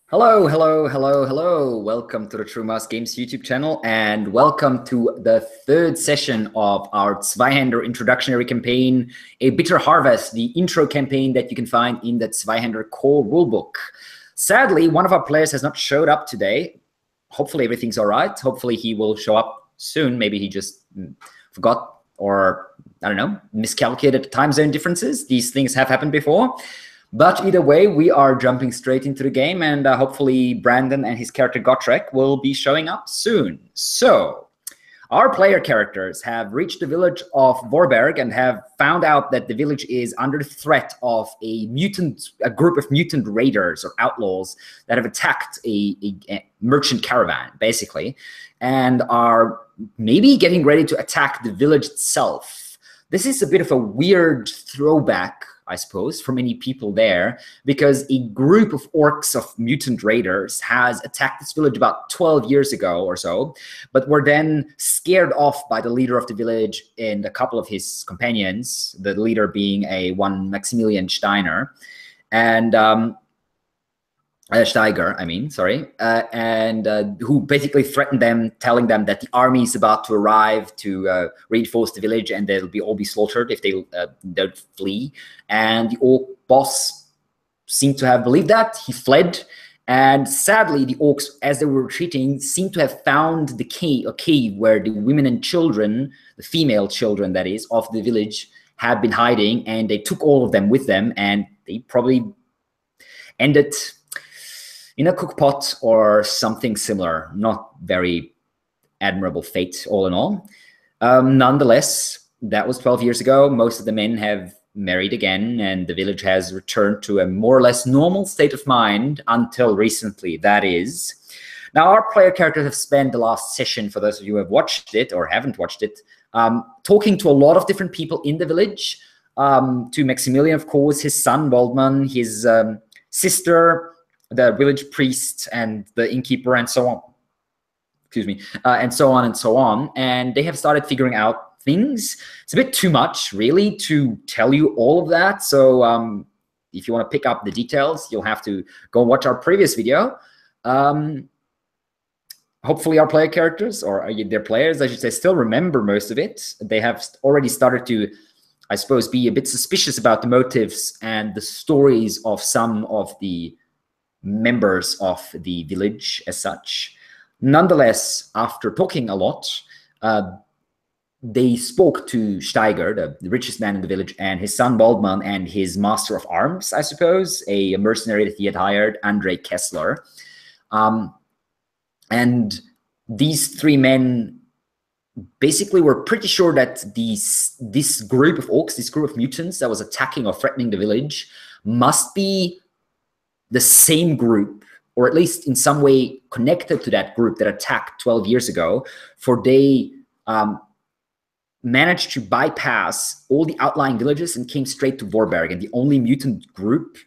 Hello, hello, hello, hello. Welcome to the True Mouse Games YouTube channel, and welcome to the third session of our ZWEIHÄNDER introductionary campaign, A Bitter Harvest, the intro campaign that you can find in the ZWEIHÄNDER Core Rolebook. Sadly, one of our players has not showed up today. Hopefully everything's all right. Hopefully he will show up soon. Maybe he just forgot or, I don't know, miscalculated time zone differences. These things have happened before. But either way, we are jumping straight into the game, and hopefully Brandon and his character Gotrek will be showing up soon. So, our player characters have reached the village of Vorberg and have found out that the village is under threat of a group of mutant raiders or outlaws that have attacked a merchant caravan, basically, and are maybe getting ready to attack the village itself. This is a bit of a weird throwback, I suppose, for many people there, because a group of orcs of mutant raiders has attacked this village about 12 years ago or so, but were then scared off by the leader of the village and a couple of his companions, the leader being one Maximilan Steiger, and Steiger, I mean, sorry, who basically threatened them, telling them that the army is about to arrive to reinforce the village and they'll all be slaughtered if they don't flee. And the orc boss seemed to have believed that. He fled. And sadly, the orcs, as they were retreating, seemed to have found a cave where the women and children, the female children, that is, of the village had been hiding. And they took all of them with them, and they probably ended in a cookpot or something similar. Not very admirable fate, all in all. Nonetheless, that was 12 years ago. Most of the men have married again, and the village has returned to a more or less normal state of mind until recently, that is. Now, our player characters have spent the last session, for those of you who have watched it or haven't watched it, talking to a lot of different people in the village, to Maximilian, of course, his son, Waldmann, his sister, the village priest, and the innkeeper, and so on. Excuse me, and so on and so on. And they have started figuring out things. It's a bit too much, really, to tell you all of that. So if you want to pick up the details, you'll have to go watch our previous video. Hopefully our player characters, or their players, I should say, still remember most of it. They have already started to, I suppose, be a bit suspicious about the motives and the stories of some of the members of the village as such. Nonetheless, after talking a lot, they spoke to Steiger, the richest man in the village, and his son Waldmann, and his master of arms, I suppose, a mercenary that he had hired, Andrei Kessler. And these three men basically were pretty sure that this group of orcs, this group of mutants that was attacking or threatening the village, must be the same group, or at least in some way connected to that group that attacked 12 years ago, for they managed to bypass all the outlying villages and came straight to Vorberg. And the only mutant group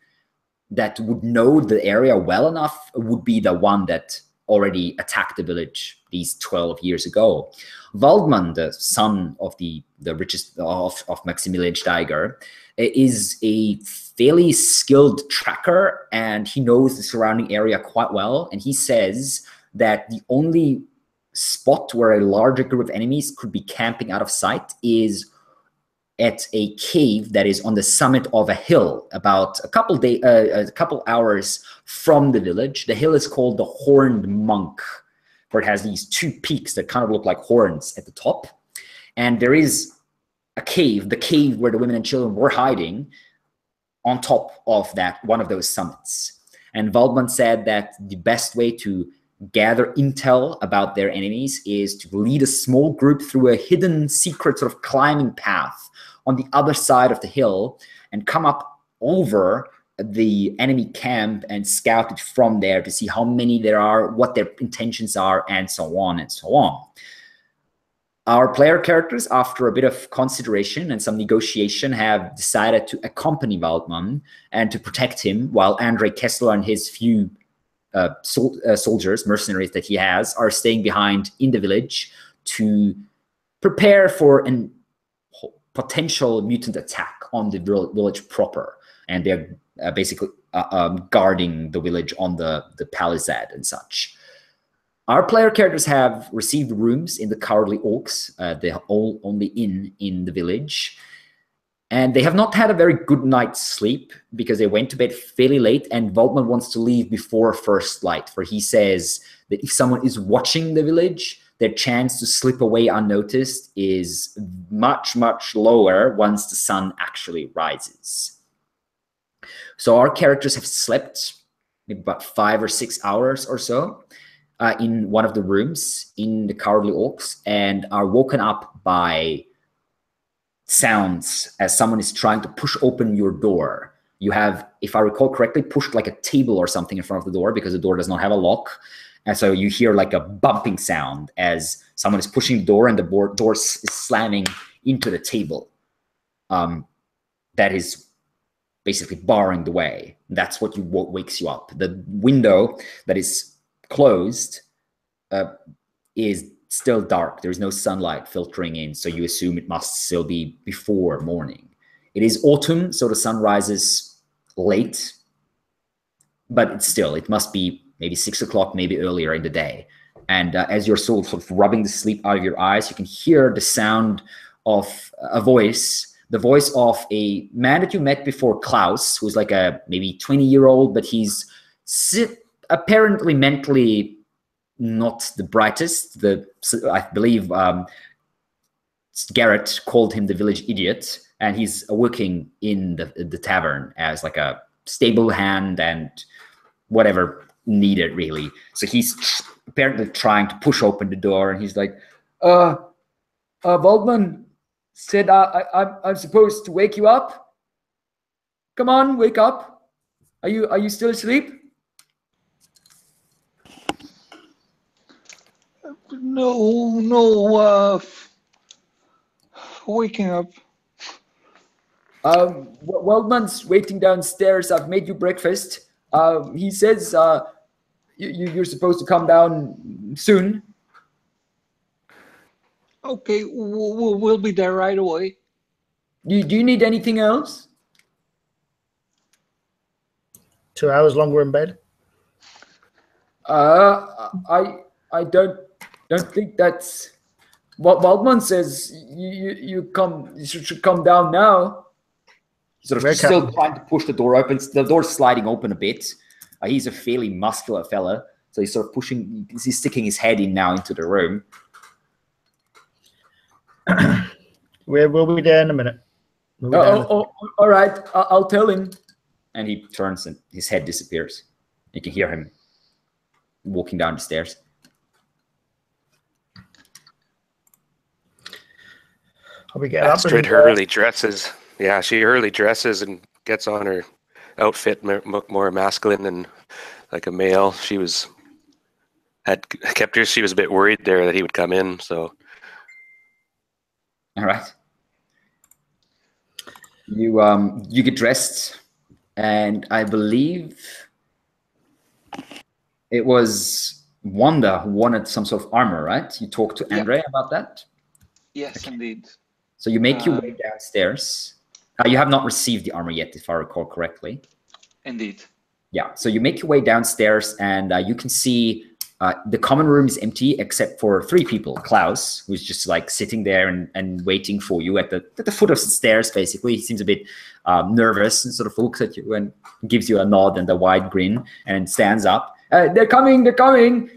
that would know the area well enough would be the one that already attacked the village these 12 years ago. Waldmann, the son of the richest of Maximilan Steiger, is a fairly skilled tracker, and he knows the surrounding area quite well. And he says that the only spot where a larger group of enemies could be camping out of sight is at a cave that is on the summit of a hill, about a couple hours from the village. The hill is called the Horned Monk, where it has these two peaks that kind of look like horns at the top. And there is a cave, the cave where the women and children were hiding, on top of that, one of those summits. And Waldmann said that the best way to gather intel about their enemies is to lead a small group through a hidden, secret sort of climbing path on the other side of the hill and come up over the enemy camp and scout it from there to see how many there are, what their intentions are, and so on and so on. Our player characters, after a bit of consideration and some negotiation, have decided to accompany Waldmann and to protect him, while Andrei Kessler and his few soldiers, mercenaries that he has, are staying behind in the village to prepare for a potential mutant attack on the village proper. And they're basically guarding the village on the palisade and such. Our player characters have received rooms in the Cowardly Orcs, the only inn in the village. And they have not had a very good night's sleep because they went to bed fairly late, and Waldmann wants to leave before first light, for he says that if someone is watching the village, their chance to slip away unnoticed is much, much lower once the sun actually rises. So our characters have slept maybe about 5 or 6 hours or so in one of the rooms in the Cowardly Orcs, and are woken up by sounds as someone is trying to push open your door. You have, if I recall correctly, pushed like a table or something in front of the door because the door does not have a lock. And so you hear like a bumping sound as someone is pushing the door and the door is slamming into the table. That is basically barring the way. That's what wakes you up. The window that is closed is still dark. There is no sunlight filtering in, so you assume it must still be before morning. It is autumn, so the sun rises late, but it must be maybe 6 o'clock, maybe earlier in the day. And as you're sort of rubbing the sleep out of your eyes, you can hear the sound of a voice, the voice of a man that you met before, Klaus, who's like a maybe 20-year-old, but he's apparently mentally not the brightest. I believe Garrett called him the village idiot, and he's working in the tavern as like a stable hand and whatever needed, really. So he's apparently trying to push open the door, and he's like, Waldmann said I'm supposed to wake you up. Come on, wake up. Are you still asleep? No, waking up. Waldmann's waiting downstairs. I've made you breakfast. He says you're supposed to come down soon. Okay, we'll be there right away. Do you need anything else? 2 hours longer in bed? I don't think that's what Waldmann says. You should come down now. Sort of still trying to push the door open. The door's sliding open a bit. He's a fairly muscular fella, so he's sort of pushing. He's sticking his head in now into the room. We'll be there in a minute. All right. I'll tell him. And he turns and his head disappears. You can hear him walking down the stairs. We get up. Astrid hurriedly dresses. Yeah, she hurriedly dresses and gets on her outfit more masculine and like a male. She was a bit worried there that he would come in. So, all right. You get dressed, and I believe it was Wanda who wanted some sort of armor, right? You talked to Andre about that? Yes, okay. Indeed. So you make your way downstairs. You have not received the armor yet, if I recall correctly. Indeed. Yeah, so you make your way downstairs, and you can see the common room is empty except for 3 people. Klaus, who's just like sitting there and waiting for you at the foot of the stairs, basically. He seems a bit nervous and sort of looks at you and gives you a nod and a wide grin and stands up. They're coming, they're coming.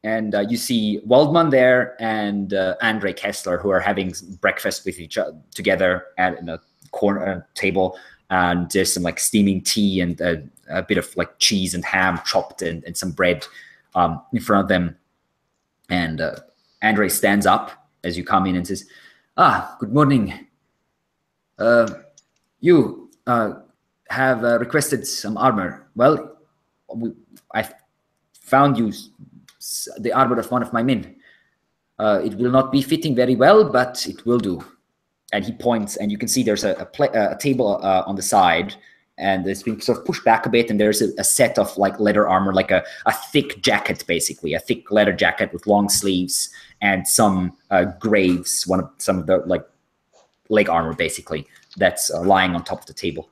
And you see Waldmann there and Andre Kessler, who are having breakfast with each other together in a corner table. And there's some like steaming tea and a bit of like cheese and ham chopped and some bread in front of them. And Andre stands up as you come in and says, good morning. You have requested some armor. Well, I found you the armor of one of my men. It will not be fitting very well, but it will do. And he points, and you can see there's a table on the side, and it's been sort of pushed back a bit, and there's a set of like leather armor, like a thick jacket, basically, a thick leather jacket with long sleeves and some graves, some of the like leg armor, basically, that's lying on top of the table.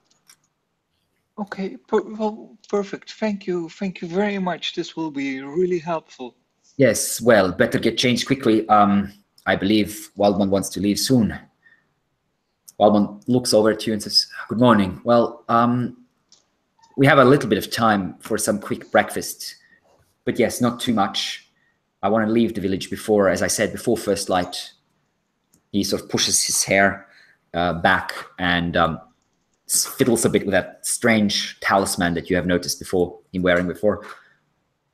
Okay, well, perfect. Thank you very much. This will be really helpful. Yes, well, better get changed quickly. I believe Waldmann wants to leave soon. Waldmann looks over at you and says, "Good morning. Well, we have a little bit of time for some quick breakfast, but yes, not too much. I want to leave the village before, as I said, before first light." He sort of pushes his hair back and fiddles a bit with that strange talisman that you have noticed before, him wearing before.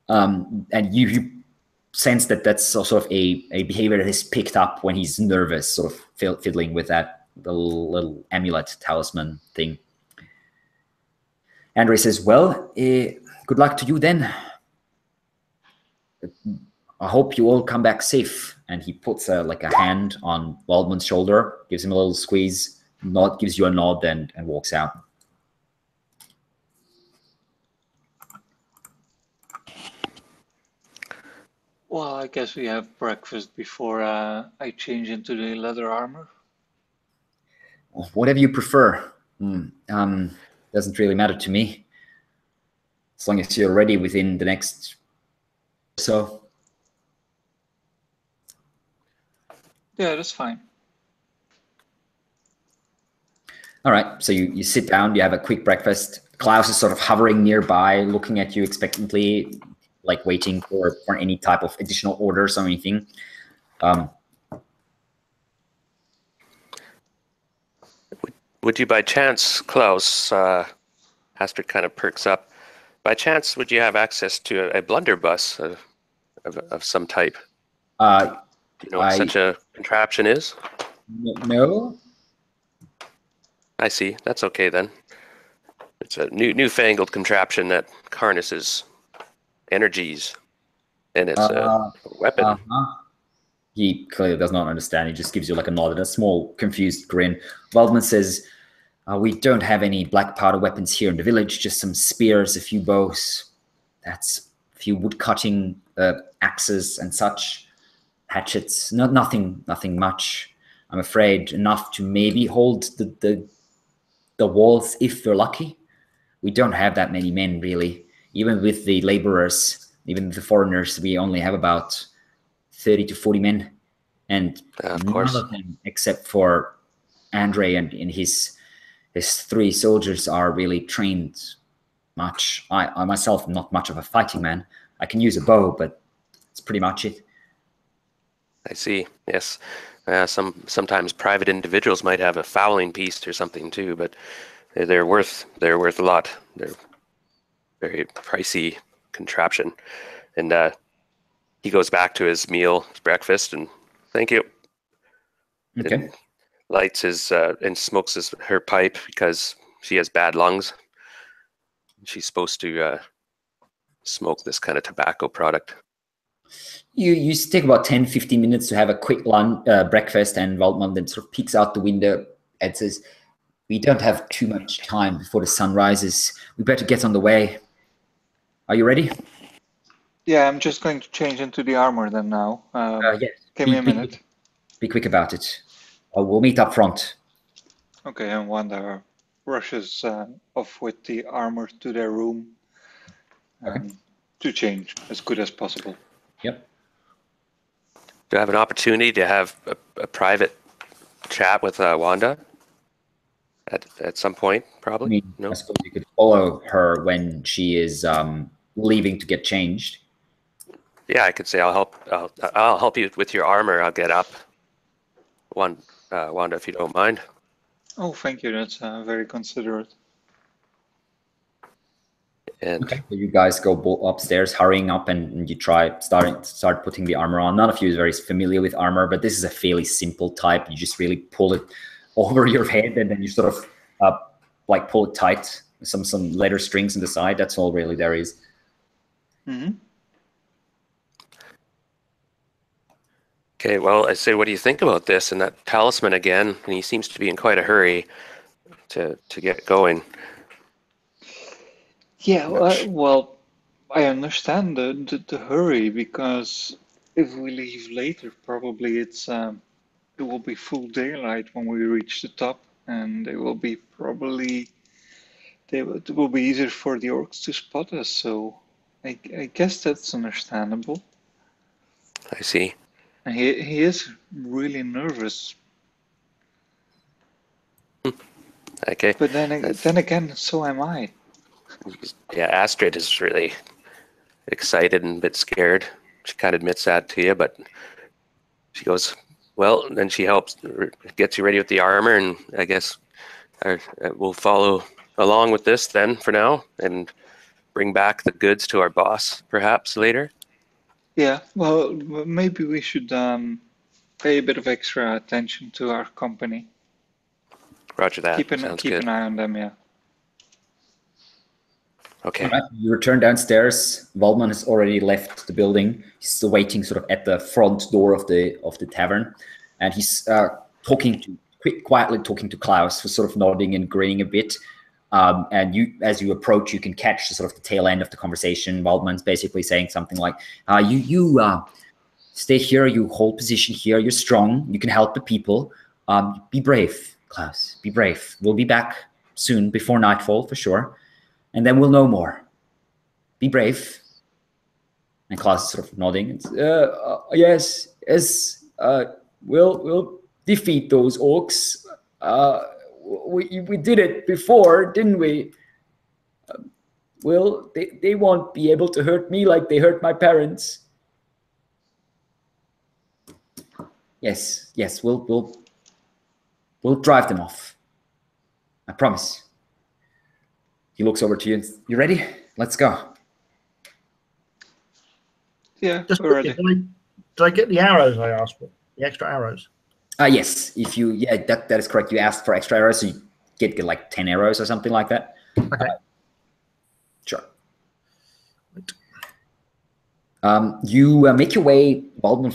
And you sense that that's sort of a behavior that is picked up when he's nervous, sort of fiddling with that little amulet talisman thing. Andre says, "Well, good luck to you then. I hope you all come back safe." And he puts like a hand on Waldmann's shoulder, gives him a little squeeze, gives you a nod, and walks out. Well, I guess we have breakfast before I change into the leather armor. Whatever you prefer. Doesn't really matter to me, as long as you're ready within the next or so. Yeah, that's fine. All right, so you sit down, you have a quick breakfast. Klaus is sort of hovering nearby, looking at you expectantly, like waiting for any type of additional orders or anything. Would you by chance, Klaus, Astrid kind of perks up, by chance would you have access to a blunderbuss of some type? Do you know what such a contraption is? No. I see. That's okay then. It's a newfangled contraption that harnesses energies, and it's a weapon. He clearly does not understand. He just gives you like a nod and a small confused grin. Waldmann says, "We don't have any black powder weapons here in the village, just some spears, a few bows. That's a few wood cutting axes and such, hatchets. Nothing much. I'm afraid enough to maybe hold the walls if we're lucky. We don't have that many men, really. Even with the laborers, even the foreigners, we only have about 30 to 40 men. And of course, none of them, except for Andre and his 3 soldiers, are really trained much. I myself am not much of a fighting man. I can use a bow, but it's pretty much it." I see. Yes. Sometimes private individuals might have a fowling piece or something too, but they're worth a lot. They're very pricey contraption. And he goes back to his meal, his breakfast, and thank you. Okay. And lights and smokes her pipe because she has bad lungs. She's supposed to smoke this kind of tobacco product. You take about 10-15 minutes to have a quick breakfast, and Waldmann then sort of peeks out the window and says, "We don't have too much time before the sun rises. We better get on the way. Are you ready?" Yeah, I'm just going to change into the armor then now. Yes. Give me a minute. Be quick about it. We'll meet up front. Okay, and Wanda rushes off with the armor to their room to change as good as possible. Yep. Do I have an opportunity to have a private chat with Wanda at some point? Probably. No. I suppose you could follow her when she is leaving to get changed. Yeah, I could say I'll help you with your armor. I'll get up. Wanda, if you don't mind. Oh, thank you. That's very considerate. And okay. So you guys go upstairs, hurrying up, and you start putting the armor on. None of you is very familiar with armor, but this is a fairly simple type. You just really pull it over your head, and then you sort of like pull it tight. Some leather strings on the side. That's all really there is. Mm-hmm. okay, well, I say, what do you think about this and that talisman again? And he seems to be in quite a hurry to get going. Yeah, well, I understand the hurry, because if we leave later, probably it will be full daylight when we reach the top, and they will be probably it will be easier for the orcs to spot us. So I guess that's understandable. I see. And he is really nervous. Okay. But then again, so am I. Yeah, Astrid is really excited and a bit scared. She kind of admits that to you, but she goes, well, then she gets you ready with the armor, and I guess we'll follow along with this then for now and bring back the goods to our boss perhaps later. Yeah, well, maybe we should pay a bit of extra attention to our company. Roger that. Keep Sounds good. an eye on them, yeah. Okay. All right, you return downstairs. Waldmann has already left the building. He's still waiting sort of at the front door of the tavern, and he's quietly talking to Klaus, who's sort of nodding and grinning a bit. And as you approach, you can catch the sort of the tail end of the conversation. Waldmann's basically saying something like, "You stay here. You hold position here. You're strong. You can help the people. Be brave, Klaus. Be brave. We'll be back soon, before nightfall for sure, and then we'll know more. Be brave." And Klaus is sort of nodding. And, yes. We'll defeat those orcs. We did it before, didn't we? Well, they won't be able to hurt me like they hurt my parents. Yes, we'll drive them off. I promise. He looks over to you and says, "You ready? Let's go." Yeah, Just we're ready. did I get the arrows I asked for? The extra arrows? Yes, that is correct. You asked for extra arrows, so you get like 10 arrows or something like that. Okay. Sure. You make your way. Waldmann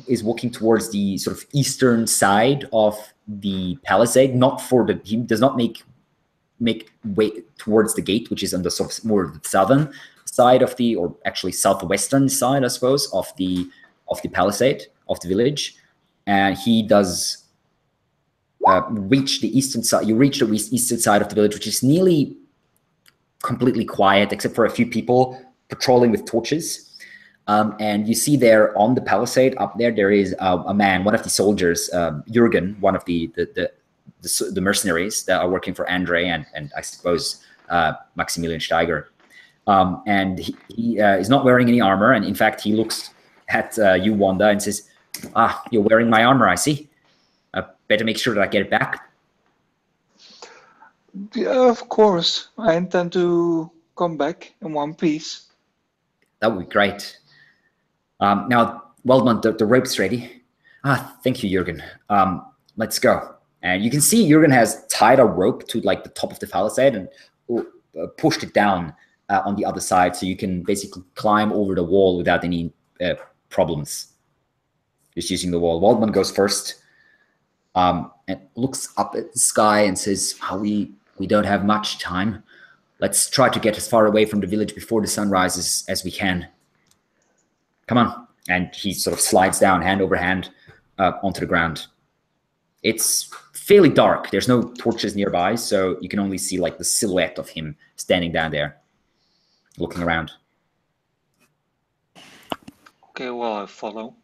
is walking towards the sort of eastern side of the palisade. He does not make way towards the gate, which is on the sort of more the southern side of or actually southwestern side, I suppose, of the palisade of the village. And he does reach the eastern side. You reach the eastern side of the village, which is nearly completely quiet, except for a few people patrolling with torches. And you see there on the palisade up there is a man, one of the soldiers, Jürgen, one of the mercenaries that are working for Andre and I suppose Maximilan Steiger. And he is not wearing any armor, and in fact he looks at you, Wanda, and says, "You're wearing my armor, I see. Better make sure that I get it back." Yeah, of course. I intend to come back in one piece. That would be great. Now, Waldmann, the rope's ready. Thank you, Jürgen. Let's go. And you can see Jürgen has tied a rope to like the top of the palisade and pushed it down on the other side, so you can basically climb over the wall without any problems. Just using the wall. Waldmann goes first and looks up at the sky and says, we don't have much time. Let's try to get as far away from the village before the sun rises as we can. Come on. And he sort of slides down hand over hand onto the ground. It's fairly dark. There's no torches nearby, so you can only see like the silhouette of him standing down there, looking around. Okay, well, I follow.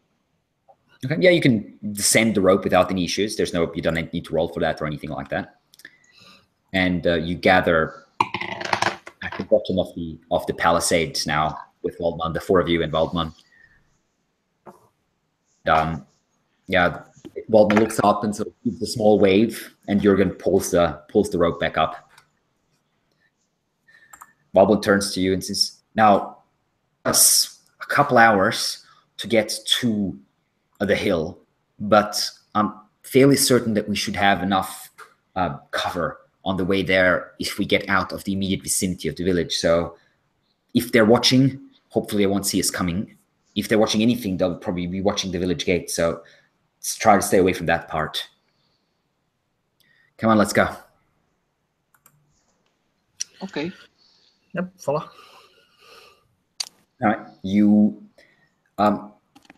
Okay, yeah, you can descend the rope without any issues. You don't need to roll for that or anything like that. And you gather at the bottom of the palisade now with Waldmann, the four of you and Waldmann. Yeah, Waldmann looks up and sort of gives a small wave, and Jürgen pulls the rope back up. Waldmann turns to you and says, "Now, us a couple hours to get to the hill, but I'm fairly certain that we should have enough cover on the way there if we get out of the immediate vicinity of the village. So if they're watching, hopefully they won't see us coming. If they're watching anything, they'll probably be watching the village gate. So let's try to stay away from that part. Come on, let's go." Okay. Yep, follow. All right,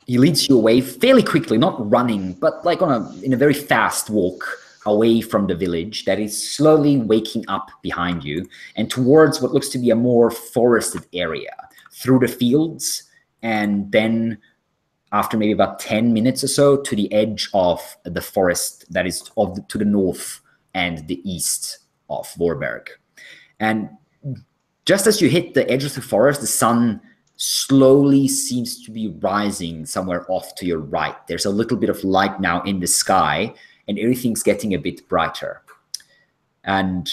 he leads you away fairly quickly, not running, but like in a very fast walk away from the village that is slowly waking up behind you and towards what looks to be a more forested area through the fields, and then after maybe about 10 minutes or so to the edge of the forest that is to the north and the east of Vorberg. And just as you hit the edge of the forest, the sun slowly seems to be rising somewhere off to your right. There's a little bit of light now in the sky, and everything's getting a bit brighter. And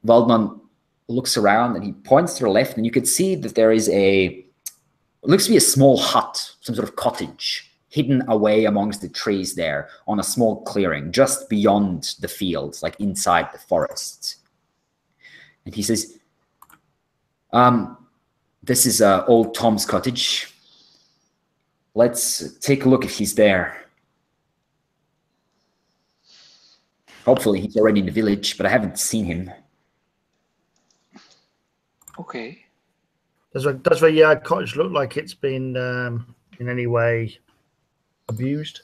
Waldmann looks around and he points to the left, and you can see that there is looks to be a small hut, some sort of cottage, hidden away amongst the trees there on a small clearing just beyond the fields, like inside the forest. And he says, this is old Tom's cottage. Let's take a look if he's there. Hopefully he's already in the village, but I haven't seen him. Okay. Does the cottage look like it's been in any way abused?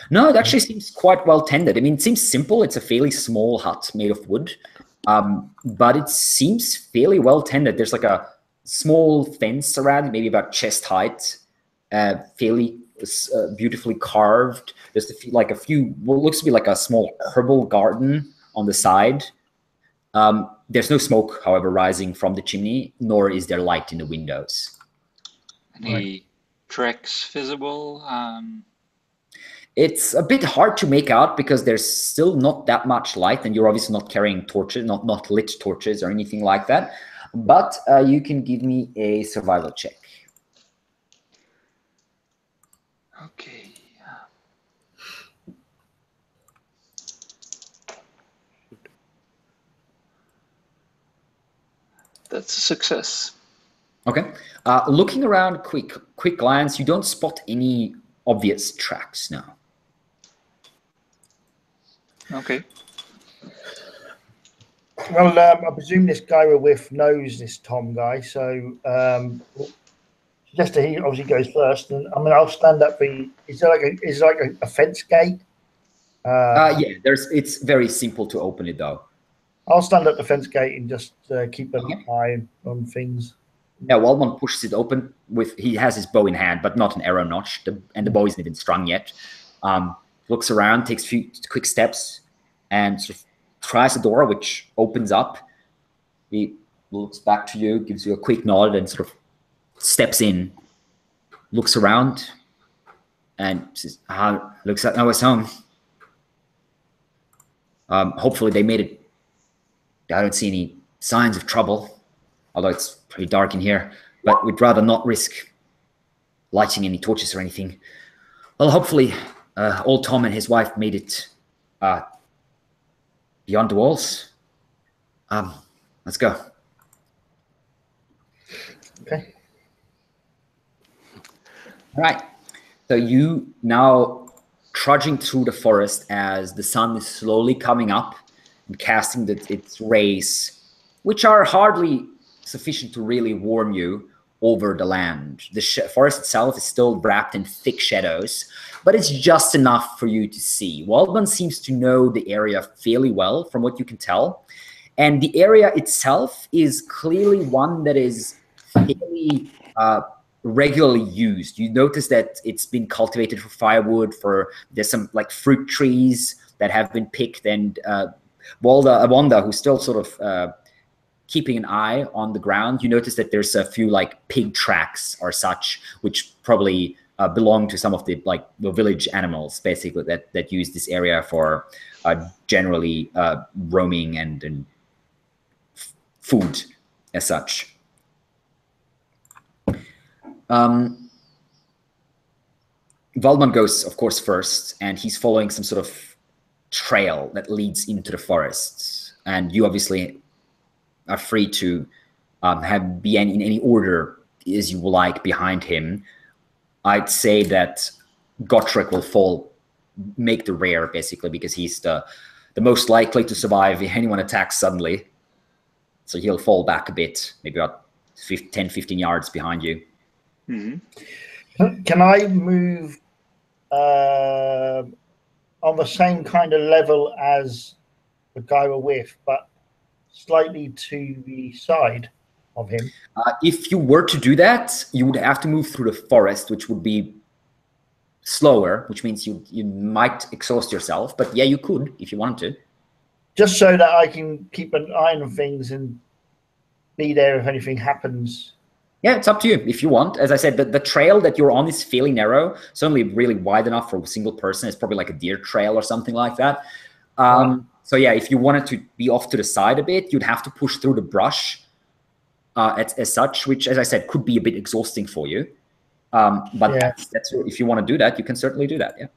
No, it actually seems quite well tended. I mean, it seems simple. It's a fairly small hut made of wood, but it seems fairly well tended. There's like a small fence around it, maybe about chest height, fairly beautifully carved. There's like a few, what looks to be like a small herbal garden on the side. There's no smoke, however, rising from the chimney, nor is there light in the windows. Any tracks visible? It's a bit hard to make out because there's still not that much light, and you're obviously not carrying torches, not lit torches or anything like that. But you can give me a survival check. Okay. That's a success. Okay. Looking around, quick glance, you don't spot any obvious tracks now. Okay. Well, I presume this guy we're with knows this Tom guy, so suggest that he obviously goes first. And I mean, I'll stand up. Is there like a fence gate? Yeah, it's very simple to open it though. I'll stand at the fence gate and just keep an eye on things. Yeah, Waldmann pushes it open he has his bow in hand, but not an arrow notch, and the bow isn't even strung yet. Looks around, takes a few quick steps, and sort of tries the door, which opens up. He looks back to you, gives you a quick nod, and sort of steps in, looks around, and says, looks like I was home. Hopefully they made it. I don't see any signs of trouble, although it's pretty dark in here, but we'd rather not risk lighting any torches or anything. Well, hopefully old Tom and his wife made it beyond the walls. Let's go. Okay. All right. So you now trudging through the forest as the sun is slowly coming up and casting its rays, which are hardly sufficient to really warm you over the land. The forest itself is still wrapped in thick shadows, but it's just enough for you to see. Waldmann seems to know the area fairly well, from what you can tell. And the area itself is clearly one that is fairly regularly used. You notice that it's been cultivated for firewood, there's some like fruit trees that have been picked, and Wanda, who's still sort of keeping an eye on the ground, you notice that there's a few like pig tracks or such, which probably belong to some of the village animals, basically, that use this area for generally roaming and food as such. Waldmann goes, of course, first, and he's following some sort of trail that leads into the forests, and you obviously are free to be in any order as you like behind him. I'd say that Gotrek will make the rear, basically, because he's the most likely to survive if anyone attacks suddenly. So he'll fall back a bit, maybe about 10, 15 yards behind you. Mm-hmm. Can I move? on the same kind of level as the guy we're with, but slightly to the side of him? If you were to do that, you would have to move through the forest, which would be slower, which means you might exhaust yourself. But yeah, you could if you wanted to. Just so that I can keep an eye on things and be there if anything happens. Yeah, it's up to you if you want. As I said, the trail that you're on is fairly narrow, certainly really wide enough for a single person. It's probably like a deer trail or something like that. So yeah, if you wanted to be off to the side a bit, you'd have to push through the brush as such, which, as I said, could be a bit exhausting for you. But Yeah. that's if you want to do that, you can certainly do that. Yeah.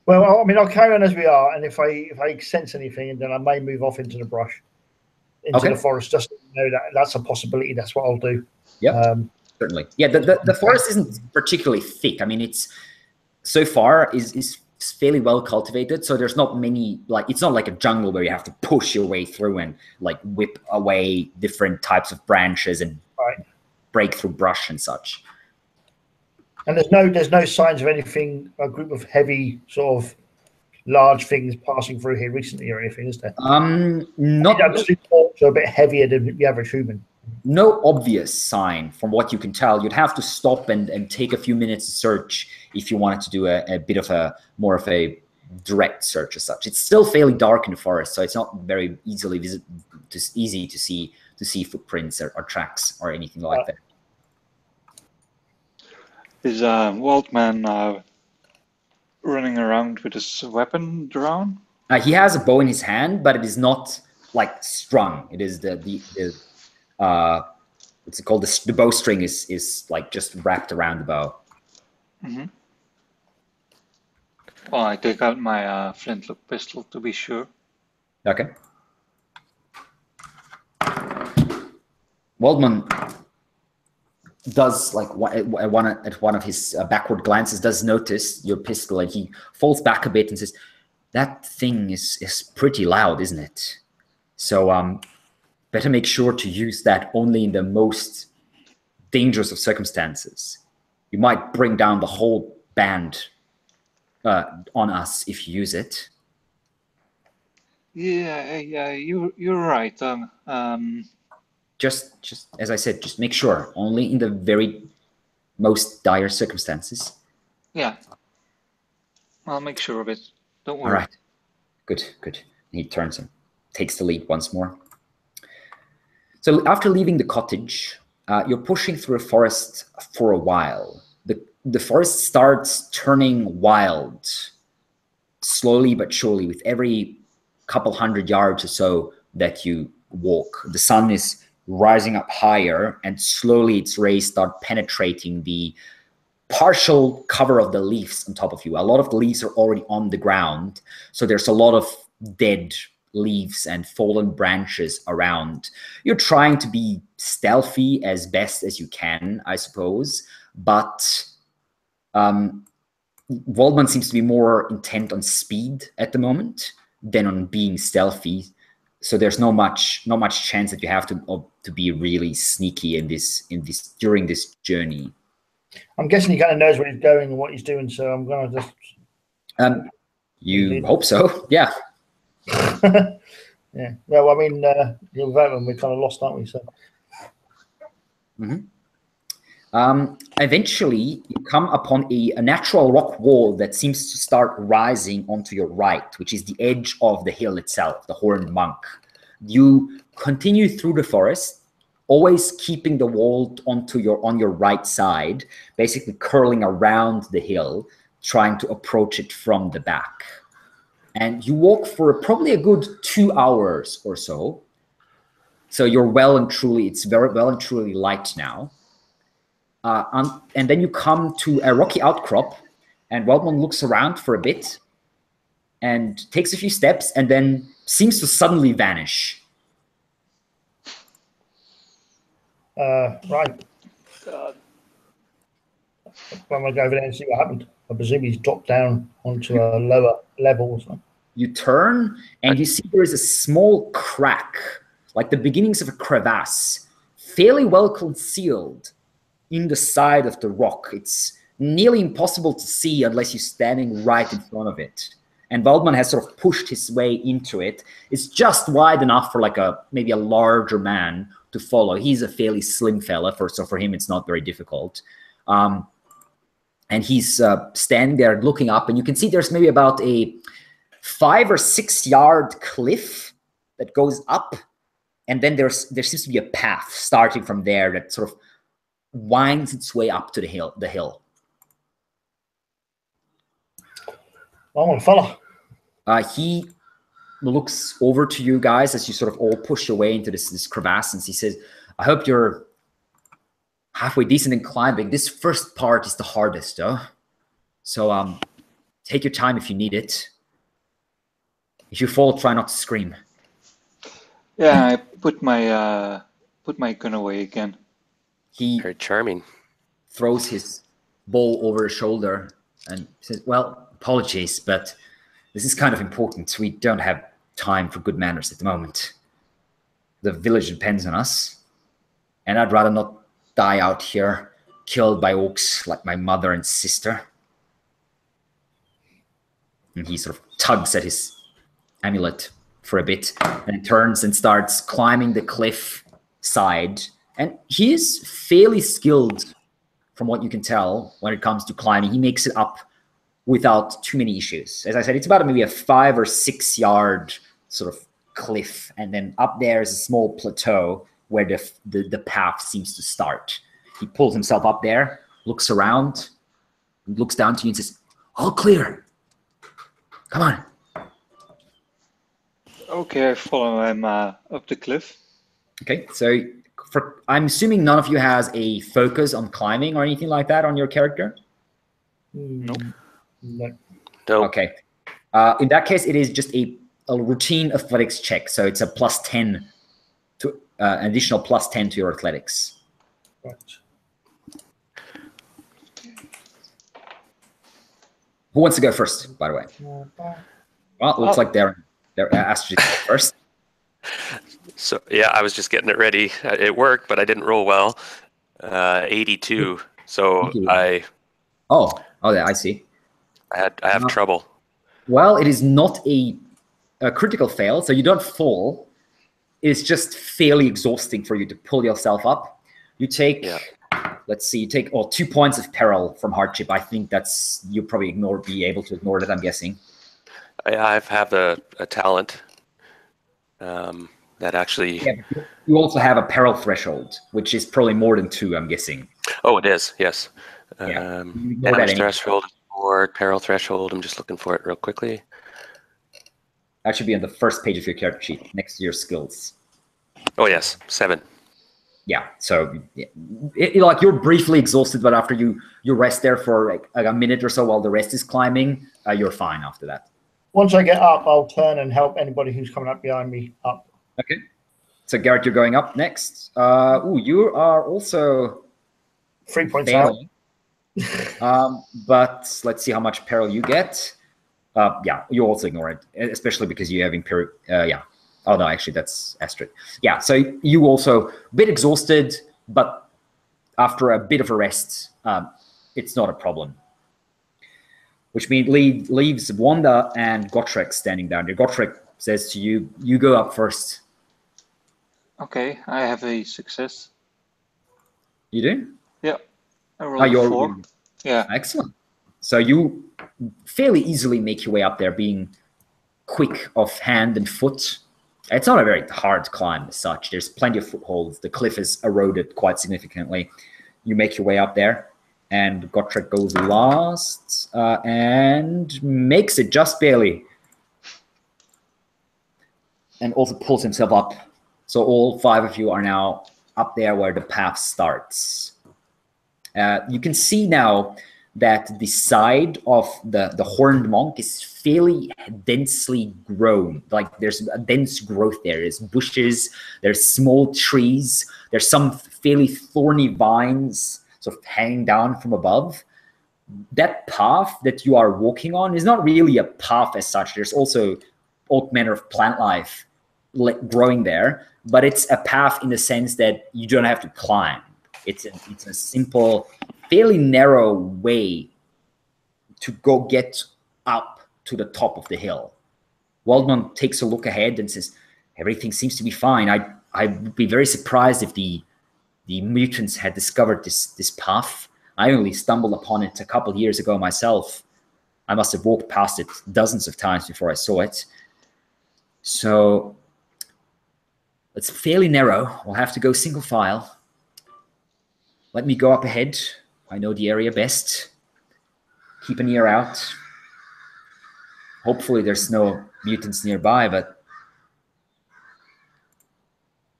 Well, I mean, I'll carry on as we are, and if I sense anything, then I may move off into the brush, into the forest, just to know that that's a possibility. That's what I'll do. Yeah, certainly. Yeah, the forest isn't particularly thick. I mean, it's so far is fairly well cultivated, so there's not many, like, it's not like a jungle where you have to push your way through and like whip away different types of branches and break through brush and such. And there's no signs of anything, a group of heavy sort of large things passing through here recently or anything, is there? Not so a bit heavier than the average human. No obvious sign from what you can tell. You'd have to stop and take a few minutes to search if you wanted to do a bit of a more of a direct search as such. It's still fairly dark in the forest, so it's not very easily easy to see footprints or tracks or anything like that. Is Waldmann running around with his weapon drawn? He has a bow in his hand, but it is not like strung. It is the what's it called? The bowstring is like just wrapped around the bow. Mm-hmm. Well, I take out my flintlock pistol to be sure. Okay. Waldmann does, like, at one of his backward glances, does notice your pistol, and he falls back a bit and says, "That thing is pretty loud, isn't it? So better make sure to use that only in the most dangerous of circumstances. You might bring down the whole band on us if you use it." Yeah, you're right. Just as I said, just make sure only in the very most dire circumstances. Yeah, I'll make sure of it. Don't worry. All right, good. He turns and takes the lead once more. So after leaving the cottage, you're pushing through a forest for a while. The forest starts turning wild, slowly but surely, with every couple hundred yards or so that you walk. The sun is rising up higher, and slowly its rays start penetrating the partial cover of the leaves on top of you. A lot of the leaves are already on the ground, so there's a lot of dead leaves and fallen branches around. You're trying to be stealthy as best as you can, I suppose, but Waldmann seems to be more intent on speed at the moment than on being stealthy. So there's not much chance that you have to be really sneaky during this journey. I'm guessing he kind of knows where he's going and what he's doing, so I'm going to just. You hope so, yeah. Yeah. Well, I mean, without them, we're kind of lost, aren't we? So. Eventually, you come upon a natural rock wall that seems to start rising onto your right, which is the edge of the hill itself, the Horned Monk. You continue through the forest, always keeping the wall on your right side, basically curling around the hill, trying to approach it from the back. And you walk for probably a good 2 hours or so. So you're it's very well and truly light now. And then you come to a rocky outcrop, and Waldmann looks around for a bit and takes a few steps and then seems to suddenly vanish. Right. I'm going to go over there and see what happened. I presume he's dropped down onto a lower level or something. You turn and you see there is a small crack, like the beginnings of a crevasse, fairly well concealed in the side of the rock. It's nearly impossible to see unless you're standing right in front of it. And Waldmann has sort of pushed his way into it. It's just wide enough for like maybe a larger man to follow. He's a fairly slim fella, so for him it's not very difficult. And he's standing there looking up, and you can see there's maybe about a 5 or 6 yard cliff that goes up, and then there seems to be a path starting from there that sort of winds its way up to the hill. I want to follow. He looks over to you guys as you sort of all push your way into this crevasse, and he says, I hope you're halfway decent in climbing. This first part is the hardest, though. So take your time if you need it. If you fall, try not to scream. Yeah, I put my gun away again. He Very charming. throws his bow over his shoulder and says, well, apologies, but this is kind of important. We don't have time for good manners at the moment. The village depends on us, and I'd rather not die out here, killed by orcs like my mother and sister. And he sort of tugs at his amulet for a bit, and turns and starts climbing the cliff side. And he is fairly skilled, from what you can tell, when it comes to climbing. He makes it up without too many issues. As I said, it's about maybe a 5 or 6 yard sort of cliff, and then up there is a small plateau where the path seems to start. He pulls himself up there, looks around, looks down to you and says, all clear. Come on. Okay, I follow him up the cliff. Okay, so I'm assuming none of you has a focus on climbing or anything like that on your character? Nope. No. No. Okay. In that case, it is just a routine athletics check. So it's a +10 to an additional +10 to your athletics. Right. Who wants to go first, by the way? Well, it looks like they're asked you to go first. So yeah, I was just getting it ready. It worked, but I didn't roll well. 82. So Oh, yeah, I see. I have trouble. Well, it is not a critical fail, so you don't fall. It's just fairly exhausting for you to pull yourself up. You take, let's see, you take 2 points of peril from hardship. I think that's, you'll probably be able to ignore that, I'm guessing. I have a talent that actually... Yeah, but you also have a peril threshold, which is probably more than 2, I'm guessing. Oh, it is, yes. Yeah. Damage threshold, or peril threshold. I'm just looking for it real quickly. That should be on the first page of your character sheet, next to your skills. Oh, yes, 7. Yeah, so like you're briefly exhausted, but after you rest there for like a minute or so while the rest is climbing, you're fine after that. Once I get up, I'll turn and help anybody who's coming up behind me up. Okay. So Garrett, you're going up next. You are also 3 points failing. But let's see how much peril you get. Yeah, you also ignore it, especially because you have imperial. Yeah. Oh no, actually that's Astrid. Yeah. So you also a bit exhausted, but after a bit of a rest, it's not a problem. Which means leaves Wanda and Gotrek standing down there. Gotrek says to you, "You go up first." Okay, I have a success. You do? Yeah, I rolled 4. Yeah. Excellent. So you fairly easily make your way up there, being quick of hand and foot. It's not a very hard climb as such. There's plenty of footholds. The cliff is eroded quite significantly. You make your way up there, and Gotrek goes last and makes it just barely. And also pulls himself up. So all 5 of you are now up there where the path starts. You can see now that the side of the horned monk is fairly densely grown. Like there's a dense growth there. There's bushes, there's small trees, there's some fairly thorny vines sort of hanging down from above. That path that you are walking on is not really a path as such. There's also all manner of plant life growing there, but it's a path in the sense that you don't have to climb. It's a simple, fairly narrow way to go get up to the top of the hill. Waldmann takes a look ahead and says, everything seems to be fine. I would be very surprised if the mutants had discovered this path. I only stumbled upon it a couple of years ago myself. I must have walked past it dozens of times before I saw it. So it's fairly narrow. We'll have to go single file. Let me go up ahead. I know the area best. Keep an ear out. Hopefully there's no mutants nearby, but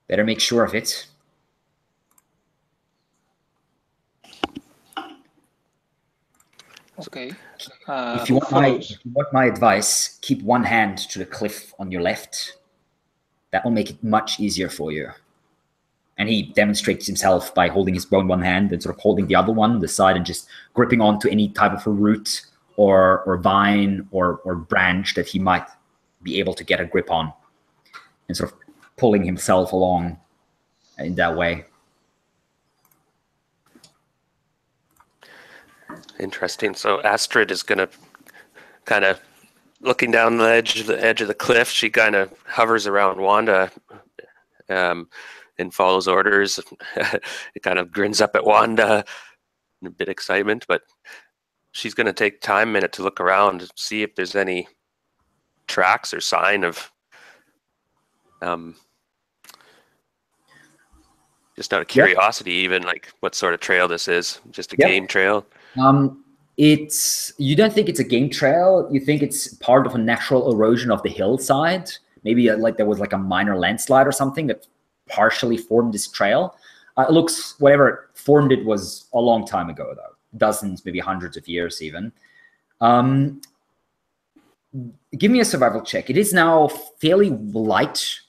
better make sure of it. Okay. If you want my advice, keep one hand to the cliff on your left. That will make it much easier for you. And he demonstrates himself by holding his bone one hand and sort of holding the other one on the side and just gripping onto any type of a root or vine or branch that he might be able to get a grip on, and sort of pulling himself along in that way. Interesting. So Astrid is going to kind of looking down the edge of the cliff. She kind of hovers around Wanda and follows orders. It kind of grins up at Wanda in a bit of excitement, but she's going to take a minute to look around to see if there's any tracks or sign of just out of curiosity, even like what sort of trail this is. Just a game trail. You don't think it's a game trail. You think it's part of a natural erosion of the hillside. Maybe like there was like a minor landslide or something that partially formed this trail. It looks, whatever formed it was a long time ago, though. Dozens, maybe hundreds of years even. Give me a survival check. It is now fairly light.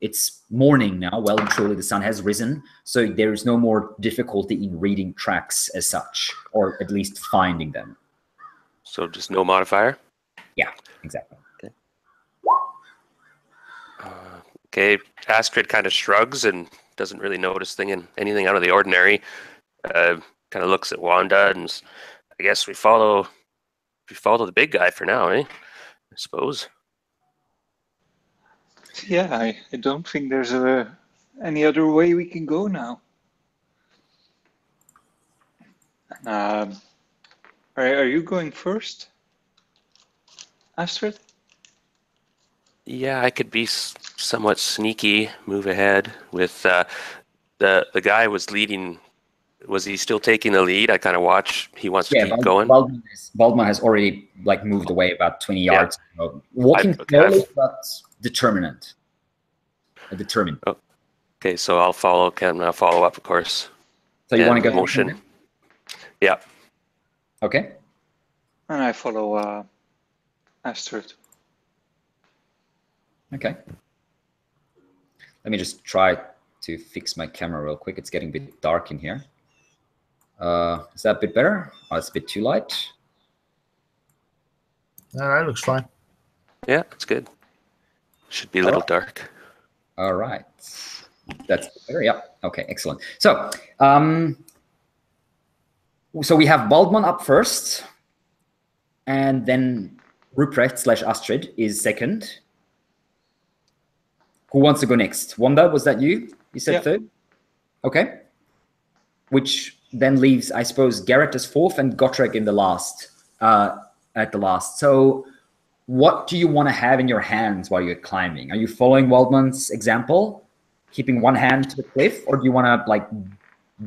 It's morning now. Well and truly the sun has risen. So there is no more difficulty in reading tracks as such, or at least finding them. So just no modifier? Yeah, exactly. Okay, Astrid kind of shrugs and doesn't really notice anything out of the ordinary. Kind of looks at Wanda and I guess we follow the big guy for now, eh? I suppose. Yeah, I don't think there's any other way we can go now. Are you going first, Astrid? Yeah, I could be somewhat sneaky, move ahead with the guy was leading. Was he still taking the lead? I kind of watch. He wants to keep going. Waldmann has already like moved away about 20 yards. Walking slowly, but determined. Determined. Oh, okay, so I'll follow. I'll follow up, of course. So you want to go motion? Yeah. Okay. And I follow Astrid. Okay. Let me just try to fix my camera real quick. It's getting a bit dark in here. Is that a bit better? Oh, it's a bit too light. No, that looks fine. Yeah, it's good. Should be a little dark. All right. That's better. Yeah. Okay, excellent. So, so we have Waldmann up first, and then Ruprecht / Astrid is second. Who wants to go next? Wanda, was that you? You said third? Okay. Which then leaves, I suppose, Garrett as fourth and Gotrek in the last, at the last. So what do you want to have in your hands while you're climbing? Are you following Waldmann's example, keeping one hand to the cliff, or do you want to like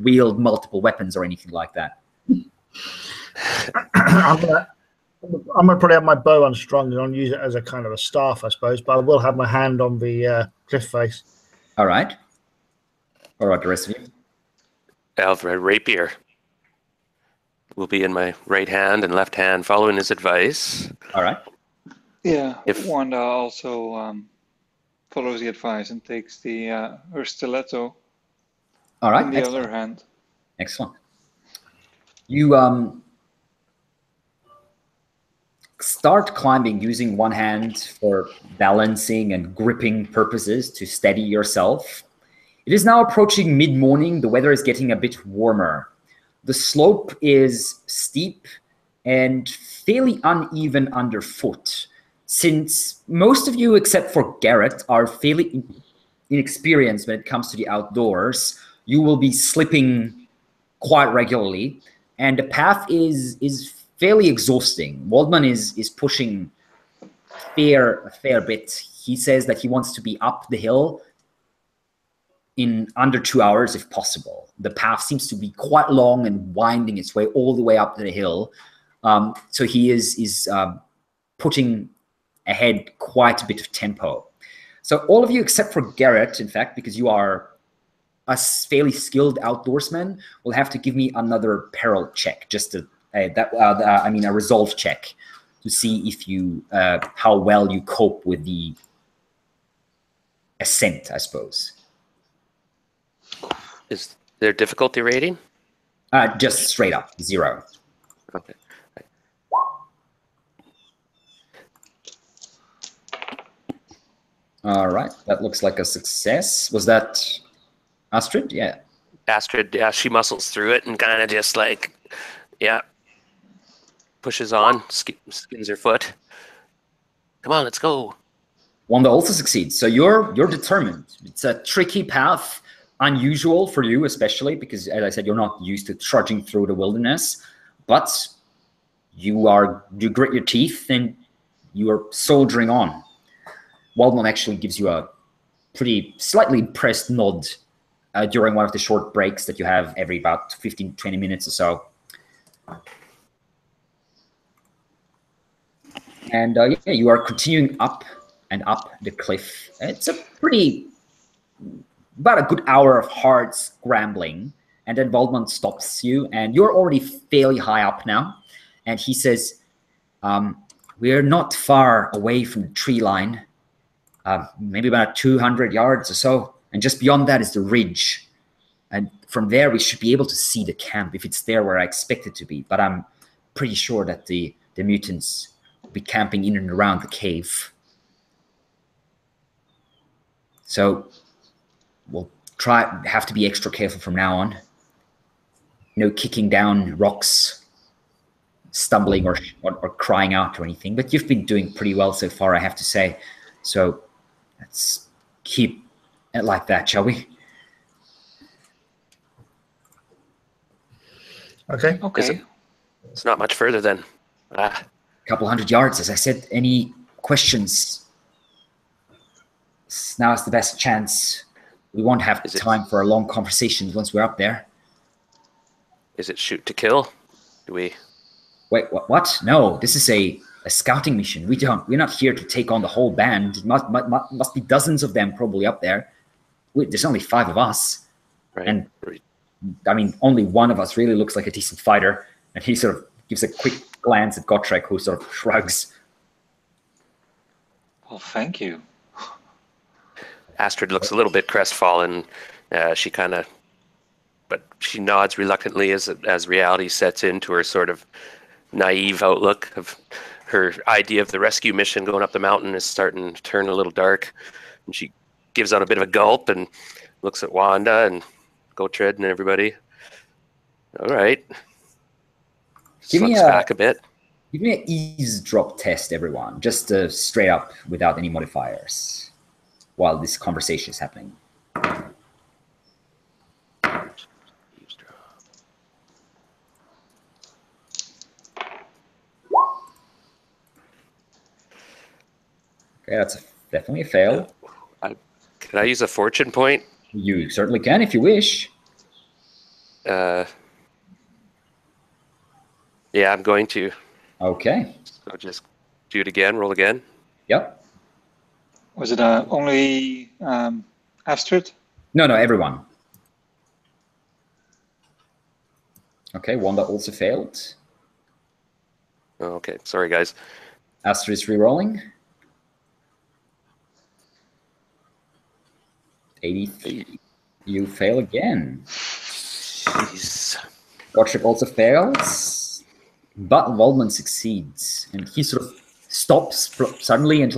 wield multiple weapons or anything like that? I'm gonna probably have my bow unstrung and use it as a kind of a staff, I suppose. But I will have my hand on the cliff face. All right. All right, the rest of you. Alfred rapier will be in my right hand and left hand, following his advice. All right. Yeah. If Wanda also follows the advice and takes the her stiletto. All right. In the other hand. Excellent. You start climbing using one hand for balancing and gripping purposes to steady yourself. It is now approaching mid-morning. The weather is getting a bit warmer. The slope is steep and fairly uneven underfoot, since most of you, except for Garrett, are fairly inexperienced when it comes to the outdoors. You will be slipping quite regularly, and the path is fairly exhausting. Waldmann is pushing a fair bit. He says that he wants to be up the hill in under 2 hours if possible. The path seems to be quite long and winding its way all the way up the hill. So he is putting ahead quite a bit of tempo. So all of you except for Garrett, in fact, because you are a fairly skilled outdoorsman, will have to give me another peril check, just to, I mean a resolve check, to see if you how well you cope with the ascent, I suppose. Is there difficulty rating? Just straight up 0. Okay. All right, that looks like a success. Was that Astrid? Yeah. Astrid, yeah, she muscles through it and kind of just like, yeah, pushes on, skins her foot. Come on, let's go. Wanda also succeeds. So you're determined. It's a tricky path, unusual for you especially, because as I said, you're not used to trudging through the wilderness, but you grit your teeth and you are soldiering on. Waldmann actually gives you a pretty slightly impressed nod during one of the short breaks that you have every about 15-20 minutes or so. And yeah, you are continuing up and up the cliff. It's a about a good hour of hard scrambling, and then Waldmann stops you, and you're already fairly high up now, and he says, we're not far away from the tree line, maybe about 200 yards or so, and just beyond that is the ridge, and from there we should be able to see the camp if it's there where I expect it to be, but I'm pretty sure that the mutants will be camping in and around the cave. So we'll have to be extra careful from now on. No kicking down rocks, stumbling or crying out or anything. But you've been doing pretty well so far, I have to say. So let's keep it like that, shall we? Okay. Okay. It's not much further then. A couple 100 yards, as I said. Any questions? Now's the best chance. We won't have time for a long conversation once we're up there. Is it shoot to kill? Do we? Wait, what? No, this is a scouting mission. We're not here to take on the whole band. It must be dozens of them probably up there. There's only 5 of us. Right. And I mean, only one of us really looks like a decent fighter. And he sort of gives a quick glance at Gotrek, who sort of shrugs. Well, thank you. Astrid looks a little bit crestfallen. She nods reluctantly as reality sets into her sort of naive outlook of her idea of the rescue mission going up the mountain is starting to turn a little dark. And she gives out a bit of a gulp and looks at Wanda and Gotred and everybody. All right. Give me back a bit. Give me an eavesdrop test, everyone. Just straight up without any modifiers while this conversation is happening. Okay, that's definitely a fail. Can I use a fortune point? You certainly can if you wish. Yeah, I'm going to. Okay. So just do it again, roll again. Yep. Was it only Astrid? No, everyone. Okay, Wanda also failed. Oh, okay, sorry guys. Astrid is re-rolling. 80. You fail again. Jeez. Gotrek also fails, but Waldmann succeeds, and he sort of stops suddenly and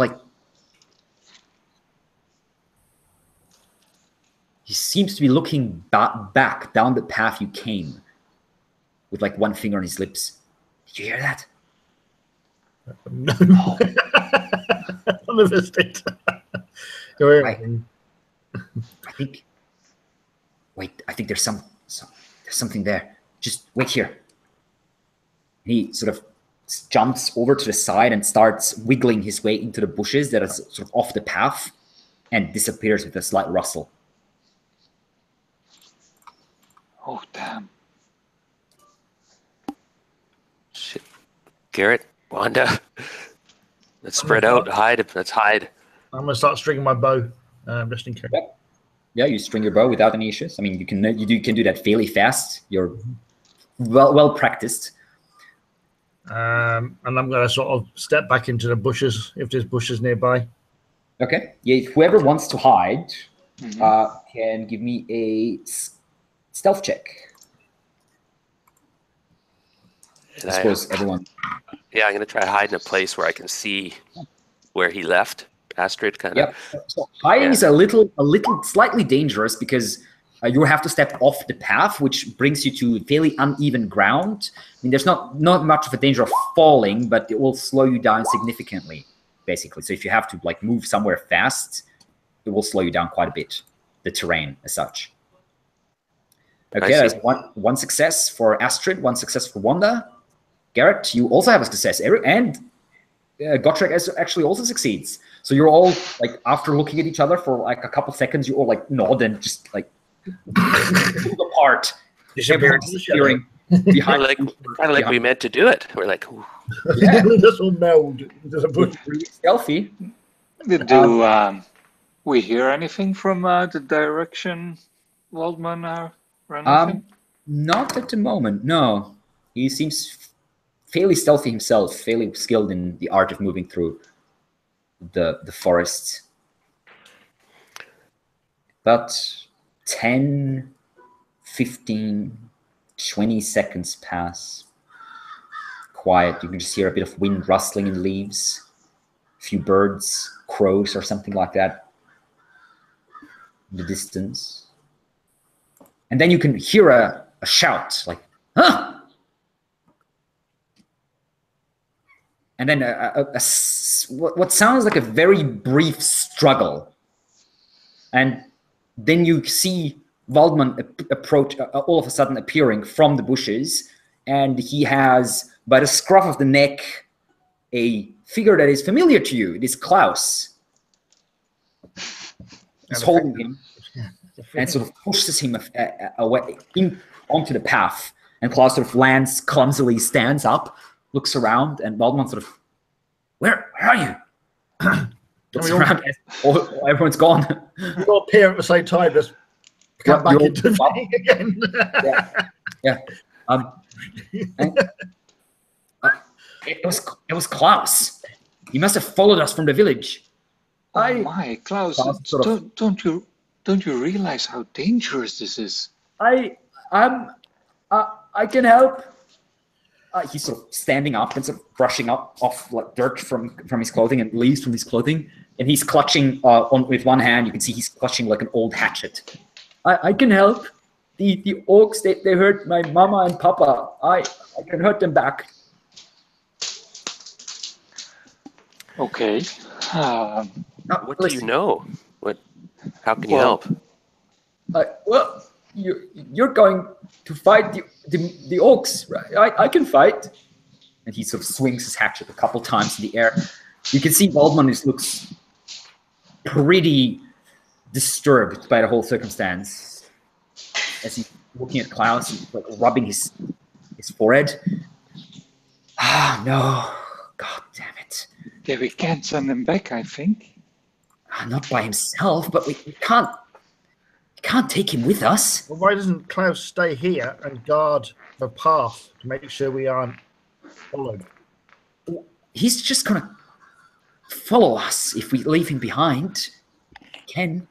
he seems to be looking back down the path you came with like one finger on his lips. Did you hear that? No. I'm a mistake. I think. Wait, I think there's something there. Just wait here. He sort of jumps over to the side and starts wiggling his way into the bushes that are sort of off the path and disappears with a slight rustle. Oh, damn. Shit. Garrett, Wanda, let's spread out. Hide. Let's hide. I'm gonna start stringing my bow, just in case. Yep. Yeah, you string your bow without any issues. I mean, you can do that fairly fast. You're well practiced. And I'm gonna sort of step back into the bushes if there's bushes nearby. Okay. Yeah. Whoever wants to hide can give me a stealth check. I suppose everyone. Yeah, I'm gonna try to hide in a place where I can see where he left. Astrid, kind of. Yep. So hiding is a little slightly dangerous because you have to step off the path, which brings you to fairly uneven ground. I mean, there's not much of a danger of falling, but it will slow you down significantly, basically. So if you have to like move somewhere fast, it will slow you down quite a bit. The terrain, as such. Okay, that's one success for Astrid, one success for Wanda. Garrett, you also have a success, and Gotrek actually also succeeds. So you're all like, after looking at each other for like a couple seconds, you all like nod and just like move apart. Everyone's disappearing behind. Kind of like we meant to do it. We're like, ooh. Yeah, this will meld. Pretty stealthy. Do we hear anything from the direction Waldmann ran anything? Not at the moment. No, he seems fairly stealthy himself, fairly skilled in the art of moving through the forest. But 10, 15, 20 seconds pass. Quiet. You can just hear a bit of wind rustling in leaves, a few birds, crows or something like that in the distance. And then you can hear a shout like, huh! And then what sounds like a very brief struggle. And then you see Waldmann approach, all of a sudden appearing from the bushes. And he has, by the scruff of the neck, a figure that is familiar to you. It is Klaus. He's holding him and sort of pushes him away onto the path. And Klaus sort of lands clumsily, stands up, looks around, and Waldmann sort of, where are you? Looks around, everyone's gone. We all appear at the same time, just come back into the thing again. Yeah. It was Klaus. He must have followed us from the village. Oh my, Klaus! Don't you realize how dangerous this is? I can help. He's sort of standing up and sort of brushing off like dirt from his clothing and leaves from his clothing, and he's clutching with one hand. You can see he's clutching like an old hatchet. I can help. The orcs they hurt my mama and papa. I can hurt them back. Okay. What do you know? How can you help? Well, you're going to fight the orcs, right? I can fight. And he sort of swings his hatchet a couple times in the air. You can see Waldmann looks pretty disturbed by the whole circumstance. As he's looking at Klaus, he's like rubbing his forehead. Ah, no. God damn it. Yeah, we can't send him back, I think. Not by himself, but we can't take him with us. Well, why doesn't Klaus stay here and guard the path to make sure we aren't followed? He's just gonna follow us if we leave him behind. Ken.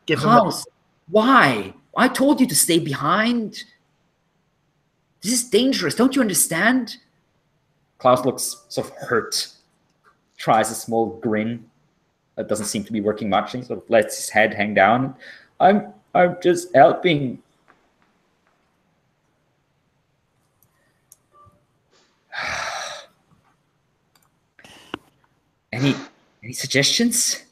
Klaus, why? I told you to stay behind. This is dangerous. Don't you understand? Klaus looks sort of hurt. Tries a small grin. That doesn't seem to be working much. He sort of lets his head hang down. I'm just helping. Any suggestions?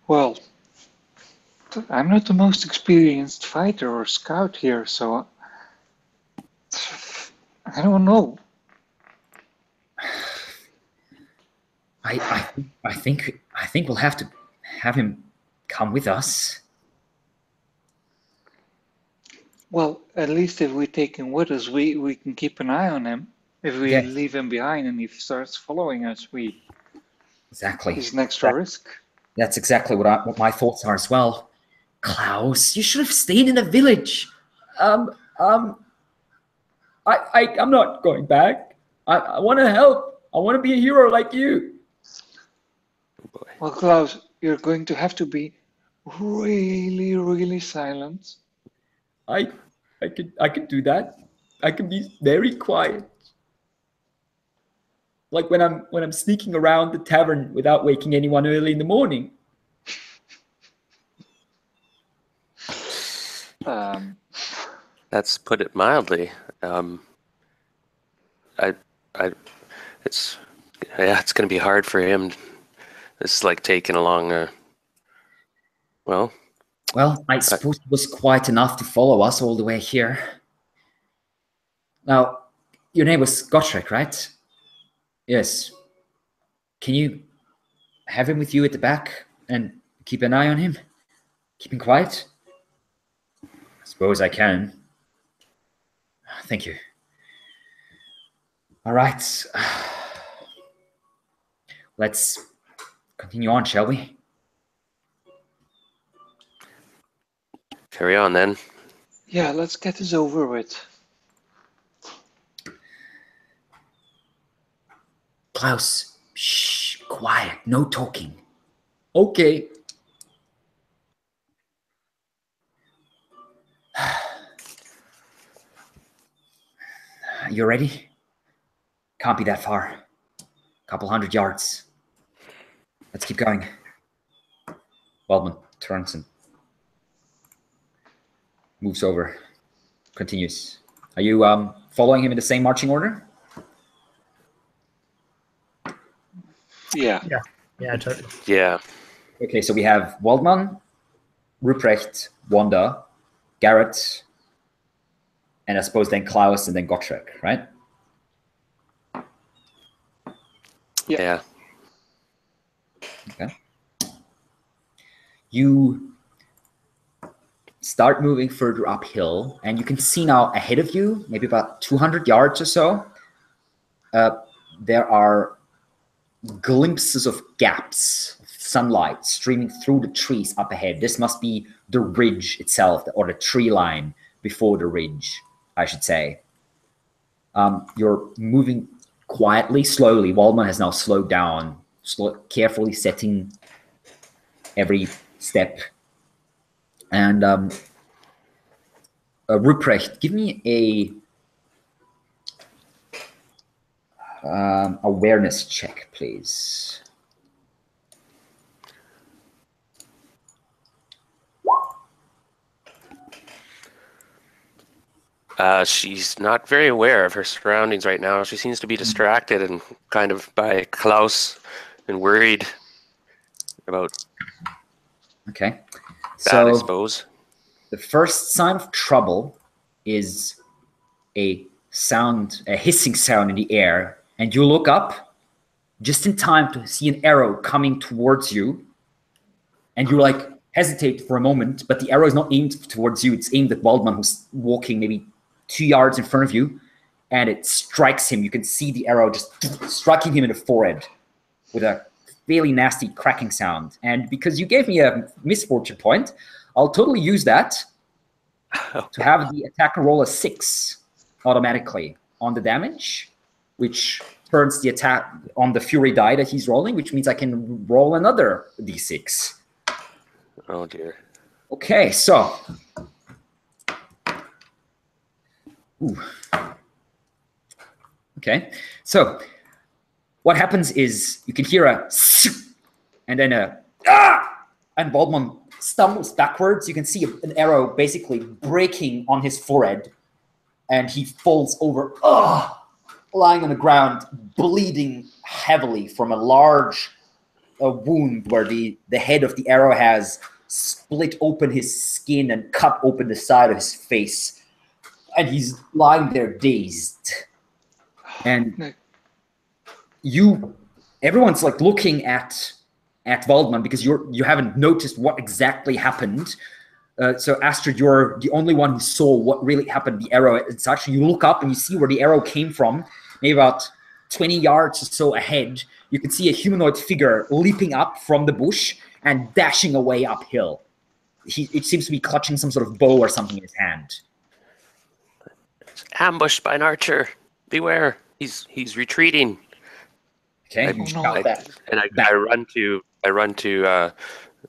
Well, I'm not the most experienced fighter or scout here, so I don't know. I think we'll have to have him come with us. Well, at least if we take him with us, we can keep an eye on him. If we leave him behind and he starts following us, Exactly. he's an extra risk. That's exactly what my thoughts are as well. Klaus, you should have stayed in the village. I'm not going back. I want to help. I want to be a hero like you. Oh boy. Well, Klaus, you're going to have to be really, really silent. I could do that. I can be very quiet. Like when I'm sneaking around the tavern without waking anyone early in the morning. That's put it mildly. It's going to be hard for him. It's like taking along well, I suppose it was quite enough to follow us all the way here. Now, your name was Gottschalk, right? Yes. Can you have him with you at the back and keep an eye on him? Keep him quiet? I suppose I can. Thank you. All right. Let's continue on, shall we? carry on then. Yeah, let's get this over with. Klaus, shh, quiet, no talking. Okay. You ready? Can't be that far. Couple 100 yards. Let's keep going. Waldmann turns and moves over. Continues. Are you following him in the same marching order? Yeah. Yeah, totally. Yeah. Okay, so we have Waldmann, Ruprecht, Wanda, Garrett, and I suppose then Klaus and then Gottschalk, right? Yeah. Okay. You start moving further uphill, and you can see now ahead of you, maybe about 200 yards or so, there are glimpses of gaps of sunlight streaming through the trees up ahead. This must be the ridge itself, or the tree line before the ridge, I should say. You're moving quietly, slowly. Waldmann has now slowed down, carefully setting every step. And Ruprecht, give me a awareness check, please. She's not very aware of her surroundings right now. She seems to be distracted and kind of by Klaus and worried about Okay. that, I So suppose. the first sign of trouble is a sound, a hissing sound in the air, and you look up just in time to see an arrow coming towards you, and you like hesitate for a moment, but the arrow is not aimed towards you. It's aimed at Waldmann, who's walking maybe 2 yards in front of you, and it strikes him. You can see the arrow just striking him in the forehead with a fairly nasty cracking sound. And because you gave me a misfortune point, I'll totally use that to have the attacker roll a 6 automatically on the damage, which turns the attack on the fury die that he's rolling, which means I can roll another d6. Oh dear. Okay, so. Ooh. Okay, so what happens is you can hear a and then and Waldmann stumbles backwards. You can see an arrow basically breaking on his forehead, and he falls over, lying on the ground, bleeding heavily from a large wound where the head of the arrow has split open his skin and cut open the side of his face, and he's lying there dazed. And everyone's like looking at Waldmann because you haven't noticed what exactly happened. So Astrid, you're the only one who saw what really happened, the arrow and such. You look up and you see where the arrow came from, maybe about 20 yards or so ahead. You can see a humanoid figure leaping up from the bush and dashing away uphill. It seems to be clutching some sort of bow or something in his hand. Ambushed by an archer. Beware. He's retreating. Okay, I run to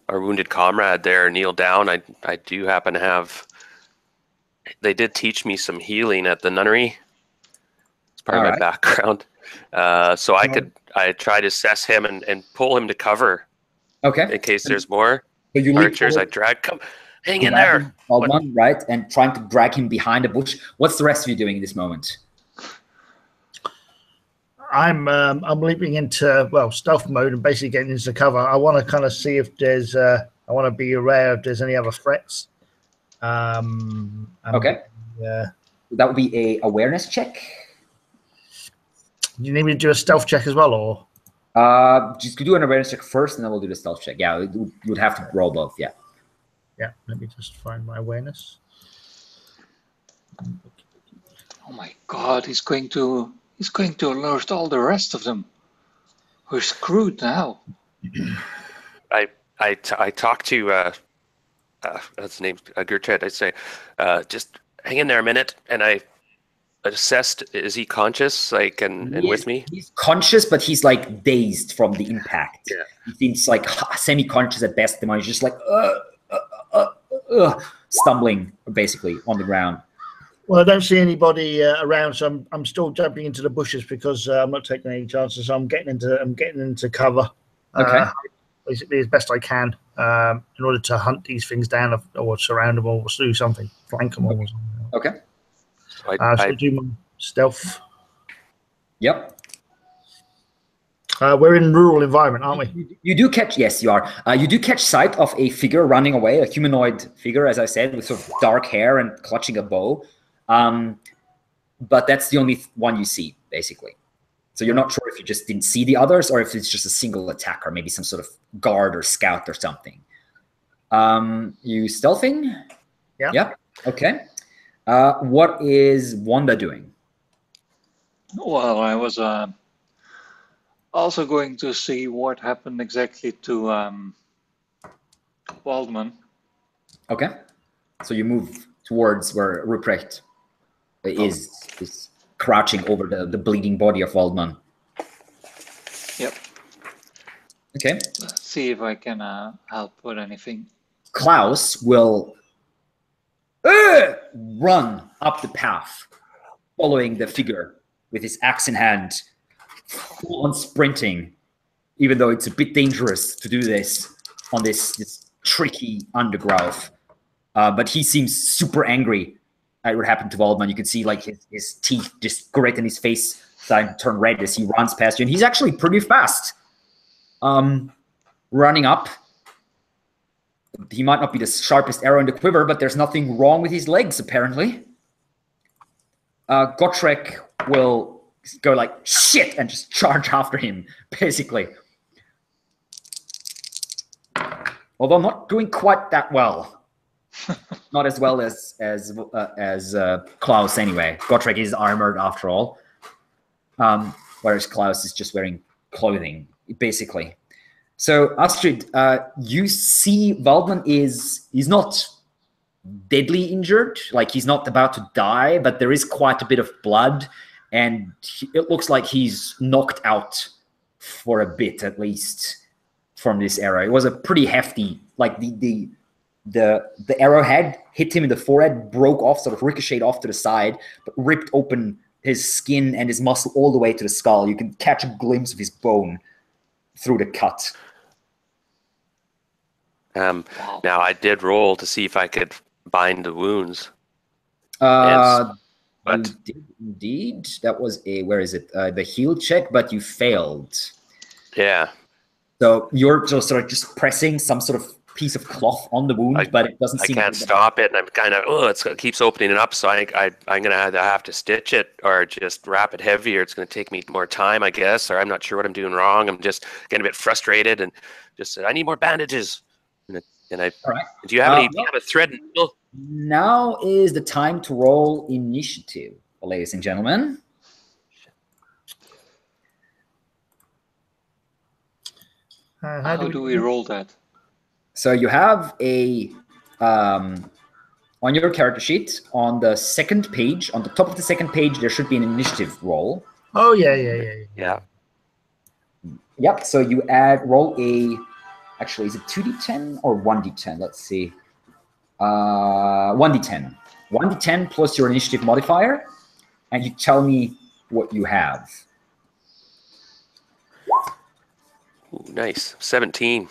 our wounded comrade there, kneel down. I do happen to have. They did teach me some healing at the nunnery. It's part of my background. So I try to assess him and pull him to cover. Okay. In case there's more so you archers, I drag. Come, hang in there. Waldmann, right, and trying to drag him behind a bush. What's the rest of you doing in this moment? I'm leaping into stealth mode and basically getting into cover. I want to kind of see if there's I want to be aware if there's any other threats. Okay. That would be a awareness check. Do you need me to do a stealth check as well, or? Just do an awareness check first, and then we'll do the stealth check. Yeah, you would have to roll both. Yeah. Yeah. Let me just find my awareness. Oh my God! He's going to alert all the rest of them. We're screwed now. I talked to that's the name, Gertrude. I say, just hang in there a minute, and I assessed. Is he conscious, like, and with me? He's conscious, but he's like dazed from the impact. Yeah. He seems like semi-conscious at best. He's just like stumbling basically on the ground. Well, I don't see anybody around, so I'm still jumping into the bushes because I'm not taking any chances. So I'm getting into cover. Okay. Basically, as best I can in order to hunt these things down or surround them or do something, flank them or something. Okay. So I do my stealth. Yep. We're in rural environment, aren't we? You do catch, yes, you are. You do catch sight of a figure running away, a humanoid figure, as I said, with sort of dark hair and clutching a bow. But that's the only one you see, basically. So you're not sure if you just didn't see the others or if it's just a single attacker, maybe some sort of guard or scout or something. You stealthing? Yeah. Yeah. Okay. What is Wanda doing? Well, I was also going to see what happened exactly to Waldmann. Okay. So you move towards where Ruprecht is crouching over the bleeding body of Waldmann. Yep. Okay. Let's see if I can help with anything. Klaus will run up the path, following the figure with his axe in hand, full on sprinting, even though it's a bit dangerous to do this on this tricky undergrowth. But he seems super angry at what happened to Waldmann. You can see like his teeth just grit in his face, starting to turn red as he runs past you. And he's actually pretty fast. Running up. He might not be the sharpest arrow in the quiver, but there's nothing wrong with his legs, apparently. Gotrek will go like, shit, and just charge after him, basically. Although not doing quite that well. Not as well as Klaus, anyway. Gotrek is armored after all, whereas Klaus is just wearing clothing, basically. So Astrid, you see Waldmann he's not deadly injured, like he's not about to die, but there is quite a bit of blood, and it looks like he's knocked out for a bit at least from this arrow. It was a pretty hefty, like the arrowhead hit him in the forehead, broke off, sort of ricocheted off to the side, but ripped open his skin and his muscle all the way to the skull. You can catch a glimpse of his bone through the cut. Now, I did roll to see if I could bind the wounds. You But did indeed. That was a, where is it? The heal check, but you failed. yeah, So you're just sort of just pressing some sort of piece of cloth on the wound, but it doesn't I seem can't to stop it, and I'm kind of it keeps opening up. So I'm gonna have to stitch it or just wrap it heavier. It's gonna take me more time, I guess, or I'm not sure what I'm doing wrong. I'm just getting a bit frustrated and just said I need more bandages. And I All right. do you have any? Do you have a thread and needle? Now is the time to roll initiative, ladies and gentlemen. How do we roll that? So you have a on your character sheet on the second page, on the top of the second page, there should be an initiative roll. Oh yeah. Yep. So you roll a. Actually, is it 2d10 or 1d10? Let's see. 1d10. 1d10 plus your initiative modifier, and you tell me what you have. Ooh, nice. 17.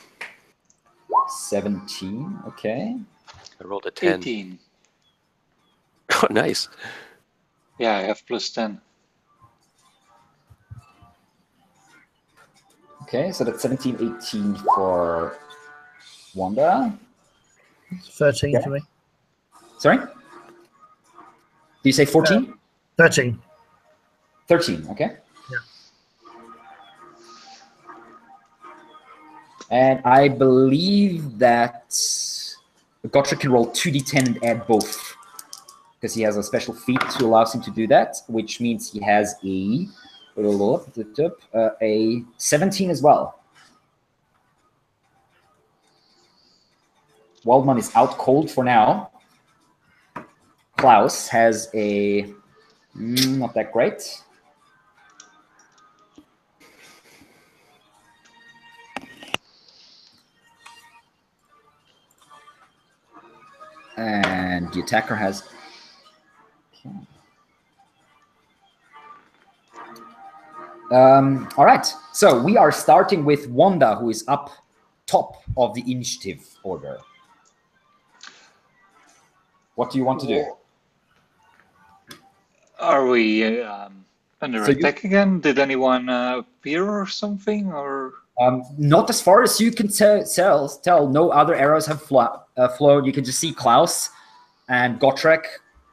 17. Okay. I rolled a 10. 18. Oh, nice. Yeah, I have plus 10. Okay, so that's 17, 18 for Wanda. 13 Okay. for me. Sorry? Did you say 14? 13. 13, okay. Yeah. And I believe that Gotrek can roll 2d10 and add both, because he has a special feat to allows him to do that, which means he has a 17 as well. Waldmann is out cold for now. Klaus has a not that great. And the attacker has. Okay. All right, so we are starting with Wanda, who is up top of the initiative order. What do you want to do? Are we under So attack again? Did anyone appear or something? Or Not as far as you can tell. No other arrows have flown. You can just see Klaus and Gotrek.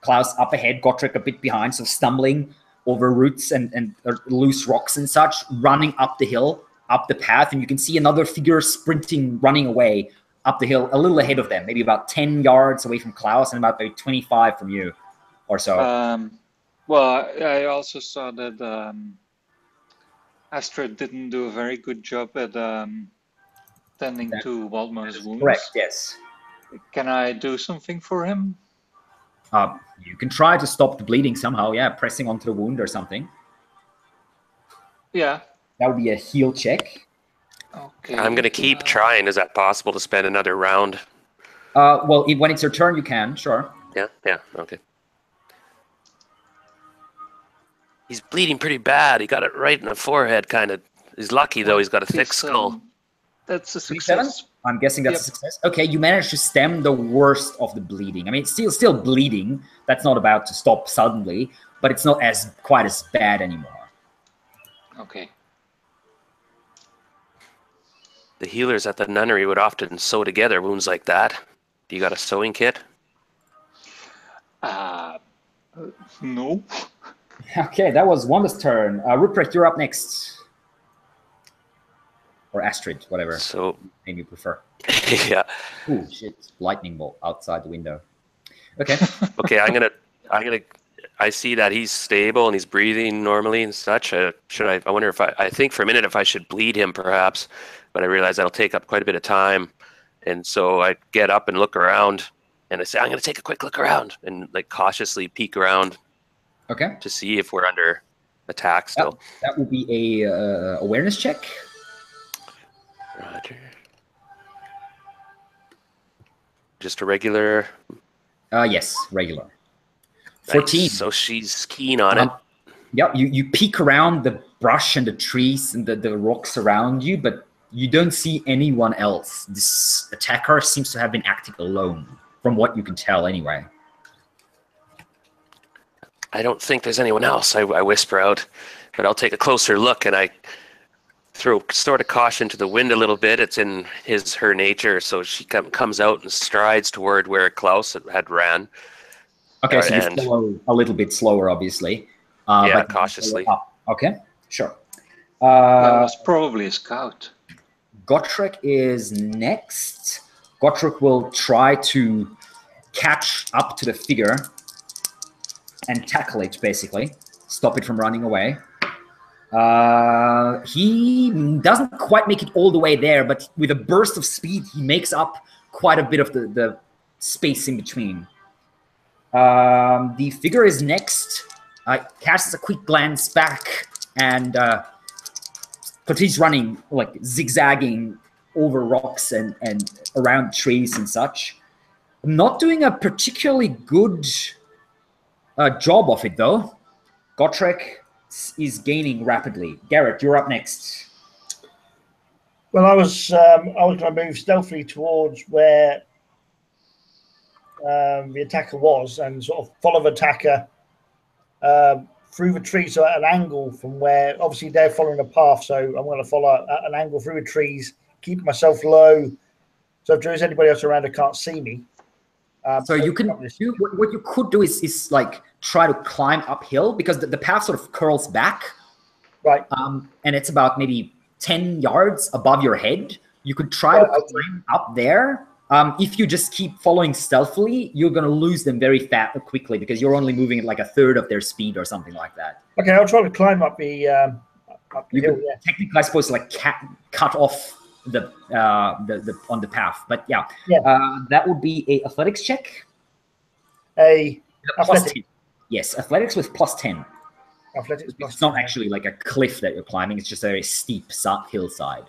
Klaus up ahead, Gotrek a bit behind, so stumbling over roots and loose rocks and such, running up the hill, up the path, and you can see another figure sprinting, running away up the hill, a little ahead of them, maybe about 10 yards away from Klaus and about maybe 25 from you or so. well, I also saw that Astrid didn't do a very good job at tending to Waldmann's wounds. Correct, yes. Can I do something for him? You can try to stop the bleeding somehow, yeah, pressing onto the wound or something. Yeah. That would be a heal check. Okay. I'm going to keep trying. Is that possible to spend another round? Well, when it's your turn, you can, sure. Yeah, okay. He's bleeding pretty bad. He got it right in the forehead, kind of. He's lucky, though. He's got a thick skull. That's a 27? success. I'm guessing that's a success. Okay, you managed to stem the worst of the bleeding. I mean, it's still bleeding. That's not about to stop suddenly, but it's not quite as bad anymore. Okay. The healers at the nunnery would often sew together wounds like that. Do you got a sewing kit? No. Okay, that was Wanda's turn. Rupert, you're up next. Or Astrid, whatever So, name you prefer. yeah. Ooh, shit! Lightning bolt outside the window. Okay. Okay, I see that he's stable and he's breathing normally and such. I wonder if I think for a minute if I should bleed him perhaps, but I realize that'll take up quite a bit of time. And so I get up and look around and I say, I'm going to take a quick look around and like cautiously peek around. Okay. To see if we're under attack still. That would be a awareness check. Roger. Just a regular? Yes, regular. 14. Nice. So she's keen on it. Yeah, you peek around the brush and the trees and the rocks around you, but you don't see anyone else. This attacker seems to have been acting alone, from what you can tell anyway. I don't think there's anyone else, I whisper out, but I'll take a closer look, and I throw sort of caution to the wind a little bit. It's in her nature, so she comes out and strides toward where Klaus had ran. Okay, so you follow a little bit slower, obviously. Yeah, but cautiously. Okay, sure. That was probably a scout. Gotrek is next. Gotrek will try to catch up to the figure and tackle it, basically. Stop it from running away. He doesn't quite make it all the way there, but with a burst of speed, he makes up quite a bit of the space in between. The figure is next. Casts a quick glance back and continues running, like zigzagging over rocks and around trees and such. Not doing a particularly good job of it, though. Gotrek is gaining rapidly. Garrett, you're up next. Well, I was going to move stealthily towards where the attacker was and sort of follow the attacker through the trees, so at an angle from where obviously they're following a path. So I'm going to follow at an angle through the trees, keep myself low. So if there is anybody else around who can't see me. So you can do what you could do is like try to climb uphill, because the path sort of curls back, right? And it's about maybe 10 yards above your head. You could try to climb up there. If you just keep following stealthily, you're going to lose them very quickly, because you're only moving at like a third of their speed or something like that. Okay, I'll try to climb up the hill. Yeah. Technically, I suppose, like cut off the on the path, but yeah. That would be a athletics check. Athletics. 10. Yes, athletics with +10. Athletics plus it's not 10. actually like a cliff that you're climbing; it's just a very steep hillside.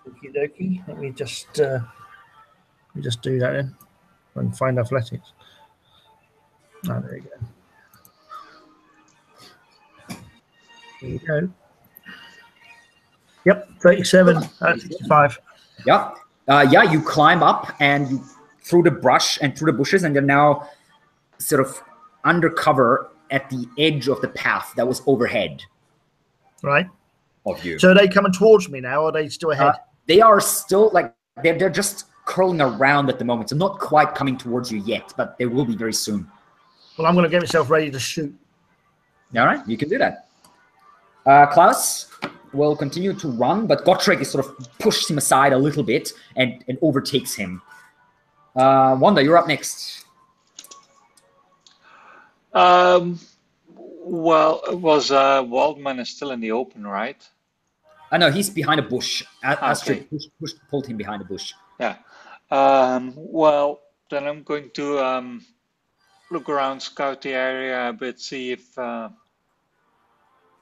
Okie dokie. Let me just do that then and find athletics. Oh, there you go. There you go. Yep, 37, 65. Yeah. You climb up and through the brush and through the bushes, and you're now sort of undercover at the edge of the path that was overhead. Right. Of you. So are they coming towards me now, or are they still ahead? They are still, like, they're just curling around at the moment, so not quite coming towards you yet, but they will be very soon. Well, I'm going to get myself ready to shoot. All right, you can do that. Klaus will continue to run, but Gotrek is sort of pushed him aside a little bit and overtakes him. Wanda, you're up next. Well, it was Waldmann is still in the open, right? No, he's behind a bush. Astrid Okay. pulled him behind a bush. Yeah. Well, then I'm going to look around, scout the area a bit, see if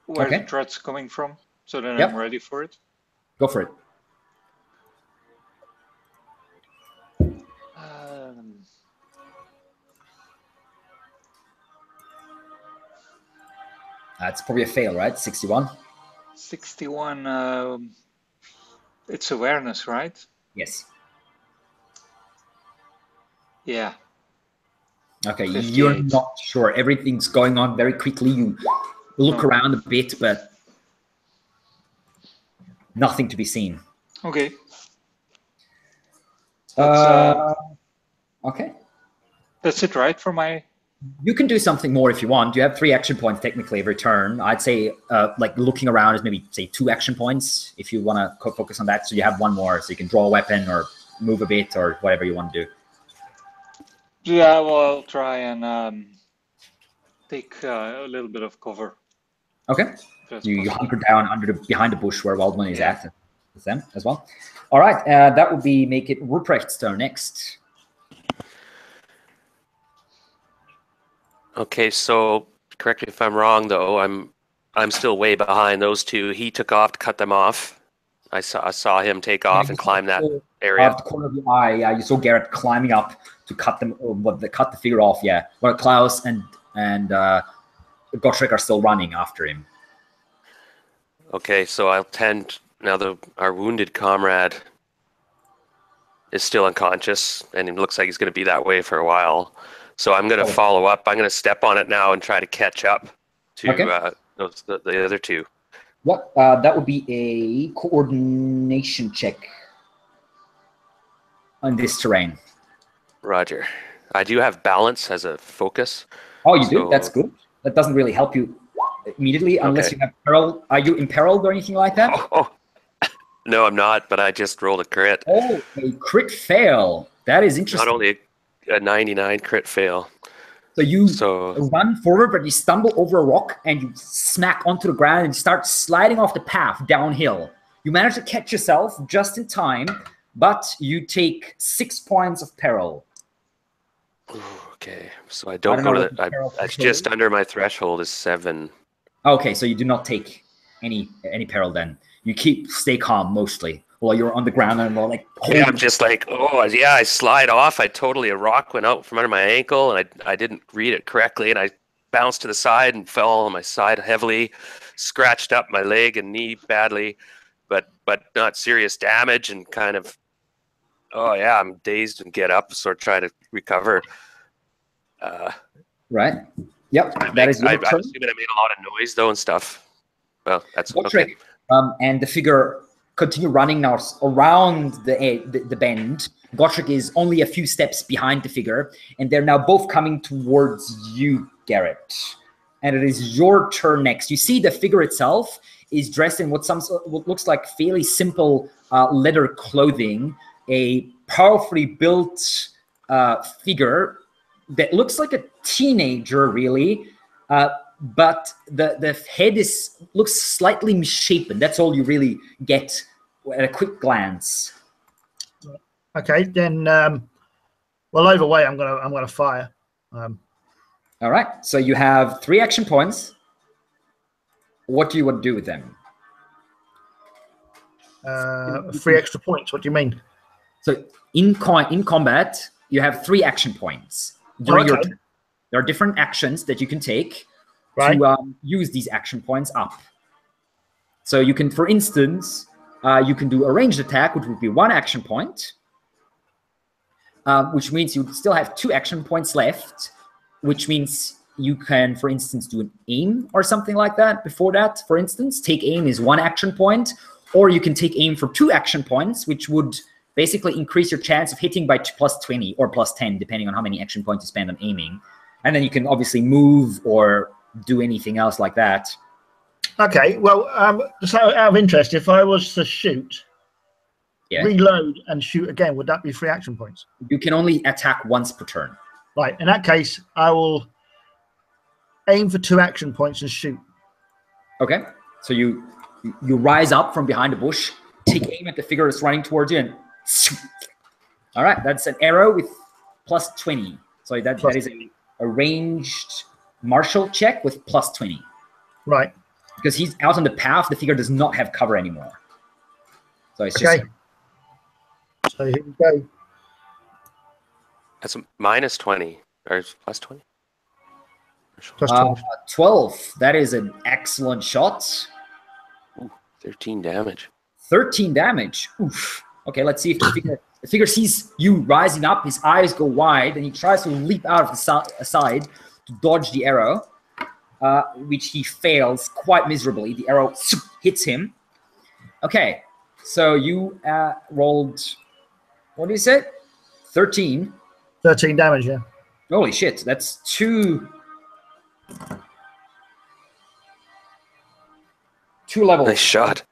where the threat's coming from, so then I'm ready for it. Go for it. It's probably a fail, right? 61. 61. It's awareness, right? Yes. Yeah. Okay, 58. You're not sure. Everything's going on very quickly. You look around a bit, but nothing to be seen. Okay. Okay. That's it, right? For my... You can do something more if you want. You have 3 action points technically every turn. I'd say like looking around is maybe, say, 2 action points if you want to focus on that. So you have 1 more, so you can draw a weapon or move a bit or whatever you want to do. Yeah, well, I'll try and take a little bit of cover. Okay. You hunker down behind the bush where Waldmann is at with them as well. All right. That would be make it Ruprecht's turn next. Okay, so correct me if I'm wrong, though. I'm still way behind those 2. He took off to cut them off. I saw him take off and climb that area. Out the corner of your eye, you saw Garrett climbing up to cut the figure off. Yeah, where Klaus and Gotrek are still running after him. Okay, so I'll tend now our wounded comrade is still unconscious, and it looks like he's going to be that way for a while. So I'm going to follow up. I'm going to step on it now and try to catch up to the other two. What? That would be a coordination check on this terrain. Roger. I do have balance as a focus. Oh, you do? That's good. That doesn't really help you immediately unless you have peril. Are you imperiled or anything like that? No, I'm not, but I just rolled a crit. Oh, a crit fail. That is interesting. Not only a 99 crit fail. So you run forward, but you stumble over a rock and you smack onto the ground and start sliding off the path downhill. You manage to catch yourself just in time, but you take 6 points of peril. Okay, so I don't go to the... That's just under my threshold is 7. Okay, so you do not take any peril then. You stay calm mostly while you're on the ground and like... Yeah, I'm just like, I slide off. A rock went out from under my ankle and I didn't read it correctly and I bounced to the side and fell on my side heavily, scratched up my leg and knee badly, but not serious damage and kind of, I'm dazed and get up, sort of try to recover. Right. Yep. That is your turn. I'm assuming I made a lot of noise though and stuff. Well, that's okay. And the figure continue running now around the bend. Gotrek is only a few steps behind the figure, and they're now both coming towards you, Garrett. And it is your turn next. You see the figure itself is dressed in what looks like fairly simple leather clothing, a powerfully built figure that looks like a teenager, really, but the head looks slightly misshapen. That's all you really get at a quick glance. Okay, then. Well, either way, I'm gonna fire. All right. So you have 3 action points. What do you want to do with them? 3 extra points. What do you mean? So in combat, you have 3 action points. During your turn. There are different actions that you can take to use these action points up. So you can, for instance, you can do a ranged attack, which would be 1 action point, which means you still have 2 action points left, which means you can, for instance, do an aim or something like that. Before that, for instance, take aim is 1 action point, or you can take aim for 2 action points, which would basically increase your chance of hitting by plus 20 or plus 10, depending on how many action points you spend on aiming. And then you can obviously move or do anything else like that. Okay, well, just out of interest, if I was to shoot, reload and shoot again, would that be 3 action points? You can only attack once per turn. Right, in that case, I will aim for 2 action points and shoot. Okay, so you rise up from behind a bush, take aim at the figure that's running towards you, and all right, that's an arrow with plus 20. So that is a ranged martial check with plus 20. Right. Because he's out on the path, the figure does not have cover anymore. So it's just... So here we go. That's a minus 20 or plus 20? Plus 12. 12. That is an excellent shot. Ooh, 13 damage. 13 damage. Oof. Okay, let's see if the figure sees you rising up. His eyes go wide, and he tries to leap out of the side to dodge the arrow, which he fails quite miserably. The arrow hits him. Okay, so you rolled, what did you say? 13. 13 damage, yeah. Holy shit, that's 2 levels. Nice shot.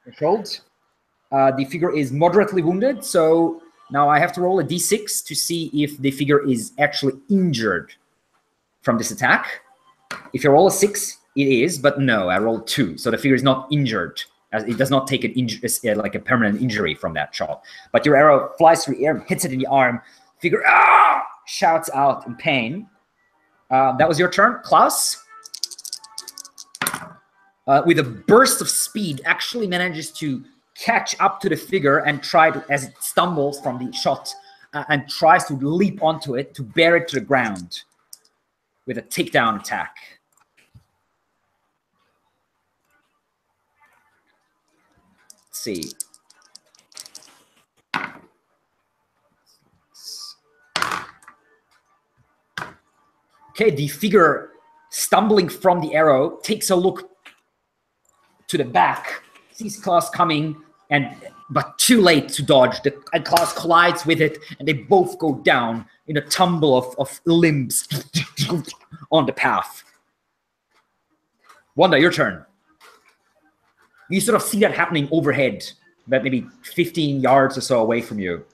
The figure is moderately wounded, so now I have to roll a d6 to see if the figure is actually injured from this attack. If you roll a 6, it is, but no, I rolled 2, so the figure is not injured. As it does not take an like a permanent injury from that shot. But your arrow flies through the air, hits it in the arm. Figure shouts out in pain. That was your turn, Klaus. With a burst of speed, actually manages to catch up to the figure and try to, as it stumbles from the shot, and tries to leap onto it to bear it to the ground with a takedown attack. see. Okay, the figure stumbling from the arrow takes a look to the back, sees Klaus coming, but too late to dodge. And Klaus collides with it, and they both go down in a tumble of limbs on the path. Wanda, your turn. You sort of see that happening overhead, about maybe 15 yards or so away from you.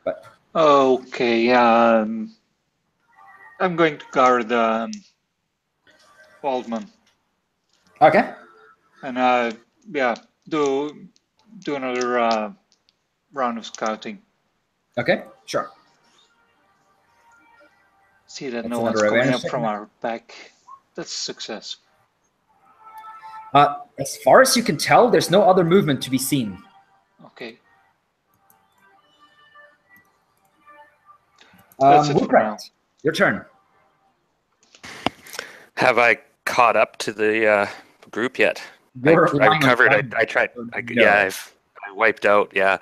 But Okay, I'm going to guard Waldmann. okay. And yeah, do another round of scouting. Okay, sure. See that That's no one's another coming awareness up from our back. That's a success. As far as you can tell, there's no other movement to be seen. Okay. That's it for Woodcraft, now. your turn. Have I caught up to the group yet? I recovered. I tried. Yeah, I wiped out. Yeah.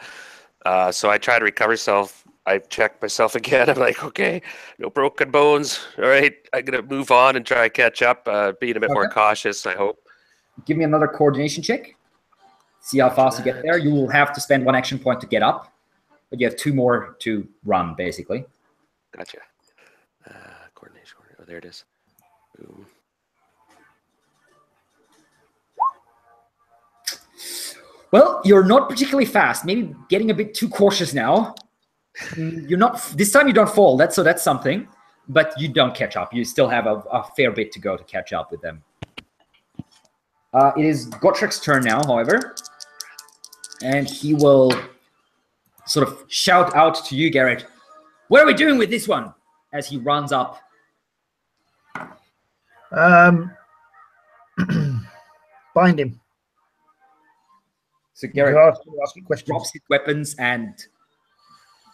So I tried to recover myself. I checked myself again. I'm like, okay, no broken bones. All right, I'm gonna move on and try to catch up. Being a bit more cautious, I hope. Give me another coordination check. See how fast you get there. You will have to spend 1 action point to get up, but you have 2 more to run, basically. Gotcha. Coordination. Oh, there it is. Boom. Well, you're not particularly fast. Maybe getting a bit too cautious now. You're not. This time you don't fall. That's something, but you don't catch up. You still have a fair bit to go to catch up with them. It is Gottschalk's turn now, however, and he will sort of shout out to you, Garrett. What are we doing with this one? As he runs up. Bind him. So Garrett drops his weapons and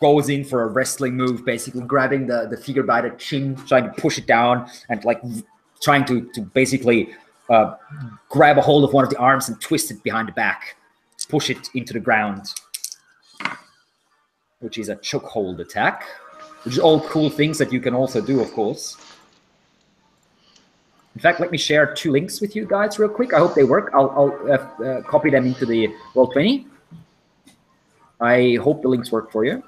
goes in for a wrestling move, basically grabbing the figure by the chin, trying to push it down, and like trying to basically grab a hold of one of the arms and twist it behind the back, push it into the ground, which is a chokehold attack, which is all cool things that you can also do, of course. In fact, let me share 2 links with you guys real quick. I hope they work. I'll copy them into the Roll20. I hope the links work for you.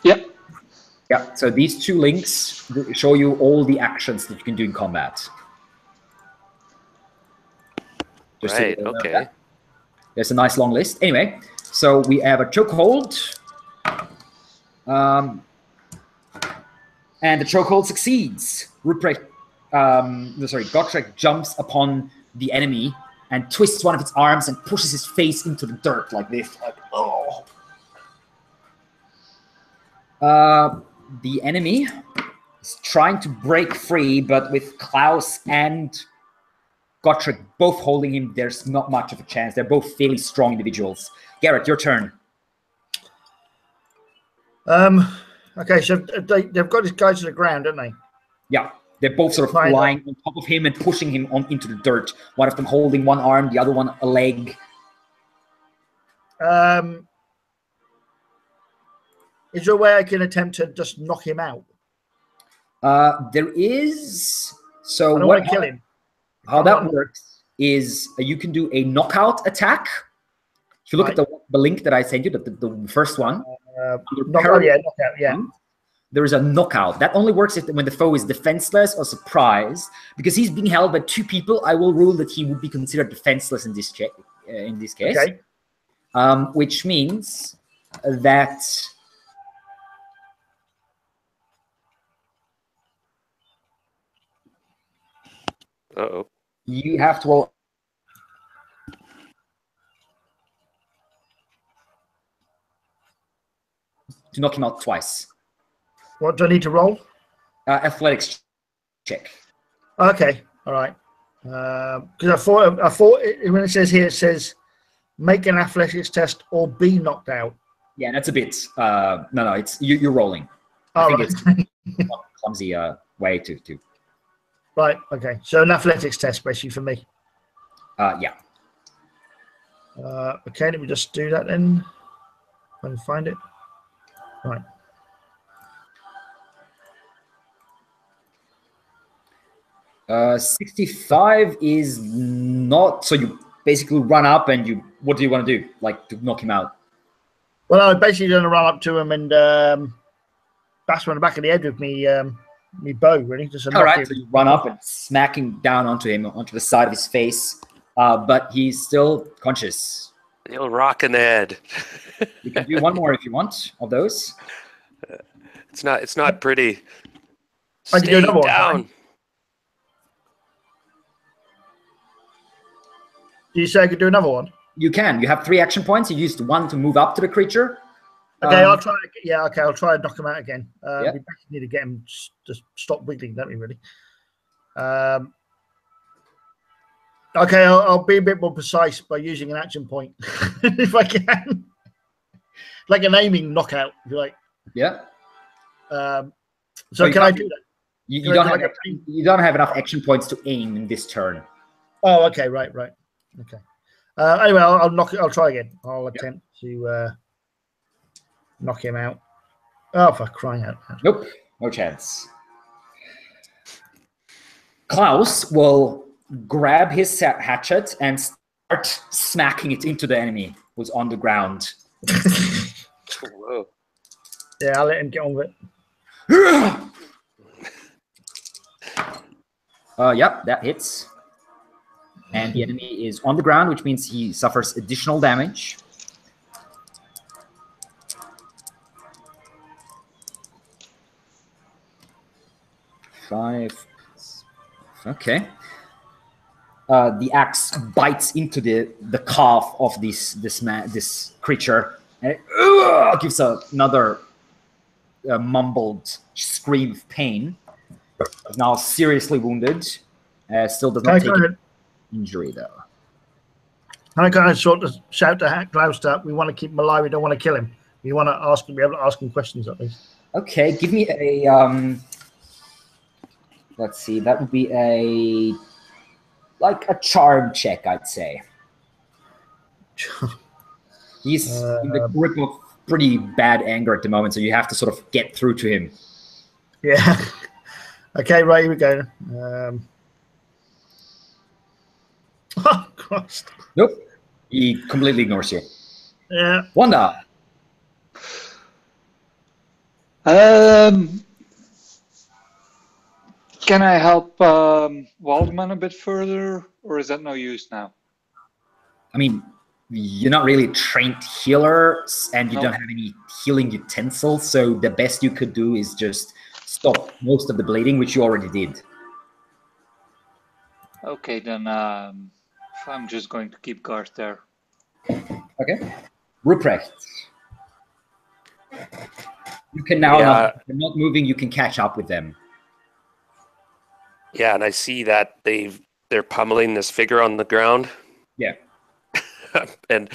Yep. Yeah, so these 2 links show you all the actions that you can do in combat. Just right, okay. There's a nice long list. Anyway, so we have a chokehold. And the chokehold succeeds. Gottschalk jumps upon the enemy and twists one of its arms and pushes his face into the dirt like this. Like, oh. The enemy is trying to break free, but with Klaus and Gottschalk both holding him, there's not much of a chance. They're both fairly strong individuals. Garrett, your turn. Okay, so they've got his guys to the ground, don't they? Yeah, they're both sort of lying on top of him and pushing him on into the dirt. One of them holding one arm, the other one a leg. Is there a way I can attempt to just knock him out? There is. So I don't want to kill him. How that works is you can do a knockout attack. If you look at the link that I sent you, the first one. Knockout, yeah. There is a knockout. That only works when the foe is defenseless or surprised. Because he's being held by 2 people, I will rule that he would be considered defenseless in this case. Okay. Which means that you have to roll to knock him out twice. What do I need to roll? Athletics check. Okay, all right. Because I thought when it says here, it says make an athletics test or be knocked out. Yeah, that's a bit. No, it's you're rolling. I think it's a clumsy way to. Right. Okay. So an athletics test, basically, for me. Yeah. Okay, let me just do that then. If I can find it. Right. Uh, 65 is not. So you basically run up and you. What do you want to do? Like to knock him out? Well, I was basically going to run up to him and bash him on the back of the head with me, me bow, really. Just All right. So you run up and smacking down onto him, onto the side of his face. But he's still conscious. The old rock in the head. You can do one more if you want of those. It's not pretty. I can do another one. Down. Do you say I could do another one? You can. You have 3 action points. You used 1 to move up to the creature. Okay, I'll try. Yeah, okay, I'll try and knock him out again. Yeah. We need to get him to stop wiggling, don't we? Really. Okay, I'll be a bit more precise by using an action point, if I can, like an aiming knockout, if you like. Yeah. So can I do that? You don't have enough action points to aim in this turn. Oh, okay, right. Okay. Anyway, I'll knock it. I'll try again. I'll attempt to knock him out. Oh, for crying out loud. Nope, no chance. Klaus will grab his hatchet and start smacking it into the enemy who's on the ground. Whoa. Yeah, I'll let him get on with it. Yep, that hits. And the enemy is on the ground, which means he suffers additional damage. Five. Okay. The axe bites into the calf of this creature, and it gives another mumbled scream of pain. He's now seriously wounded. Still does not take injury though. I kind of sort of shout to Klaus that we want to keep him alive. We don't want to kill him. We want to be able to ask him questions at least. Okay, give me a let's see. That would be a charm check, I'd say. He's in the grip of pretty bad anger at the moment, so you have to sort of get through to him. Yeah. Okay, right, here we go. Oh, Christ. Nope. He completely ignores you. Yeah. Wanda. Can I help Waldmann a bit further, or is that no use now? I mean, you're not really a trained healer, and you No. don't have any healing utensils, so the best you could do is just stop most of the bleeding, which you already did. Okay, then I'm just going to keep guard there. Okay. Ruprecht. You can now, if they're not moving, you can catch up with them. Yeah, and I see that they're pummeling this figure on the ground. Yeah. And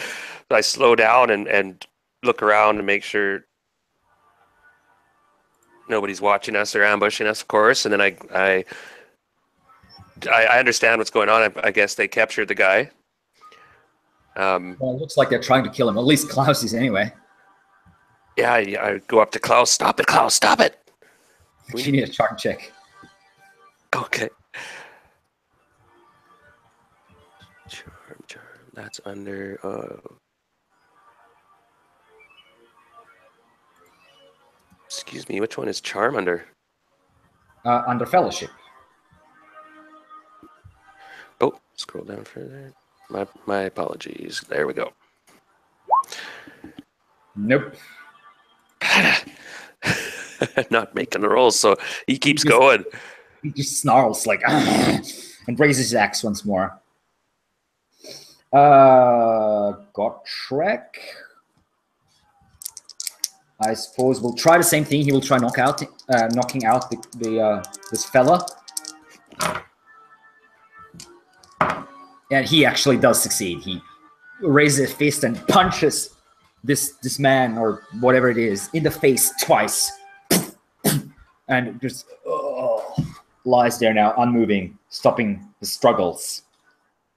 I slow down and look around and make sure nobody's watching us or ambushing us, of course. And then I understand what's going on. I guess they captured the guy. Well, it looks like they're trying to kill him. At least Klaus is anyway. Yeah, I go up to Klaus. Stop it, Klaus! Stop it! You need a charm check. Okay. Charm. That's under. Excuse me. Which one is charm under? Under fellowship. Oh, scroll down further. My apologies. There we go. Nope. Not making the rolls, so he keeps going. He just snarls like and raises his axe once more. Gotrek. I suppose we'll try the same thing. He will try knocking out this fella. And he actually does succeed. He raises his fist and punches this man or whatever it is in the face twice, and just lies there now, unmoving, stopping the struggles.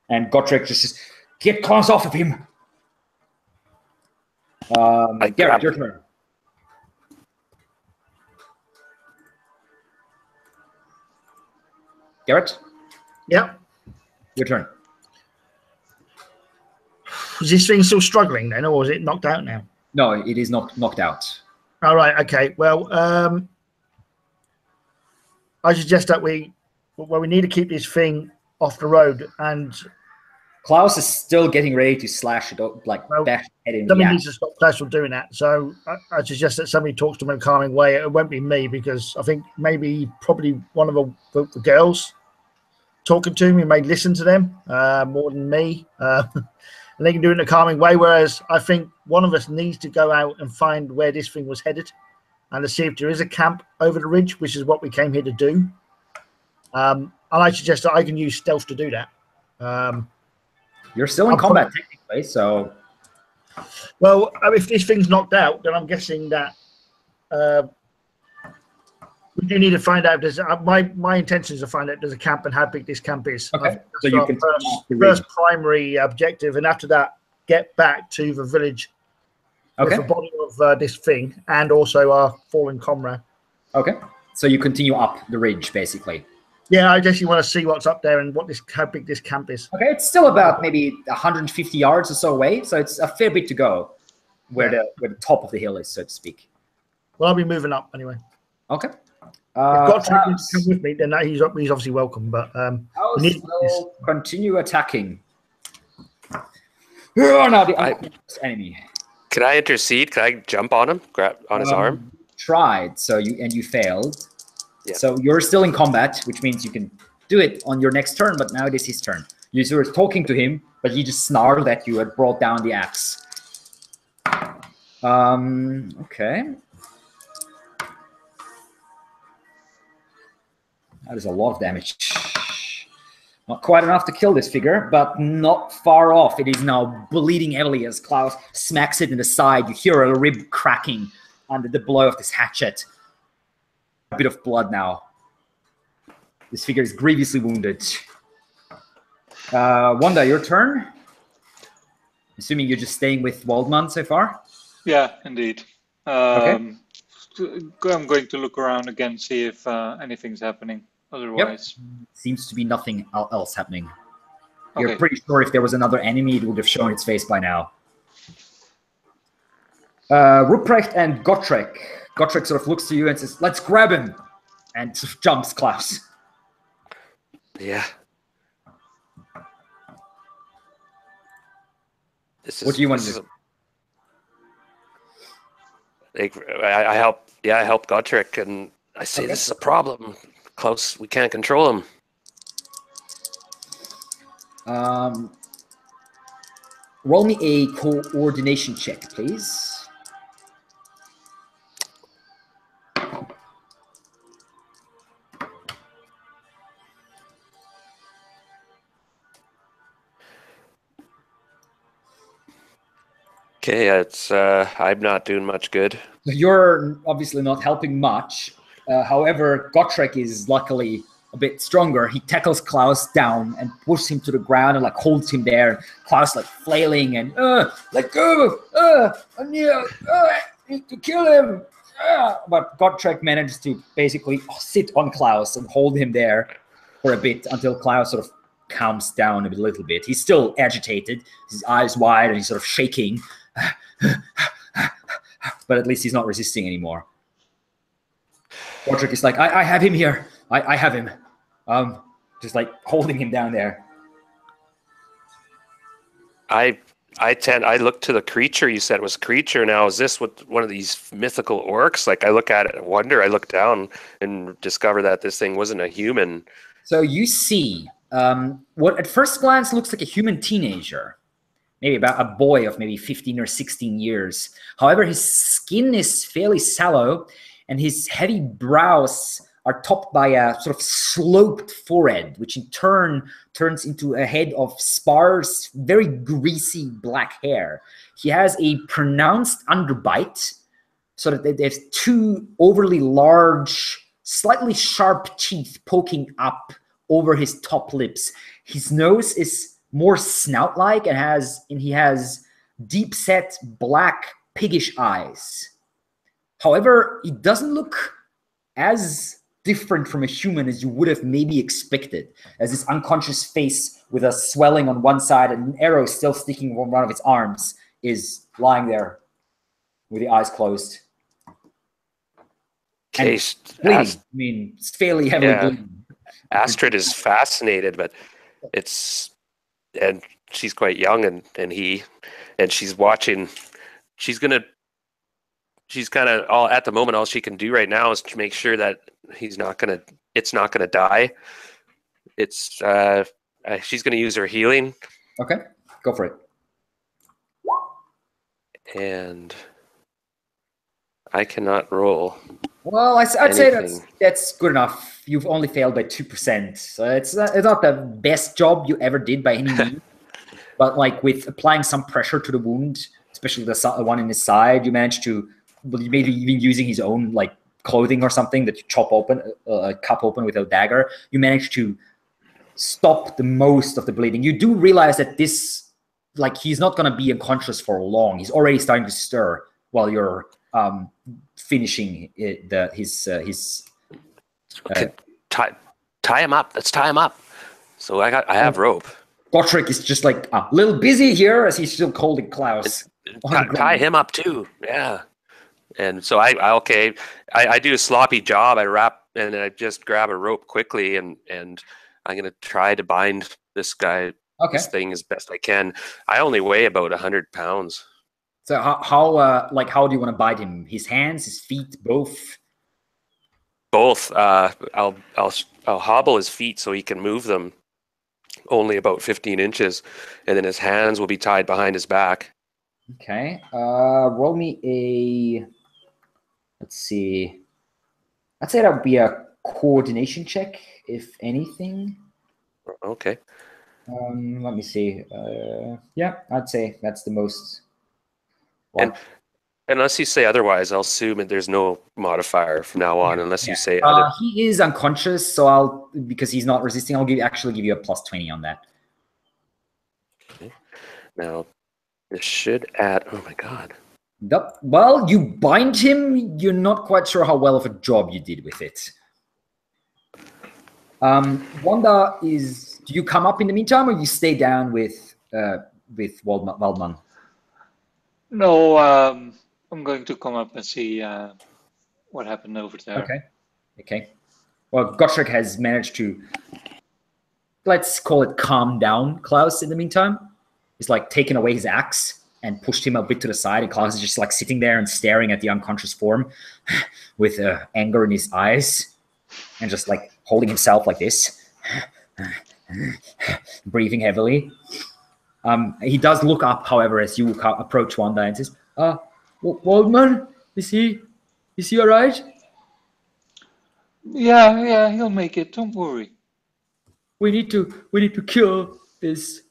And Gotrek just says, get claws off of him. Garrett, your turn. Garrett? Yep. Your turn. Is this thing still struggling then, or is it knocked out now? No, it is not knocked out. All right, okay. Well, I suggest that we need to keep this thing off the road, and Klaus is still getting ready to slash it up, like bash head in the somebody ass. needs to stop Klaus from doing that. So I suggest that somebody talks to him in a calming way. It won't be me, because I think maybe probably one of the girls talking to him, he may listen to them more than me. And they can do it in a calming way, whereas I think one of us needs to go out and find where this thing was headed and to see if there is a camp over the ridge, which is what we came here to do. And I suggest that I can use stealth to do that. You're still in combat technically, so... Well, if this thing's knocked out, then I'm guessing that we do need to find out. There's my intention is to find out there's a camp and how big this camp is. Okay, so you can first primary objective, and after that, get back to the village with the body of this thing and also our fallen comrade. Okay, so you continue up the ridge, basically. Yeah, I guess you want to see what's up there and how big this camp is. Okay, it's still about maybe 150 yards or so away, so it's a fair bit to go where the top of the hill is, so to speak. Well, I'll be moving up anyway. Okay. If Gotrek needs to come with me, then he's obviously welcome. But we will continue attacking. Oh, now the enemy. Can I intercede? Can I jump on him? Grab on his arm? Tried, so you failed. Yeah. So you're still in combat, which means you can do it on your next turn, but now it is his turn. You were talking to him, but he just snarled at you and brought down the axe. Okay. That is a lot of damage. Not quite enough to kill this figure, but not far off. It is now bleeding heavily as Klaus smacks it in the side. You hear a rib cracking under the blow of this hatchet. A bit of blood now. This figure is grievously wounded. Wanda, your turn. Assuming you're just staying with Waldmann so far? Yeah, indeed. Okay. I'm going to look around again, see if anything's happening. Otherwise, seems to be nothing else happening. Okay. You're pretty sure if there was another enemy, it would have shown its face by now. Ruprecht and Gotrek. Gotrek sort of looks to you and says, "Let's grab him," and sort of jumps Klaus. Yeah. What do you want to do? I help. Yeah, I help Gotrek, and I say this is a problem. Klaus, we can't control him. Roll me a coordination check, please. Okay, it's I'm not doing much good. You're obviously not helping much. However, Gotrek is luckily a bit stronger. He tackles Klaus down and pushes him to the ground and like holds him there. Klaus like flailing and let go, I need to kill him. But Gotrek managed to basically sit on Klaus and hold him there for a bit until Klaus sort of calms down a little bit. He's still agitated, his eyes wide, and he's sort of shaking. But at least he's not resisting anymore. Gotrek is like, I have him here. I have him. Just like holding him down there. I look to the creature you said was a creature. Now, is this one of these mythical orcs? Like, I look at it and wonder, I look down and discover that this thing wasn't a human. So you see what at first glance looks like a human teenager. Maybe about a boy of maybe 15 or 16 years. However, his skin is fairly sallow and his heavy brows are topped by a sort of sloped forehead, which in turn turns into a head of sparse, very greasy black hair. He has a pronounced underbite, so that there's two overly large, slightly sharp teeth poking up over his top lips. His nose is more snout-like, and he has deep-set black piggish eyes. However, he doesn't look as different from a human as you would have maybe expected, as this unconscious face with a swelling on one side and an arrow still sticking from one of its arms is lying there with the eyes closed. Okay, bleeding. I mean, it's fairly heavily bleeding. Astrid is fascinated, but and she's quite young, and she's watching. She's kind of all at the moment. All she can do right now is to make sure that it's not gonna die. She's gonna use her healing. Okay, go for it. And I cannot roll. Well, I'd say that's good enough. You've only failed by 2%. So it's not the best job you ever did by any means. But like with applying some pressure to the wound, especially the one in his side, you managed to, maybe even using his own like clothing or something that you cut open with a dagger, you managed to stop the most of the bleeding. You do realize that this, like, he's not going to be unconscious for long. He's already starting to stir while you're finishing his tie him up. Let's tie him up. So I have rope. Gotrek is just like a little busy here as he's still holding Klaus. Tie him up too. Yeah. And so I do a sloppy job. I wrap and I just grab a rope quickly and I'm gonna try to bind this guy, this thing as best I can. I only weigh about 100 pounds. So how do you want to bind him? His hands, his feet, both? Both. I'll hobble his feet so he can move them only about 15 inches, and then his hands will be tied behind his back. Okay. Roll me a. Let's see. I'd say that would be a coordination check, if anything. Okay. Let me see. Yeah, I'd say that's the most. And unless you say otherwise, I'll assume that there's no modifier from now on, unless you say other. He is unconscious, so because he's not resisting, I'll actually give you a +20 on that. Okay. Now, this should add. Oh my god. Well, you bind him. You're not quite sure how well of a job you did with it. Wanda is. Do you come up in the meantime, or you stay down with Waldmann? No, I'm going to come up and see what happened over there. Okay. Well, Gotrek has managed to, let's call it, calm down Klaus in the meantime. He's like taken away his axe and pushed him a bit to the side, and Klaus is just like sitting there and staring at the unconscious form with anger in his eyes and just like holding himself like this, breathing heavily. He does look up, however, as you approach Wanda and says, Waldmann, is he all right? Yeah, he'll make it. Don't worry. We need to kill this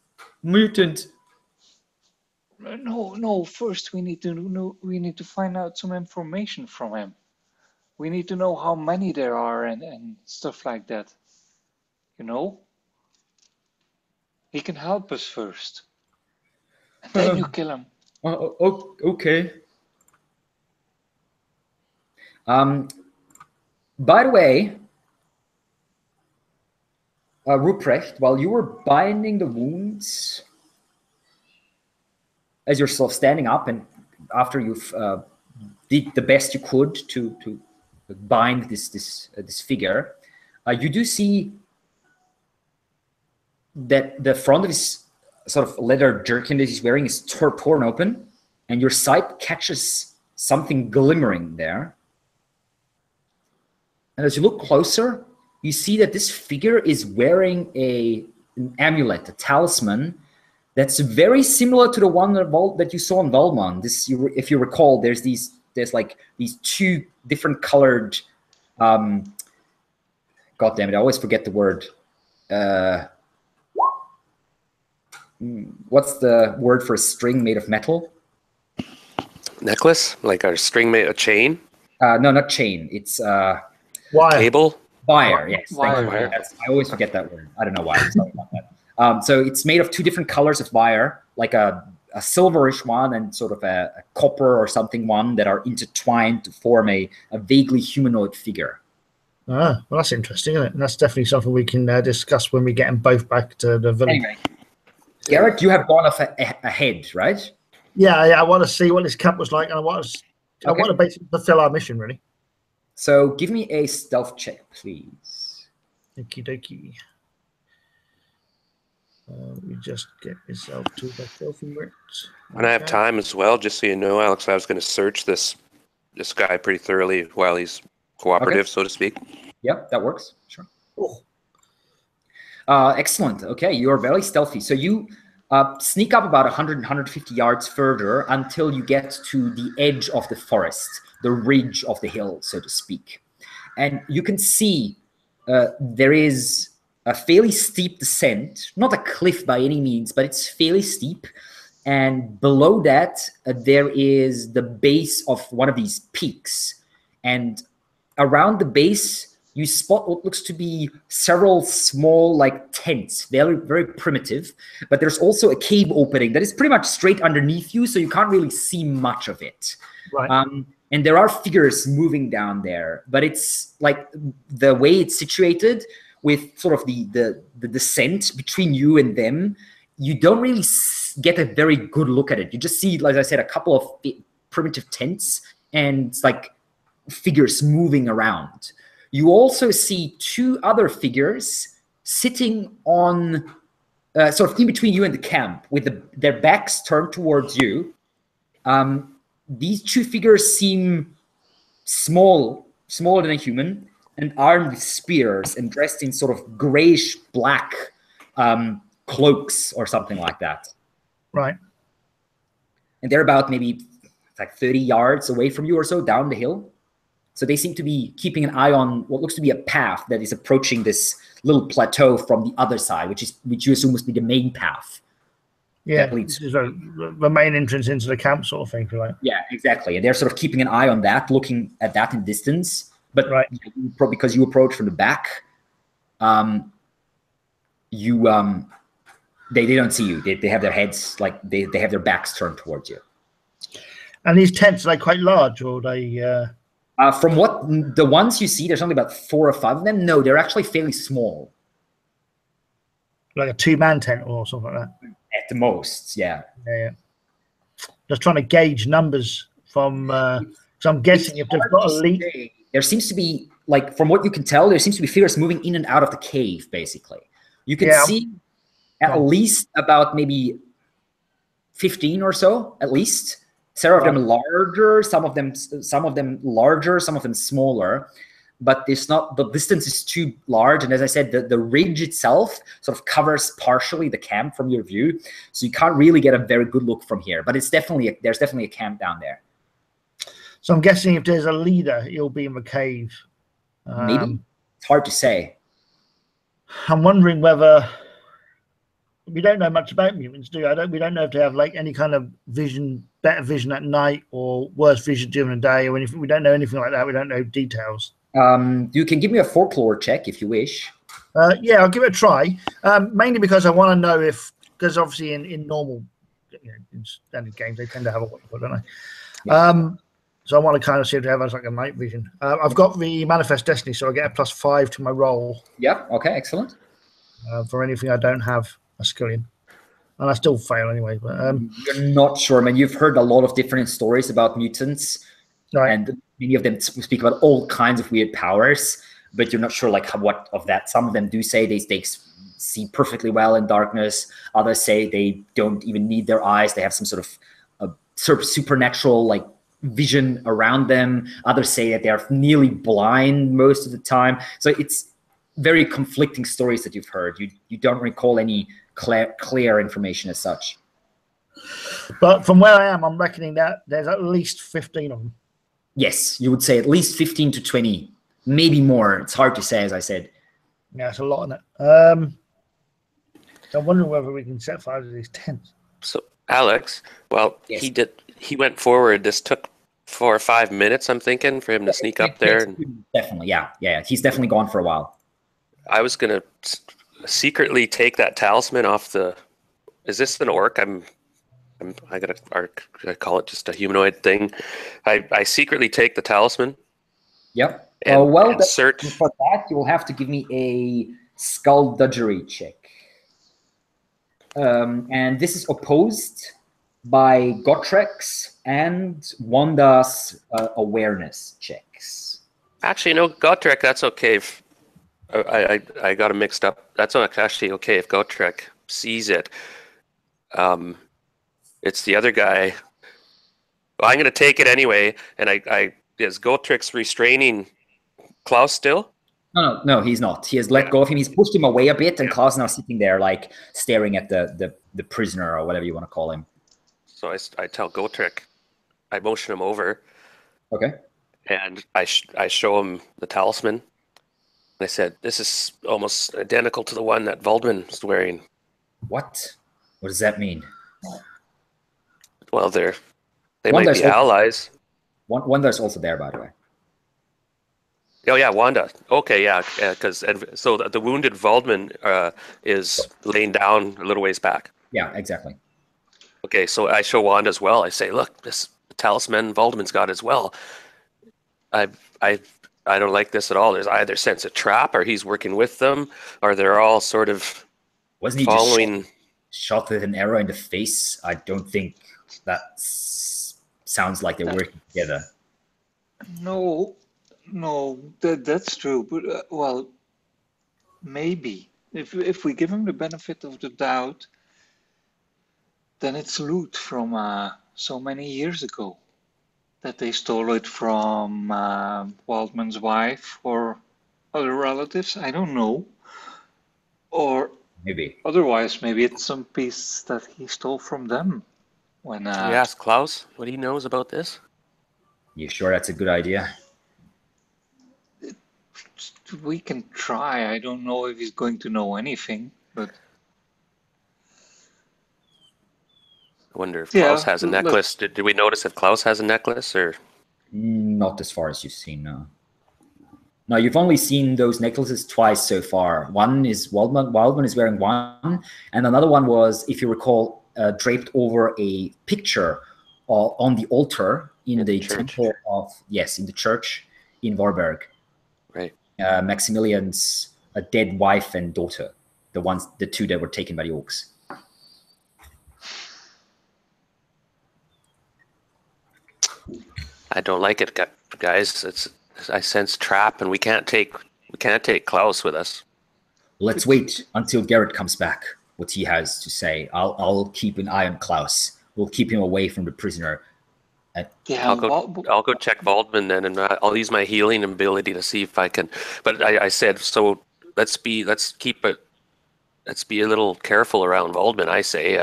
mutant. No. First, we need to find out some information from him. We need to know how many there are and stuff like that. You know? He can help us first. And then you kill him. Okay. By the way, Ruprecht, while you were binding the wounds, as you're sort of standing up and after you've did the best you could to bind this figure, you do see that the front of his sort of leather jerkin that he's wearing is torn open, and your sight catches something glimmering there. And as you look closer, you see that this figure is wearing an amulet, a talisman, that's very similar to the one that you saw in Waldmann. If you recall, there's like these two different colored. God damn it! I always forget the word. What's the word for a string made of metal? Necklace, like a string made a chain. No, not chain. It's wire. Cable. Wire. Yes. Wire. I always forget that word. I don't know why. I'm sorry about that. So it's made of two different colors of wire, like a silverish one and sort of a copper or something one that are intertwined to form a vaguely humanoid figure. Ah, well, that's interesting, isn't it? And that's definitely something we can discuss when we get them both back to the village. Anyway, Garrett, you have gone off ahead, right? Yeah, I want to see what this camp was like, and I want to basically fulfill our mission, really. So give me a stealth check, please. Okie dokie. We just get yourself to the stealthy works. When I have time as well, just so you know, Alex, I was going to search this guy pretty thoroughly while he's cooperative, so to speak. Yep, that works. Sure. Oh. Excellent. Okay, you are very stealthy. So you sneak up about 100, 150 yards further until you get to the edge of the forest, the ridge of the hill, so to speak. And you can see there is a fairly steep descent, not a cliff by any means, but it's fairly steep. And below that, there is the base of one of these peaks. And around the base, you spot what looks to be several small, like, tents, very, very primitive. But there's also a cave opening that is pretty much straight underneath you, so you can't really see much of it. Right. And there are figures moving down there, but it's like the way it's situated with sort of the descent between you and them, you don't really get a very good look at it. You just see, like I said, a couple of primitive tents and like figures moving around. You also see two other figures sitting on sort of in between you and the camp with their backs turned towards you. These two figures seem smaller than a human, and armed with spears and dressed in sort of grayish black cloaks or something like that. Right. And they're about maybe like 30 yards away from you or so down the hill. So they seem to be keeping an eye on what looks to be a path that is approaching this little plateau from the other side, which you assume must be the main path. Yeah, this is the main entrance into the camp sort of thing, right? Yeah, exactly. And they're sort of keeping an eye on that, looking at that in distance. But right. Because you approach from the back, they don't see you. They have their heads, like they have their backs turned towards you. And these tents, are they quite large, or are they? From what the ones you see, there's only about 4 or 5 of them. No, they're actually fairly small. Like a 2-man tent or something like that. At the most, yeah. Yeah. Just trying to gauge numbers from. So I'm guessing if they've got a lead. There seems to be, like, from what you can tell, there seems to be figures moving in and out of the cave, basically. You can see at least about maybe 15 or so, at least. Several of them larger, some of them larger, some of them smaller. But the distance is too large. And as I said, the ridge itself sort of covers partially the camp from your view. So you can't really get a very good look from here. But there's definitely a camp down there. So I'm guessing if there's a leader, he'll be in the cave. Maybe. It's hard to say. I'm wondering whether we don't know much about mutants, do we? We don't know if they have like any kind of vision, better vision at night or worse vision during the day or anything. We don't know anything like that. We don't know details. You can give me a folklore check if you wish. Yeah, I'll give it a try. Mainly because I want to know because obviously in normal, in standard games, they tend to have a what, don't they? Yeah. So I want to kind of see if they have like a night vision. I've got the Manifest Destiny, so I get a +5 to my roll. Yeah, okay, excellent. For anything I don't have a skill in. And I still fail anyway. But you're not sure, man. You've heard a lot of different stories about mutants. Right. And many of them speak about all kinds of weird powers, but you're not sure like what of that. Some of them do say they see perfectly well in darkness. Others say they don't even need their eyes. They have some sort of supernatural like vision around them. Others say that they are nearly blind most of the time. So it's very conflicting stories that you've heard. You don't recall any clear information as such. But from where I am, I'm reckoning that there's at least 15 of them. Yes, you would say at least 15 to 20, maybe more. It's hard to say, as I said. Yeah, it's a lot in it. So I'm wondering whether we can set fire to these tents. So, Alex, well, yes. He went forward. This took 4 or 5 minutes, I'm thinking, for him to sneak up there. Definitely, yeah. He's definitely gone for a while. I was going to secretly take that talisman off the. Is this an orc? I got I call it just a humanoid thing. I secretly take the talisman. Yep. And, Well, and search. for that, you will have to give me a skullduggery check. And this is opposed by Gotrek's and Wanda's awareness checks. Actually, no, Gotrek, that's okay. If I got them mixed up. That's actually okay if Gotrek sees it. It's the other guy. Well, I'm going to take it anyway. And is Gotrek's restraining Klaus still? No, he's not. He has let go of him. He's pushed him away a bit, and Klaus now sitting there, like staring at the prisoner or whatever you want to call him. So I tell Gotrek, I motion him over. Okay. And I show him the talisman. I said, "This is almost identical to the one that Waldmann is wearing." What? What does that mean? Well, they might be allies. Wanda's also there, by the way. Oh yeah, Wanda. Okay, yeah, because so the wounded Waldmann is laying down a little ways back. Yeah, exactly. Okay, so I show Wanda as well. I say, "Look, this talisman Waldmann's got as well. I don't like this at all. There's either sense a trap, or he's working with them, or they're all sort of wasn't he following." Just shot with an arrow in the face? I don't think that sounds like they're working together. No, that's true. But well, maybe if we give him the benefit of the doubt, then it's loot from so many years ago that they stole it from Waldmann's wife or other relatives. I don't know. Or maybe otherwise, maybe it's some piece that he stole from them. When you ask Klaus what he knows about this? You sure that's a good idea? We can try. I don't know if he's going to know anything, but I wonder if Klaus has a necklace. Did we notice if Klaus has a necklace, or not as far as you've seen? No. No, you've only seen those necklaces twice so far. One is Waldmann is wearing one, and another one was, if you recall, draped over a picture on the altar in the temple of in the church in Vorberg. Right. Maximilian's dead wife and daughter, the two that were taken by the orcs. I don't like it, guys. I sense trap, and we can't take Klaus with us. Let's wait until Garrett comes back. What he has to say. I'll keep an eye on Klaus. We'll keep him away from the prisoner. I'll go check Waldmann then, and I'll use my healing ability to see if I can. But I said, so let's be a little careful around Waldmann. I say,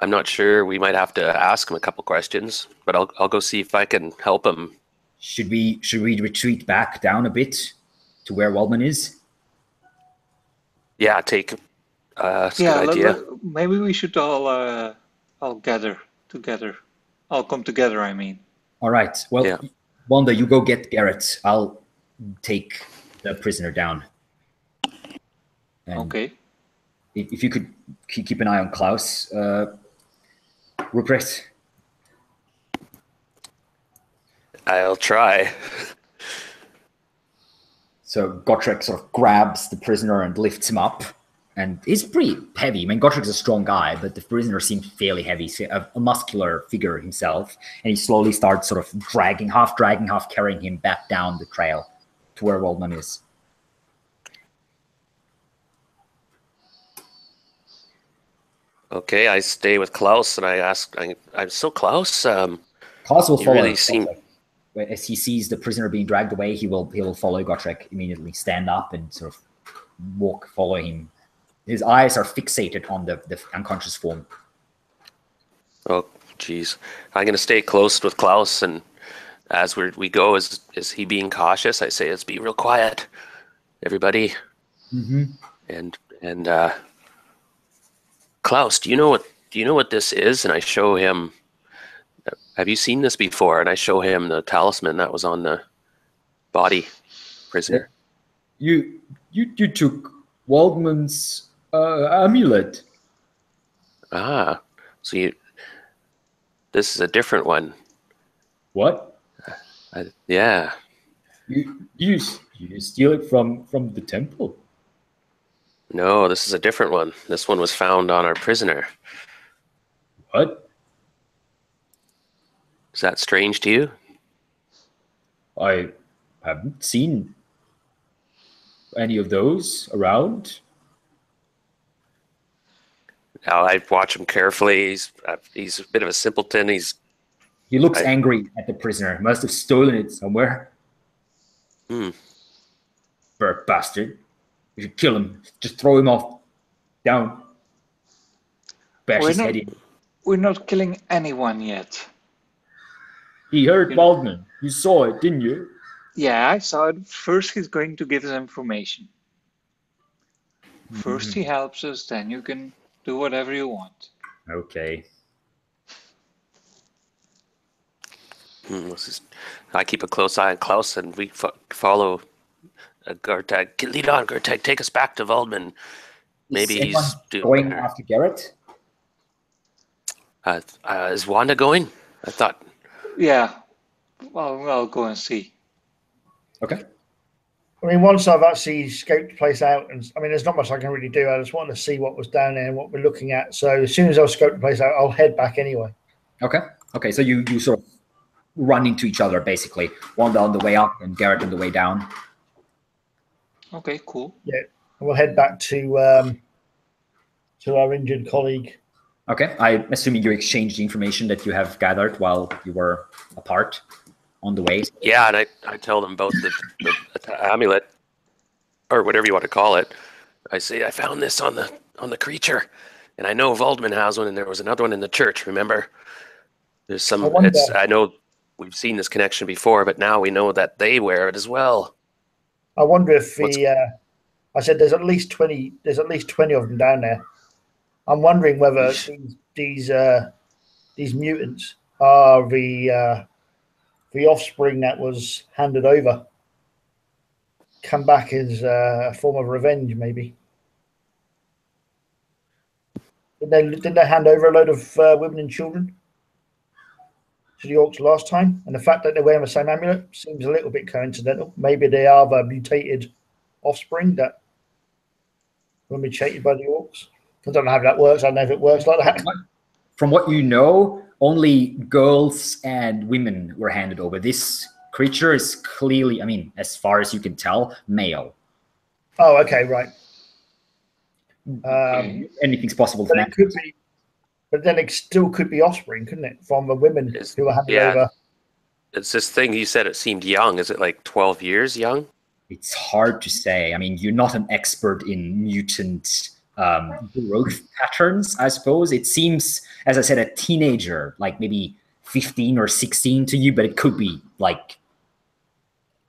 I'm not sure. We might have to ask him a couple questions, but I'll go see if I can help him. Should we retreat back down a bit to where Waldmann is? Yeah, that's a good idea. Maybe we should all gather together. All come together, I mean. All right. Well, Wanda, you go get Garrett. I'll take the prisoner down. And okay. If you could keep an eye on Klaus, Rupert. I'll try. So Gotrek sort of grabs the prisoner and lifts him up. And he's pretty heavy. I mean, Gotrek's a strong guy, but the prisoner seems fairly heavy. He's a muscular figure himself. And he slowly starts sort of half carrying him back down the trail to where Waldmann is. Okay, I stay with Klaus, and I ask, I'm so Klaus? Klaus will follow. Really as he sees the prisoner being dragged away, he will follow Gotrek immediately, stand up and sort of follow him. His eyes are fixated on the unconscious form. Oh, geez. I'm going to stay close with Klaus, and as we go, is he being cautious? I say, let's be real quiet, everybody. Mm-hmm. And Klaus, do you know what this is? And I show him. Have you seen this before? And I show him the talisman that was on the body prisoner. You took Waldmann's amulet. Ah, so this is a different one. What? Yeah. You steal it from the temple? No, this is a different one. This one was found on our prisoner. What? Is that strange to you? I haven't seen any of those around. Now, I watch him carefully. He's a bit of a simpleton. He looks angry at the prisoner. Must have stolen it somewhere. Burp bastard. We should kill him. Just throw him off. Down. Bash his head in. We're not killing anyone yet. He heard Waldmann. You saw it, didn't you? Yeah, I saw it. First, he's going to give us information. First, he helps us, then you can do whatever you want. Okay. I keep a close eye on Klaus, and we follow Gartag. Lead on, Gartag. Take us back to Waldmann. Maybe he's going after Garrett. Is Wanda going? I thought. Yeah. Well, I'll go and see. Okay. I mean, once I've actually scoped the place out, and I mean, there's not much I can really do. I just wanted to see what was down there and what we're looking at. So as soon as I've scoped the place out, I'll head back anyway. Okay. Okay. So you sort of run into each other, basically. Wanda on the way up and Garrett on the way down. Okay, cool. Yeah. We'll head back to our injured colleague. Okay. I'm assuming you exchanged the information that you have gathered while you were apart on the way. Yeah, and I tell them about the amulet, or whatever you want to call it. I say I found this on the creature, and I know Waldmann has one, and there was another one in the church. Remember, there's some. I know we've seen this connection before, but now we know that they wear it as well. I wonder if I said there's at least 20. There's at least 20 of them down there. I'm wondering whether these mutants are the offspring that was handed over. Come back as a form of revenge, maybe. Didn't they hand over a load of women and children to the Orcs last time? And the fact that they're wearing the same amulet seems a little bit coincidental. Maybe they are the mutated offspring that were mutated by the Orcs. I don't know how that works. I don't know if it works like that. From what you know, only girls and women were handed over. This creature is clearly, I mean, as far as you can tell, male. Oh, okay, right. Anything's possible from that. Could be, but then it still could be offspring, couldn't it, from the women who were handed over? It's this thing you said it seemed young. Is it like 12 years young? It's hard to say. I mean, you're not an expert in mutant growth patterns, I suppose. It seems, as I said, a teenager, like maybe 15 or 16 to you, but it could be like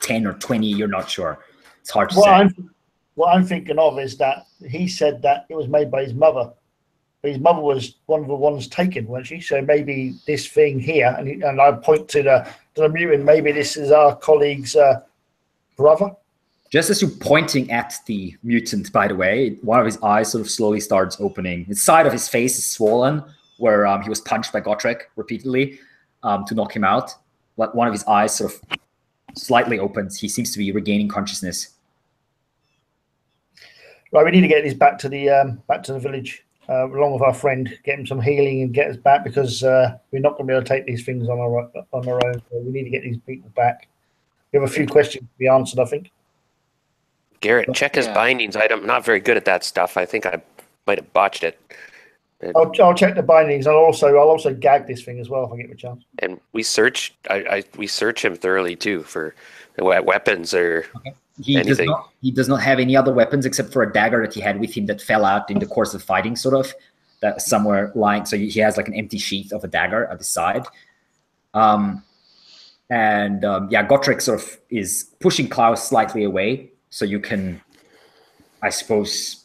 10 or 20. You're not sure. It's hard to say. What I'm thinking of is that he said that it was made by his mother. But his mother was one of the ones taken, wasn't she? So maybe this thing here, and I point to the mutant, maybe this is our colleague's brother. Just as you're pointing at the mutant, by the way, one of his eyes sort of slowly starts opening. The side of his face is swollen, where he was punched by Gotrek repeatedly to knock him out. But one of his eyes sort of slightly opens. He seems to be regaining consciousness. Right, we need to get these back to the village, along with our friend. Get him some healing and get us back, because we're not going to be able to take these things on our own. So we need to get these people back. We have a few questions to be answered, I think. Garrett, check his bindings. I'm not very good at that stuff. I think I might have botched it. I'll check the bindings. I'll also gag this thing as well if I get the chance. And we search. We search him thoroughly too for weapons or anything. He does not have any other weapons except for a dagger that he had with him that fell out in the course of fighting, sort of. That somewhere lying. So he has like an empty sheath of a dagger at the side. Gotrek sort of is pushing Klaus slightly away. So you can, I suppose,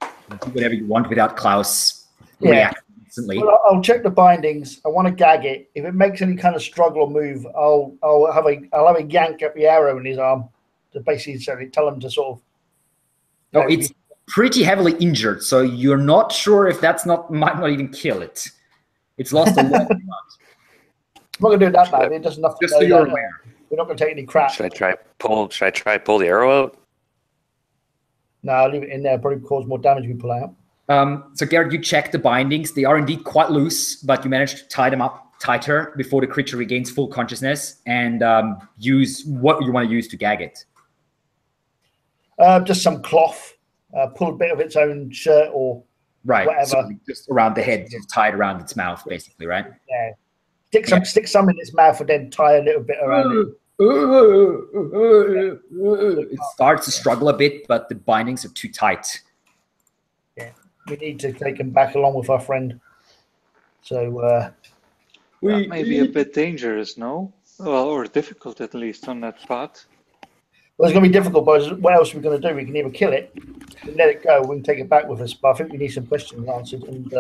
do whatever you want without Klaus reacting instantly. Well, I'll check the bindings. I want to gag it. If it makes any kind of struggle or move, I'll have a yank at the arrow in his arm to basically tell him to sort of Oh, it's pretty heavily injured, so you're not sure if that's might not even kill it. It's lost a lot of blood. I'm not going to do that now. It does nothing. Just so you're aware. We're not going to take any crap. Should I try pull the arrow out? No, I'll leave it in there. Probably cause more damage if we pull out. So Garrett, you check the bindings. They are indeed quite loose, but you managed to tie them up tighter before the creature regains full consciousness, and use what you want to use to gag it. Just some cloth. Pull a bit of its own shirt or whatever. So just around the head, just tie it around its mouth, basically, right? Yeah. Stick some in its mouth and then tie a little bit around it. It starts to struggle a bit, but the bindings are too tight. Yeah, we need to take him back along with our friend. So that may be a bit dangerous, no? Well, or difficult at least on that path. Well, it's going to be difficult, but what else are we going to do? We can either kill it, and let it go, we can take it back with us. But I think we need some questions answered. And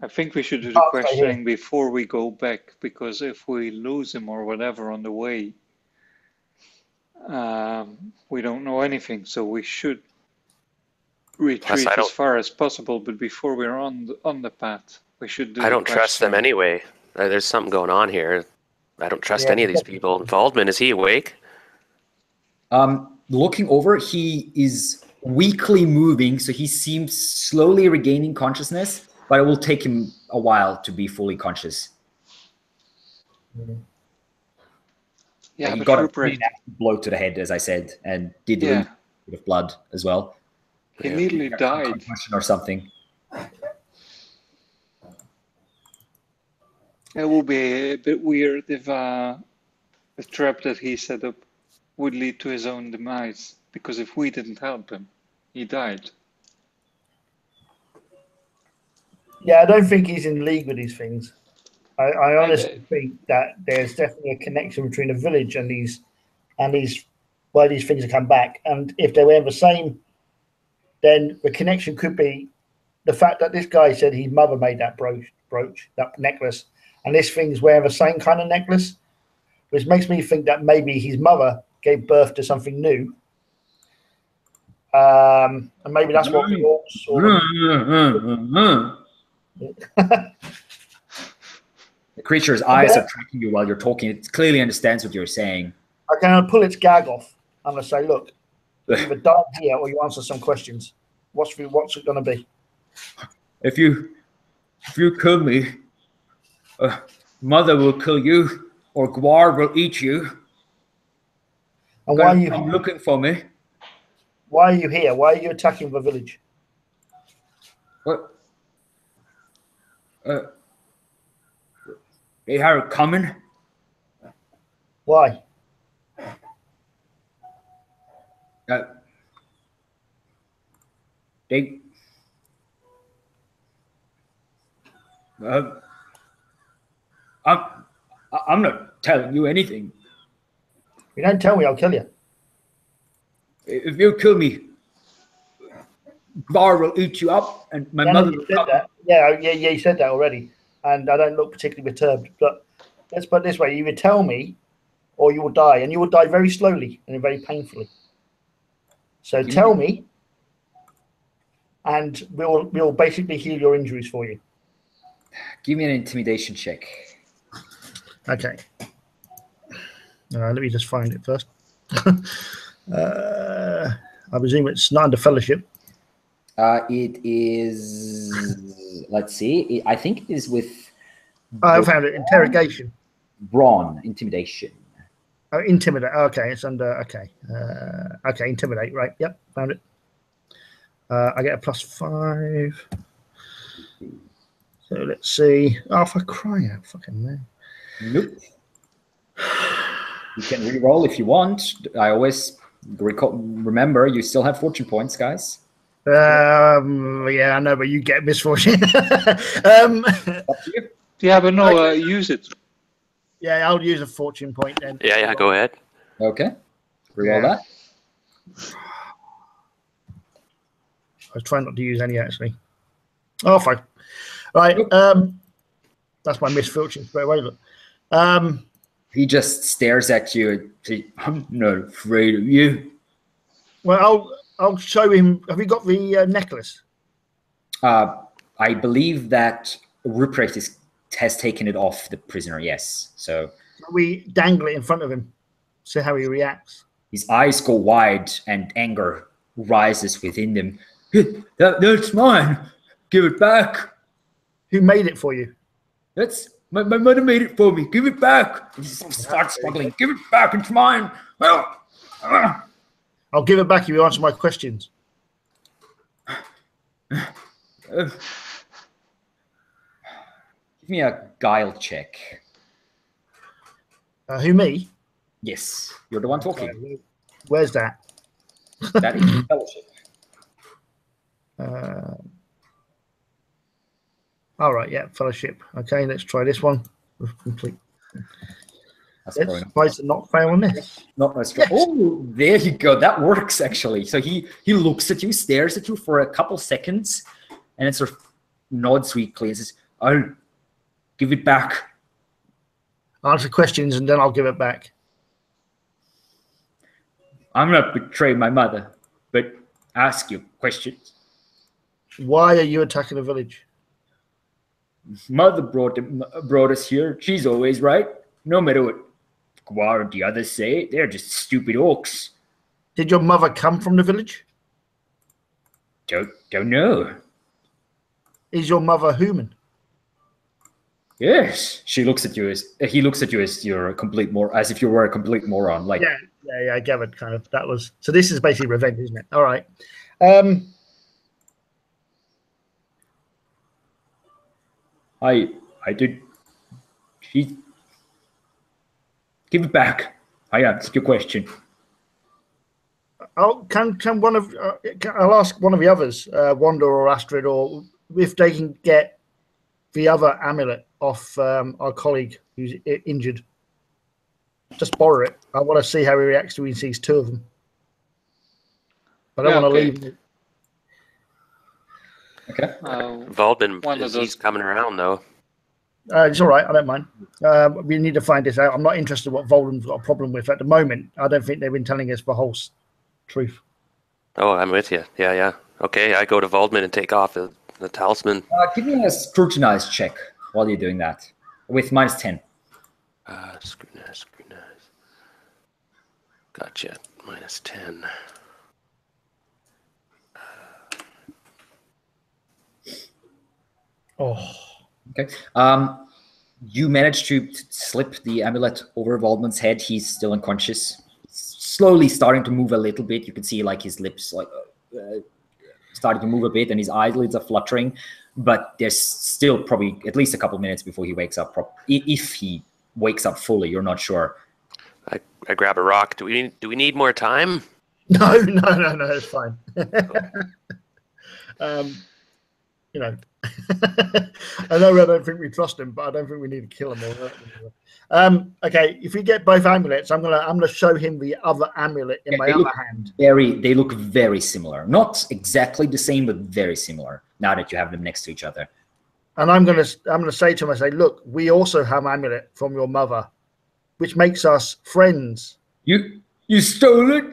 I think we should do the questioning before we go back, because if we lose him or whatever on the way, we don't know anything. So we should retreat as far as possible. But before we're on the path, we should do. I don't trust them anyway. There's something going on here. I don't trust any of these people. Waldmann, is he awake? Looking over, he is weakly moving, so he seems slowly regaining consciousness, but it will take him a while to be fully conscious. Yeah, he got a pretty nasty blow to the head, as I said, and did lose a bit of blood as well. He nearly died. Or something. It will be a bit weird if the trap that he set up would lead to his own demise, because if we didn't help him, he died. Yeah, I don't think he's in league with these things. I honestly think that there's definitely a connection between the village and these why these things have come back. And if they were the same, then the connection could be the fact that this guy said his mother made that brooch, that necklace, and this thing's wearing the same kind of necklace, which makes me think that maybe his mother gave birth to something new. And maybe that's what we all saw. The creature's eyes are tracking you while you're talking. It clearly understands what you're saying. Okay, I'll pull its gag off. I'm going to say, look, you either die here or you answer some questions. What's it going to be? If you kill me, Mother will kill you, or Gwar will eat you. And why are you looking for me? Why are you here? Why are you attacking the village? What? They are coming. Why? I'm not telling you anything. You don't tell me, I'll kill you. If you kill me, Gwar will eat you up, and my mother will come. Yeah, you said that already, and I don't look particularly perturbed. But let's put it this way: you either tell me, or you will die, and you will die very slowly and very painfully. So tell me, and we'll basically heal your injuries for you. Give me an intimidation check. Okay. Let me just find it first. I presume it's not under fellowship. It is. Let's see. I think it is with. I found it. Interrogation. Brawn. Intimidation. Oh, intimidate. Okay, it's under. Okay. Okay, intimidate. Right. Yep. Found it. I get a +5. So let's see. Oh, for crying out, fucking man. Nope. You can re-roll if you want. I always remember you still have fortune points, guys. Yeah, I know, but you get misfortune. Up to you. Yeah, but no, use it. Yeah, I'll use a fortune point then. Yeah, go ahead. Okay. Re-roll that. I was trying not to use any, actually. Oh, fine. Right. That's my misfortune straight away. Look. He just stares at you and says, I'm not afraid of you. Well, I'll show him. Have you got the necklace? I believe that Ruprecht has taken it off the prisoner. Yes. So we dangle it in front of him, see how he reacts. His eyes go wide and anger rises within him. That's mine. Give it back. Who made it for you? That's my mother made it for me. Give it back. He starts struggling. Give it back. It's mine. I'll give it back if you answer my questions. Give me a guile check. Who, me? Yes, you're the one talking. Where's that? That is fellowship. All right, yeah, fellowship. Okay, let's try this one. Complete. That's Let's try to not fail on this. Not nice. Yes. Oh, there you go. That works actually. So he looks at you, stares at you for a couple seconds, and then sort of nods weakly and says, "I'll give it back." Answer questions and then I'll give it back. I'm not betray my mother, but ask you questions. Why are you attacking the village? Mother brought us here. She's always right. No matter what Gwar and the others say, they're just stupid orcs. Did your mother come from the village? Don't know. Is your mother human? Yes. He looks at you as you're a complete as if you were a complete moron. Like yeah, I gathered kind of that was so this is basically revenge, isn't it? All right. I did. She give it back. I answered your question. I'll ask one of the others, Wanda or Astrid, or if they can get the other amulet off our colleague who's injured. Just borrow it. I want to see how he reacts when he sees two of them. But I don't want to leave him. Okay. Waldmann, he's coming around though. It's all right. I don't mind. We need to find this out. I'm not interested in what Waldmann's got a problem with at the moment. I don't think they've been telling us the whole truth. Oh, I'm with you. Yeah. Okay, I go to Waldmann and take off the talisman. Give me a scrutinize check while you're doing that with -10. Scrutinize. Gotcha. -10. Okay. You managed to slip the amulet over Waldmann's head. He's still unconscious. Slowly starting to move a little bit. You can see like his lips starting to move a bit and his eyelids are fluttering. But there's still probably at least a couple minutes before he wakes up. If he wakes up fully, you're not sure. I grab a rock. Do we need more time? No, it's fine. You know, I know I don't think we trust him, but I don't think we need to kill him or hurt him. Okay, if we get both amulets, I'm gonna show him the other amulet in my other hand. They look very similar. Not exactly the same, but very similar. Now that you have them next to each other. And I'm gonna say to him, I say, look, we also have amulet from your mother, which makes us friends. You stole it?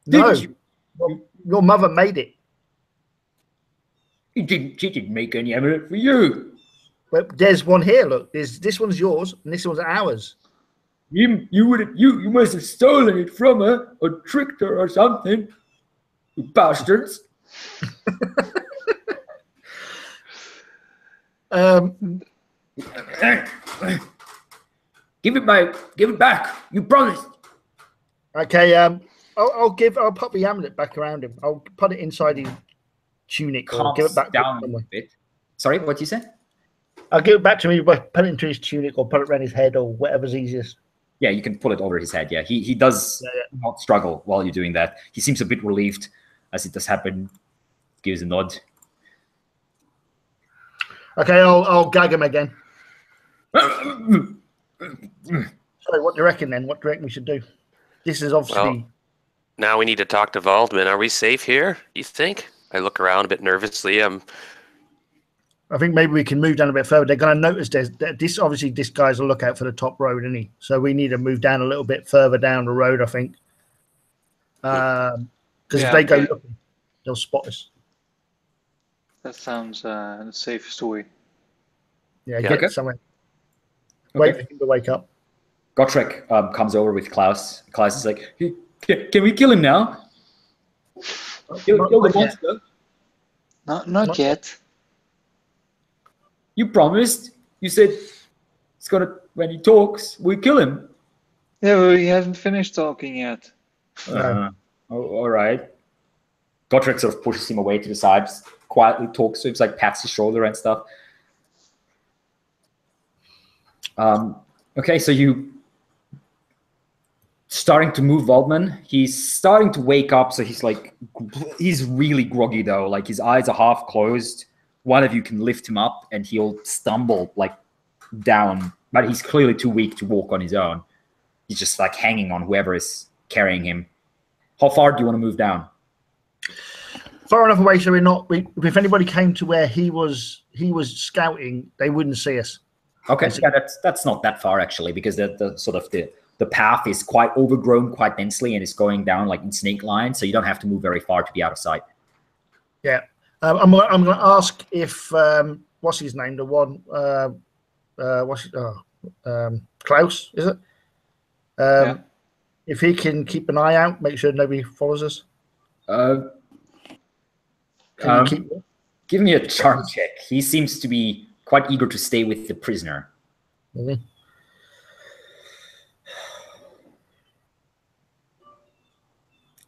No, your mother made it. She didn't make any amulet for you. But there's one here. Look, this one's yours and this one's ours. You must have stolen it from her or tricked her or something. You bastards. Give it back. You promised. Okay. I'll put the amulet back around him. I'll put it inside his tunic or give it back down a bit. Sorry, what you said? I'll give it back to him, but put it into his tunic or put it around his head or whatever's easiest. Yeah, you can pull it over his head. Yeah, he does not struggle while you're doing that. He seems a bit relieved as it does happen. Gives a nod. Okay, I'll gag him again. Sorry, what do you reckon then? What do you reckon we should do? This is obviously... Well, now we need to talk to Waldmann. Are we safe here, you think? I look around a bit nervously. I think maybe we can move down a bit further. They're going to notice this. Obviously, this guy's a lookout for the top road, isn't he? So we need to move down a little bit further down the road, I think. Because Yeah, if they go okay. looking, they'll spot us. That sounds the safest way. Yeah, Yeah. get Okay. somewhere. Okay. Wait for him to wake up. Gotrek comes over with Klaus. Klaus is like, hey, can we kill him now? Kill the Not yet. monster. Not yet. You promised. You said it's gonna, when he talks, we kill him. Yeah, but we haven't finished talking yet. All right. Gotrek sort of pushes him away to the side, just quietly talks to him, like pats his shoulder and stuff. Okay, so you starting to move Waldmann. He's starting to wake up, so he's really groggy though. Like his eyes are half closed. One of you can lift him up and he'll stumble like down, but he's clearly too weak to walk on his own. He's just like hanging on whoever is carrying him. How far do you want to move down? Far enough away so we're not. If anybody came to where he was scouting, they wouldn't see us. Okay, yeah, that's not that far actually, because the path is quite overgrown, quite densely, and it's going down like in snake line, so you don't have to move very far to be out of sight. Yeah, I'm going to ask if what's his name? The one, Klaus, is it? Yeah. If he can keep an eye out, make sure nobody follows us. Can you keep? Give me a charm check. He seems to be quite eager to stay with the prisoner. Mm-hmm.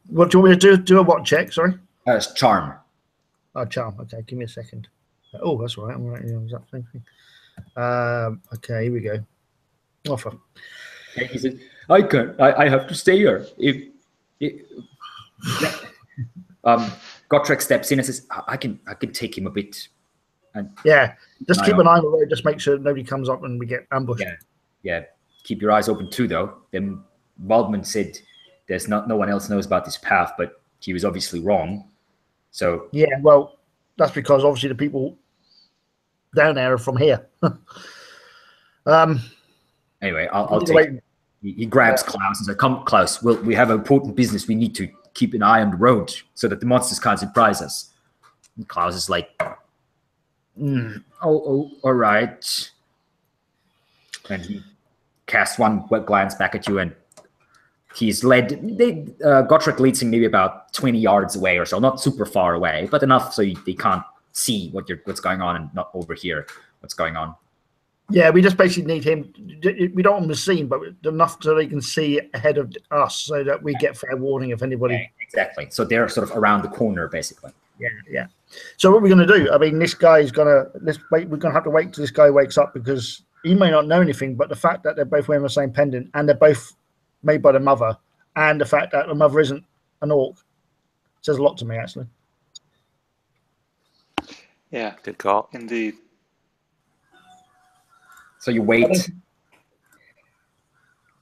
What do you want me to do? Do a what check? Sorry. Charm. Oh, charm. Okay, give me a second. Oh, that's all right. I'm right. Exact same thing. Okay, here we go. Offer. And he said, "I can't. I have to stay here." Gotrek steps in and says, "I can take him a bit." And yeah, just keep an eye on the road. Just make sure nobody comes up and we get ambushed. Yeah. Keep your eyes open too, though. Then Waldmann said, "There's no one else knows about this path," but he was obviously wrong. So yeah, well, that's because obviously the people down there are from here. Anyway, I'll take. He grabs Klaus and says, "Come, Klaus. We have important business. We need to keep an eye on the road so that the monsters can't surprise us." And Klaus is like, all right. And he casts one glance back at you, and he's led. Gotrek leads him maybe about 20 yards away or so, not super far away, but enough so they can't see what's going on and not overhear what's going on. Yeah, we just basically need him. We don't want him to see him, but enough so they can see ahead of us, so that we get fair warning if anybody. Yeah, exactly. So they're sort of around the corner, basically. Yeah. So what are we going to do? I mean, this guy's gonna. We're gonna have to wait till this guy wakes up, because he may not know anything. But the fact that they're both wearing the same pendant and they're both made by the mother, and the fact that the mother isn't an orc, says a lot to me, actually. Yeah. Good call. Indeed. So you wait.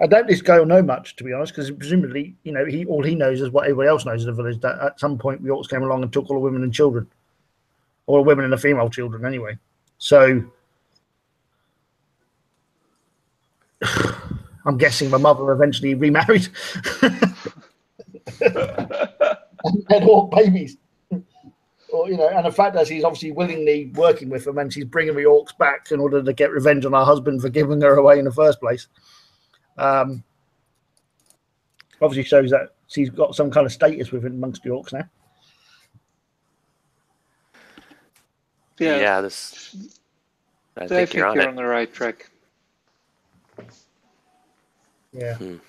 I doubt this guy will know much, to be honest, because presumably, all he knows is what everybody else knows in the village. That at some point the orcs came along and took all the women and children, all the women and the female children, anyway. So I'm guessing my mother eventually remarried and had orc babies. Or, and the fact that she's obviously willingly working with them, and she's bringing the orcs back in order to get revenge on her husband for giving her away in the first place. Obviously shows that she's got some kind of status within amongst the orcs now. Yeah. I I think you're on it. on the right track. Yeah. Which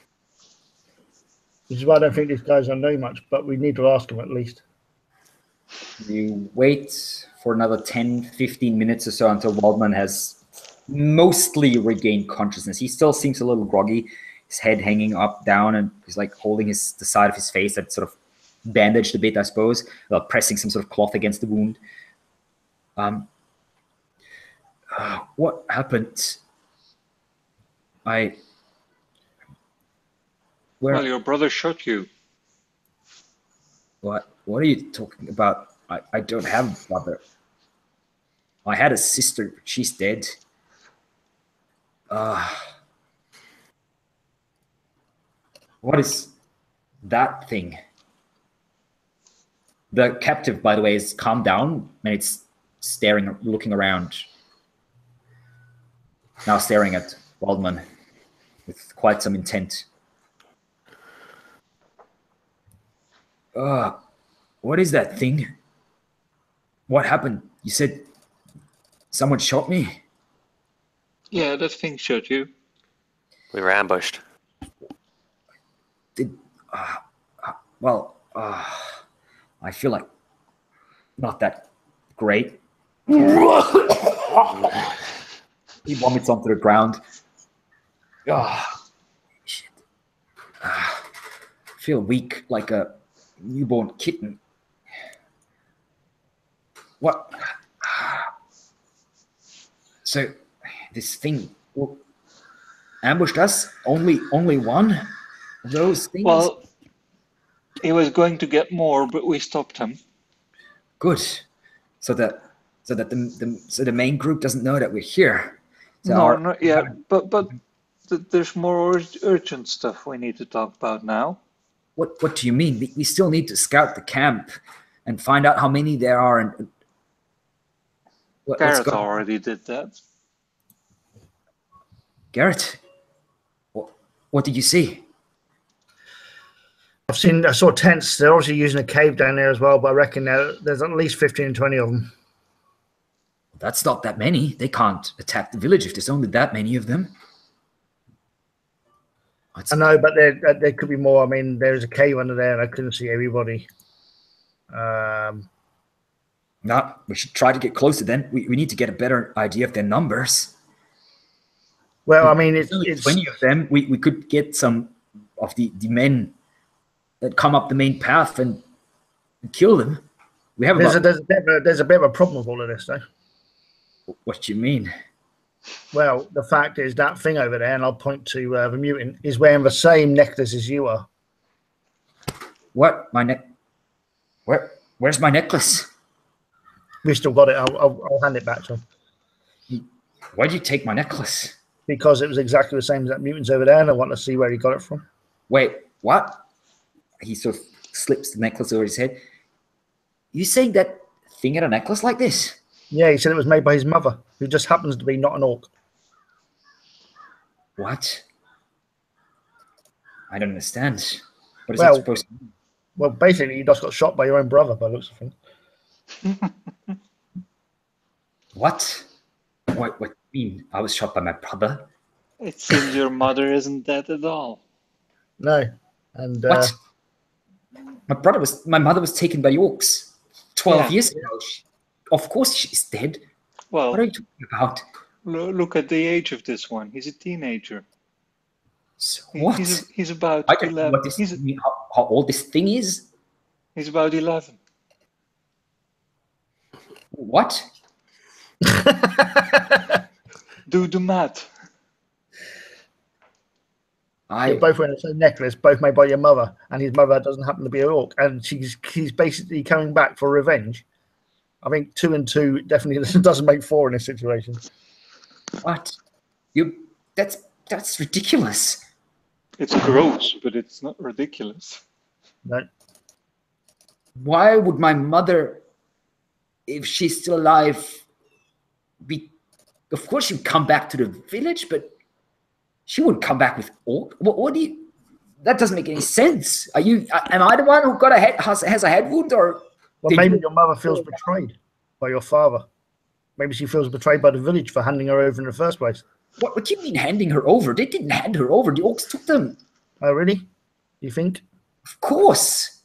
is why I don't think these guys don't know much, but we need to ask them at least. You wait for another 10, 15 minutes or so until Waldmann has mostly regained consciousness. He still seems a little groggy, his head hanging up, down, and he's like holding the side of his face that's sort of bandaged a bit, I suppose, pressing some sort of cloth against the wound. What happened? Well, your brother shot you. What are you talking about? I don't have a brother. I had a sister, but she's dead. What is that thing? The captive, by the way, is calmed down and it's staring, looking around. Now staring at Waldmann with quite some intent. What is that thing? What happened? You said someone shot me? Yeah, that thing shot you. We were ambushed. I feel like not that great. He vomits onto the ground. Shit. I feel weak, like a newborn kitten. What? So, this thing ambushed us? Only one of those things? Well, he was going to get more, but we stopped him. Good. So that the main group doesn't know that we're here. So No, yeah, but there's more urgent stuff we need to talk about now. What do you mean? We still need to scout the camp and find out how many there are. And Garrett already did that. Garrett, what did you see? I saw tents. They're obviously using a cave down there as well, but I reckon there's at least 15 or 20 of them. That's not that many. They can't attack the village if there's only that many of them. I know, but there could be more. I mean, there's a cave under there, and I couldn't see everybody. No, we should try to get closer then. We need to get a better idea of their numbers. Well, I mean, it's 20 of them. We could get some of the men that come up the main path and kill them. We have there's a bit of a problem with all of this, though. What do you mean? Well, the fact is that thing over there, and I'll point to the mutant, is wearing the same necklace as you are. What? My neck? Where's my necklace? We've still got it. I'll hand it back to him. Why did you take my necklace? Because it was exactly the same as that mutant's over there, and I want to see where he got it from. Wait, what? He sort of slips the necklace over his head. You saying that thing had a necklace like this? Yeah, he said it was made by his mother, who just happens to be not an orc. What? I don't understand. What is that supposed to mean? Well, basically, you just got shot by your own brother, by the looks of things. What? What do you mean? I was shot by my brother? It seems your mother isn't dead at all. No. And what? My mother was taken by orcs 12 years ago. Of course she's dead. Well, what are you talking about? Look at the age of this one. He's a teenager. So what? He's about I don't 11. know how old this thing is. He's about 11. What? Do the math. You're both wearing the same necklace, both made by your mother, and his mother doesn't happen to be an orc, and he's basically coming back for revenge. I think 2 and 2 definitely doesn't make 4 in this situation. What? That's ridiculous. It's gross, but it's not ridiculous. No. Why would my mother, if she's still alive, of course she'd come back to the village, but she wouldn't come back with orc. What do you? That doesn't make any sense. Am I the one who has a head wound, or? Well, maybe your mother feels betrayed by your father. Maybe she feels betrayed by the village for handing her over in the first place. What do you mean handing her over? They didn't hand her over. The orcs took them. Oh, really? You think? Of course.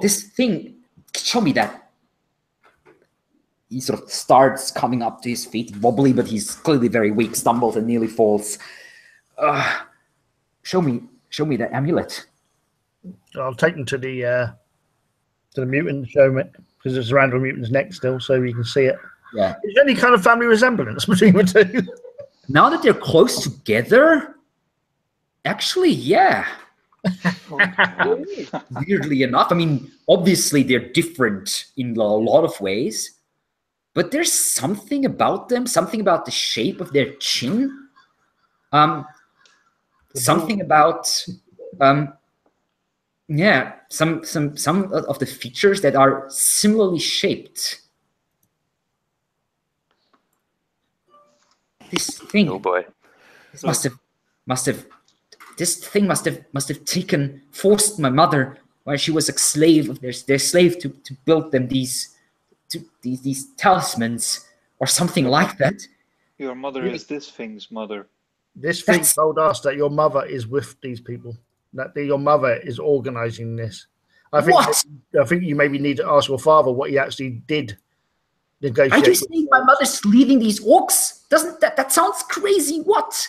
This thing, show me that. He sort of starts coming up to his feet, wobbly, but he's clearly very weak, stumbles and nearly falls. Show me that amulet. I'll take them to the mutant and show him it, because there's a random mutant's neck still, so you can see it. Yeah. Is there any kind of family resemblance between the two? Now that they're close together, actually, yeah. Weirdly enough, I mean, obviously they're different in a lot of ways, but there's something about them, something about the shape of their chin, something about some of the features that are similarly shaped. This thing. Oh boy. This thing must have forced my mother while she was a slave of their slave to build them these talismans or something like that. Your mother is this thing's mother. This thing told us that your mother is with these people. That your mother is organizing this. I think you maybe need to ask your father what he actually did negotiate. Are you saying my mother's leading these orcs? Doesn't that sounds crazy? What?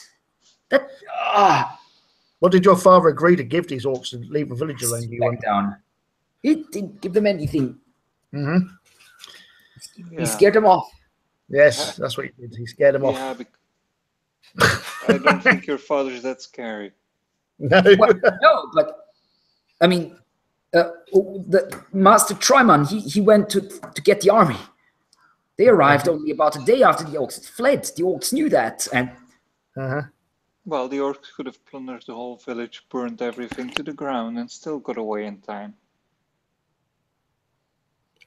What did your father agree to give these orcs to leave the village alone? Down. He didn't give them anything. Mm-hmm. Yeah. He scared them off. Yes, that's what he did. He scared them off. I don't think your father's that scary. No, no, but I mean, the Master Triman, he went to get the army. They arrived only about a day after the orcs had fled. The orcs knew that, and well, the orcs could have plundered the whole village, burned everything to the ground, and still got away in time.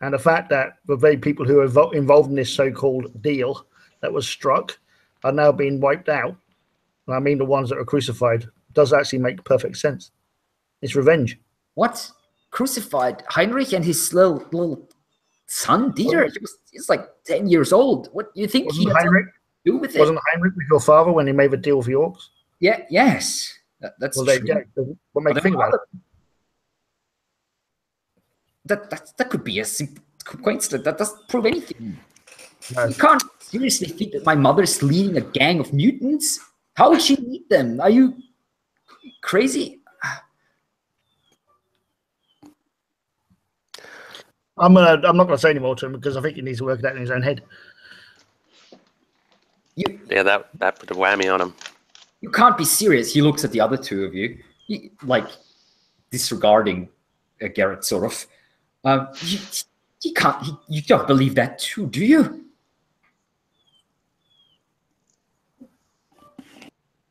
And the fact that the very people who are involved in this so-called deal that was struck are now being wiped out, and I mean the ones that are crucified, does actually make perfect sense. It's revenge. What? Crucified Heinrich and his little son, Dieter? He's like 10 years old. What do you think he had to do with it? Wasn't Heinrich with your father when he made the deal with the orcs? Yeah, yes. That's well, true. there you go. What makes you think about it? That could be a simple coincidence. That doesn't prove anything. No. You can't seriously think that my mother's leading a gang of mutants. How would she lead them? Are you crazy? I'm not gonna say any more to him because I think he needs to work it out in his own head. Yeah, that put a whammy on him. You can't be serious. He looks at the other two of you, like disregarding Garrett, sort of. You can't. You don't believe that too, do you?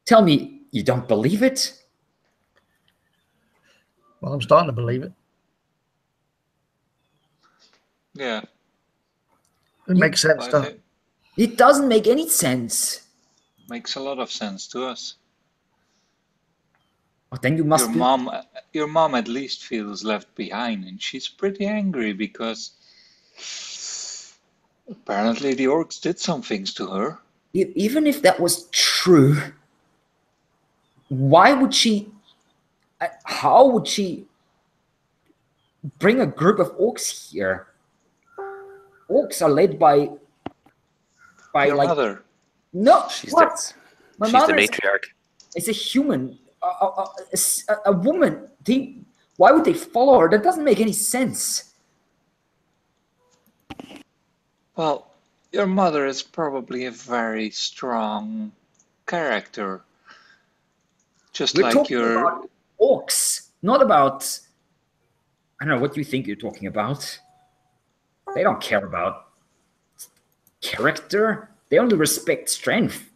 Tell me you don't believe it. Well, I'm starting to believe it. Yeah. It makes sense, doesn't it? It doesn't make any sense. Makes a lot of sense to us. Well, then you must. Your mom at least feels left behind, and she's pretty angry because apparently the orcs did some things to her. Even if that was true, why would she? How would she bring a group of orcs here? Orcs are led by your like mother. No, she's my the mother matriarch. Is a human, a woman. Why would they follow her? That doesn't make any sense. Well, your mother is probably a very strong character. We're talking about orcs, not about. I don't know what you think you're talking about. They don't care about character. They only respect strength.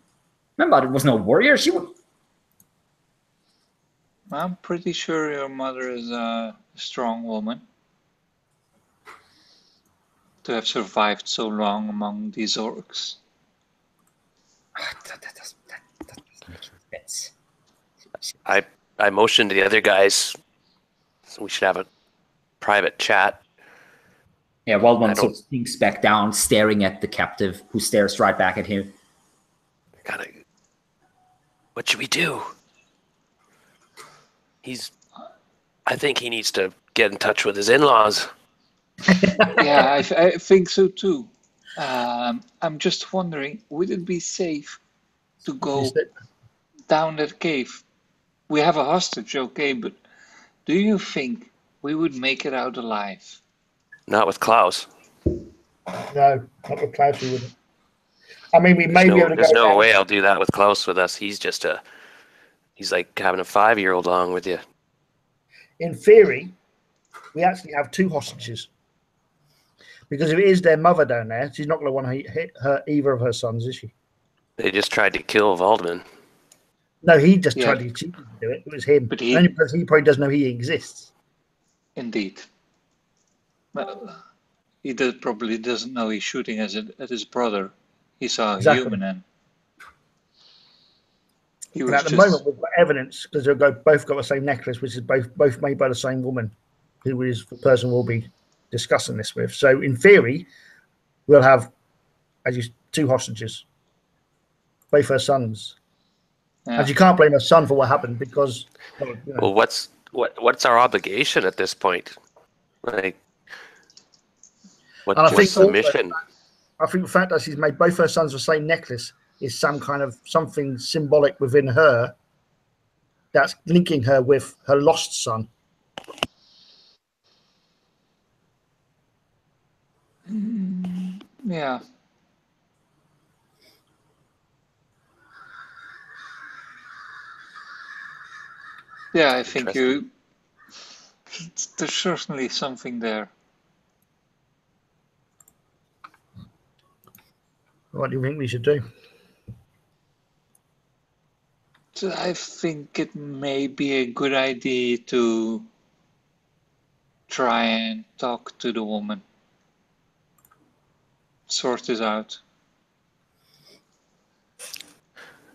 Remember, there was no warrior. She would. I'm pretty sure your mother is a strong woman. To have survived so long among these orcs. That doesn't make sense. I motioned to the other guys, so we should have a private chat. Yeah, Waldmann sort of sinks back down, staring at the captive, who stares right back at him. What should we do? I think he needs to get in touch with his in-laws. Yeah, I think so too. I'm just wondering, would it be safe to go down that cave? We have a hostage, okay, but do you think we would make it out alive? Not with Klaus. No, not with Klaus. We wouldn't. I mean, we may be able to go. There's no way I'll do that with Klaus with us. He's like having a 5-year-old along with you. In theory, we actually have 2 hostages. Because if it is their mother down there, she's not going to want to hit either of her sons, is she? They just tried to kill Waldmann. No, he just tried to do it. It was him. But only because he probably doesn't know he exists. Indeed. Well, he probably doesn't know he's shooting at his brother. He saw a Exactly. human and he And was at the just... moment, we've got evidence because they've both got the same necklace, which is both made by the same woman, who is the person we'll be discussing this with. So, in theory, we'll have, as you, 2 hostages, both her sons. Yeah. And you can't blame her son for what happened because, well, you know, Well, what's our obligation at this point? Like, And I what's think the mission? I think the fact that she's made both her sons the same necklace is some kind of something symbolic within her that's linking her with her lost son. Yeah. Yeah, I think there's certainly something there. What do you think we should do? So I think it may be a good idea to try and talk to the woman. Sort this out.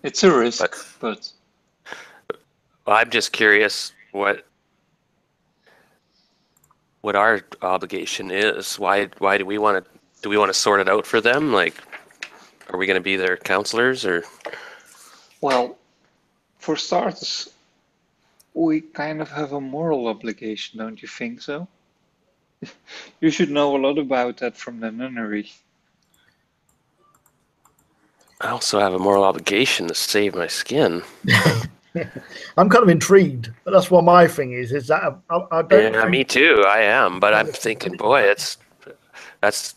It's a risk, but Well, I'm just curious what our obligation is. Why do we want to sort it out for them? Like, are we going to be their counselors or? well, for starters, we kind of have a moral obligation, don't you think so? You should know a lot about that from the nunnery. I also have a moral obligation to save my skin. I'm kind of intrigued, but that's what my thing is. Is that I don't. Yeah, me too. I am, but I'm thinking, boy, this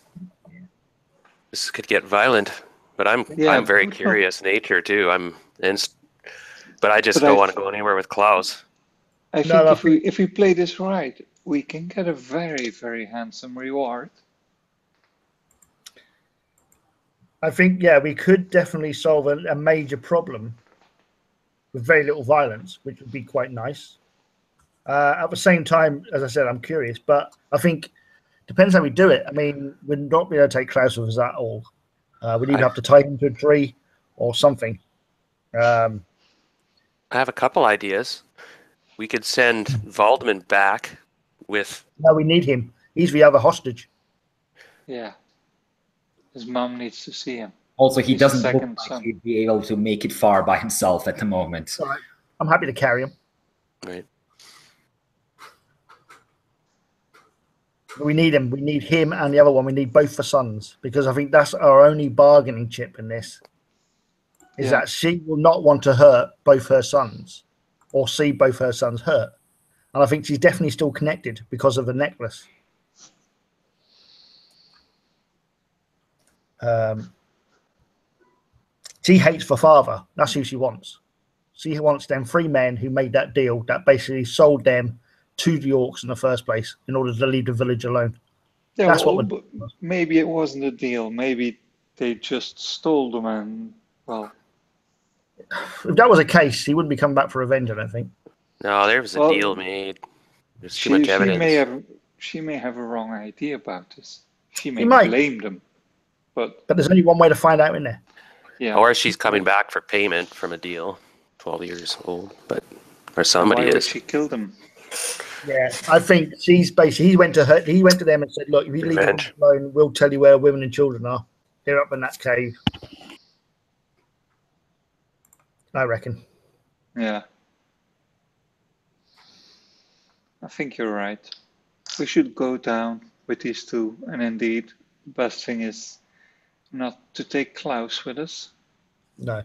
could get violent. But I'm very curious nature too. But I just don't want to go anywhere with Klaus. I think if we play this right, we can get a very, very handsome reward. I think, yeah, we could definitely solve a major problem with very little violence, which would be quite nice. At the same time, as I said, I'm curious, but I think depends how we do it. I mean, we're not going to take Klaus with us at all. We'd either have to tie him to a tree or something. I have a couple ideas. We could send Waldmann back with... No, we need him. He's the other hostage. Yeah. His mom needs to see him. Also, he doesn't look like he'd be able to make it far by himself at the moment. All right. I'm happy to carry him. Right. But we need him. We need him and the other one. We need both the sons because I think that's our only bargaining chip in this. Is that she will not want to hurt both her sons or see both her sons hurt. And I think she's definitely still connected because of the necklace. She hates the father. That's who she wants. She wants them 3 men who made that deal that basically sold them to the orcs in the first place in order to leave the village alone. Yeah, that's well, what maybe it wasn't a deal. Maybe they just stole them and, well... If that was the case, he wouldn't be coming back for revenge, I don't think. No, there was a deal made. There's too much evidence. She may have a wrong idea about this. She may blame them. But there's only one way to find out, isn't there? Yeah. Or she's coming back for payment from a deal. 12 years old, or somebody Why is. would she kill them? Yeah, I think she's basically he went to them and said, "Look, if you leave them alone, we'll tell you where women and children are. They're up in that cave." I reckon. Yeah. I think you're right. We should go down with these 2, and indeed, the best thing is not to take Klaus with us. No.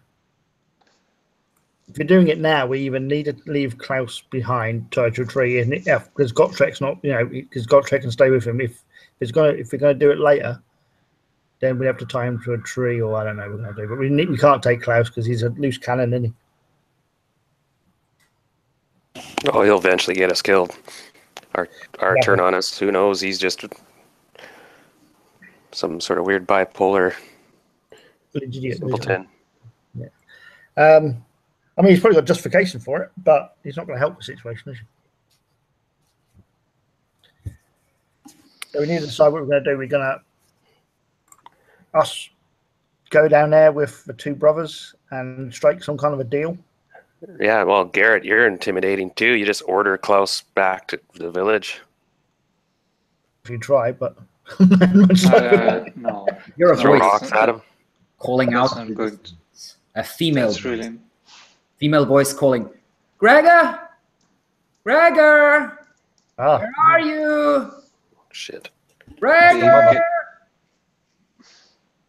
If you're doing it now, we even need to leave Klaus behind, tied to a tree, and because Gottschalk's not, because Gottschalk can stay with him. If we're going to do it later, then we have to tie him to a tree, or I don't know what we're going to do. But we can't take Klaus because he's a loose cannon, isn't he? Oh, he'll eventually get us killed. Or turn on us. Who knows? He's just some sort of weird bipolar simpleton. Yeah. I mean, he's probably got justification for it, but he's not going to help the situation, is So we need to decide what we're going to do. We're going to us go down there with the two brothers and strike some kind of a deal. Yeah, well, Garrett, you're intimidating too. You just order Klaus back to the village. If you try, but no. You're a Throw voice rocks at him. calling That's out. not good. A female That's voice. really... Female voice calling, Gregor! Gregor! Where are you? Shit. Gregor!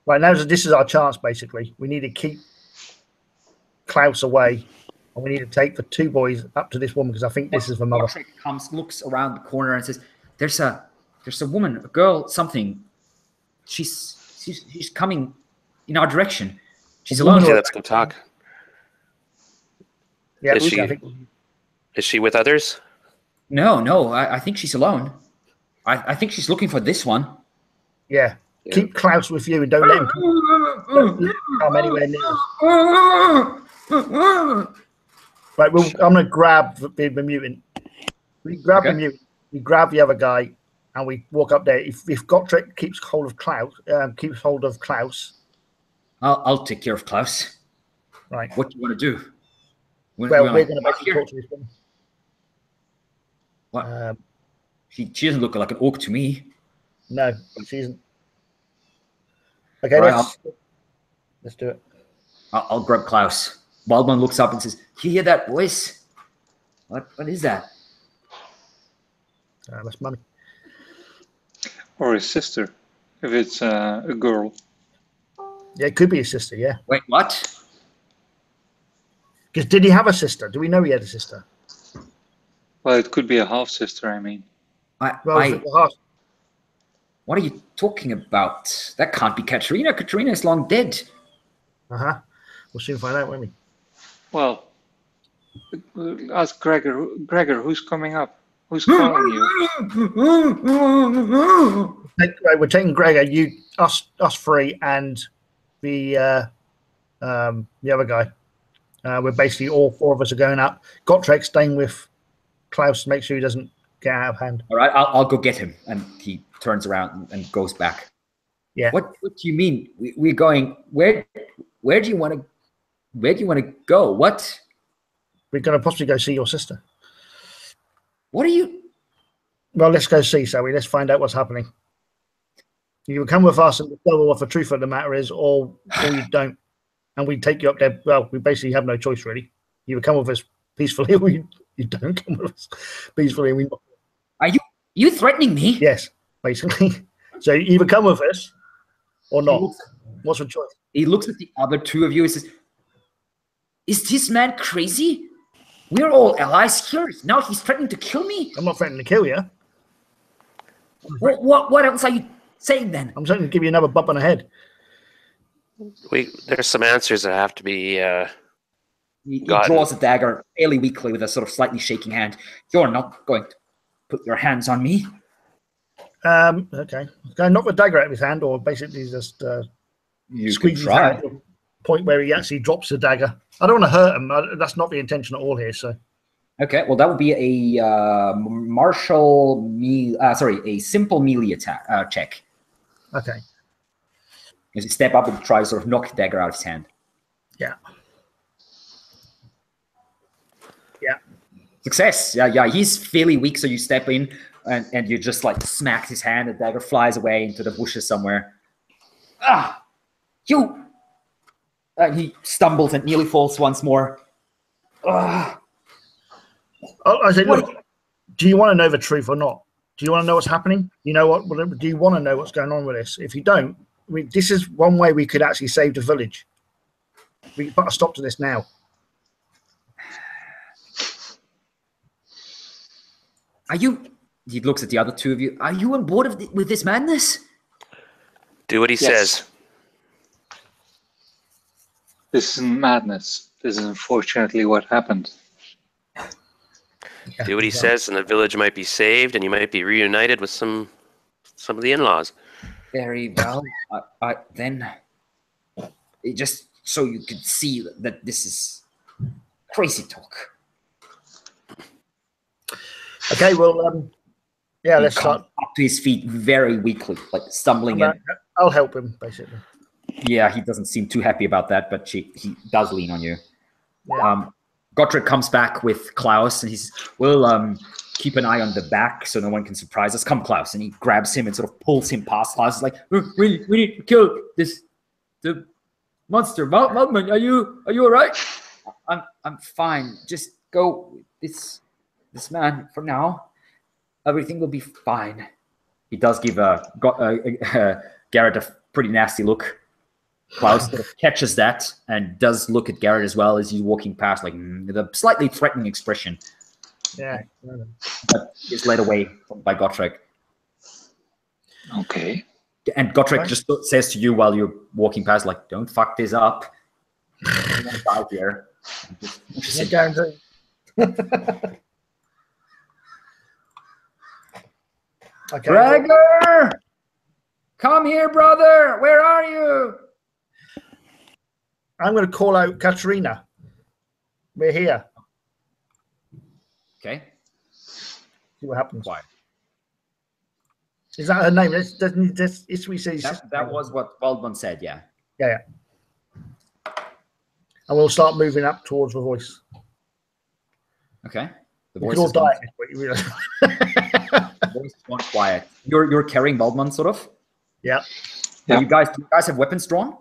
Right, now this is our chance, basically. We need to keep Klaus away, and we need to take the two boys up to this woman, because I think this is the mother. Patrick comes, looks around the corner and says, there's a woman, a girl, something. She's coming in our direction. She's alone. Okay, let's go talk. Yeah, Is she with others? No, I think she's alone. I think she's looking for this one. Yeah. Keep Klaus with you and don't let him come anywhere near us. Right, I'm going to grab the mutant. We grab the mutant, we grab the other guy, and we walk up there. If Gottfried keeps hold of Klaus, I'll take care of Klaus. Right. What do you want to do? We're going to basically talk to this woman. What? She doesn't look like an orc to me. No, she isn't. Okay, let's do it. I'll grab Klaus. Waldmann looks up and says, "You hear that voice? What is that?" That's money. Or his sister, if it's a girl. Yeah, it could be his sister, yeah. Wait, what? Because did he have a sister? Do we know he had a sister? Well, it could be a half-sister, I mean. What are you talking about? That can't be Katerina. Katerina is long dead. Uh-huh. We'll soon find out, won't we? Well, ask Gregor. Gregor, who's coming up? Who's calling you? We're taking Gregor, us three, and the other guy. We're basically all four of us are going up. Gottfried staying with Klaus to make sure he doesn't get out of hand. All right, I'll go get him. And he turns around and goes back. Yeah. What do you mean? We're going? Where do you want to? Where do you want to go? What? We're going to possibly go see your sister. What are you? Well, let's go see, shall we? Let's find out what's happening. You can come with us and tell what the truth of the matter is, or you don't. And we take you up there. Well, we basically have no choice, really. You would come with us peacefully, or you don't come with us peacefully. Are you threatening me? Yes, basically. So you either come with us or not. What's the choice? He looks at the other two of you and says, "Is this man crazy? We're all allies here. Now he's threatening to kill me." I'm not threatening to kill you. What else are you saying then? I'm saying to give you another bump on the head. There's some answers that have to be He draws a dagger fairly weakly with a sort of slightly shaking hand. "You're not going to put your hands on me." Okay. Go knock the dagger out of his hand, or basically just squeeze his hand to the point where he actually drops the dagger. I don't want to hurt him. That's not the intention at all here. So. Okay, well that would be a a simple melee attack check. Okay. As you step up and try to sort of knock the dagger out of his hand. Yeah. Yeah. Success. Yeah. He's fairly weak, so you step in and you just like smack his hand. The dagger flies away into the bushes somewhere. Ah, you! And he stumbles and nearly falls once more. Ah. I said, look, do you want to know the truth or not? Do you want to know what's happening? You know what? Do you want to know what's going on with this? If you don't, this is one way we could actually save the village. We put a stop to this now. Are you? He looks at the other two of you. Are you on board with this madness? Do what he says. This isn't madness. This is unfortunately what happened. Do what he says, and the village might be saved, and you might be reunited with some of the in-laws. Very well. Then, just so you can see that this is crazy talk. Okay, well, Yeah, He let's comes start. up to his feet very weakly, like stumbling in. I'll help him, basically. Yeah, he doesn't seem too happy about that, but he does lean on you. Yeah. Gotrek comes back with Klaus, and he's, we'll keep an eye on the back so no one can surprise us. Come, Klaus. And he grabs him and sort of pulls him past Klaus. He's like, we need to kill the monster. Waldmann, are you all right? I'm fine. Just go with this man for now. Everything will be fine. He does give Garrett a pretty nasty look. Klaus sort of catches that and does look at Garrett as well as he's walking past, like with a slightly threatening expression. Yeah. But is led away by Gotrek. Okay. And Gotrek just says to you while you're walking past, like, don't fuck this up. I'm gonna die here. Just Guarantee. Okay. Gregor! Come here, brother! Where are you? I'm going to call out Katerina. We're here. Okay. See what happens. Why? Is that her name? That was what Waldmann said, yeah. Yeah. And we'll start moving up towards the voice. Okay. The We voice could all is die. the voice is gone quiet. You're carrying Waldmann, sort of? Yeah. Do you guys have weapons drawn?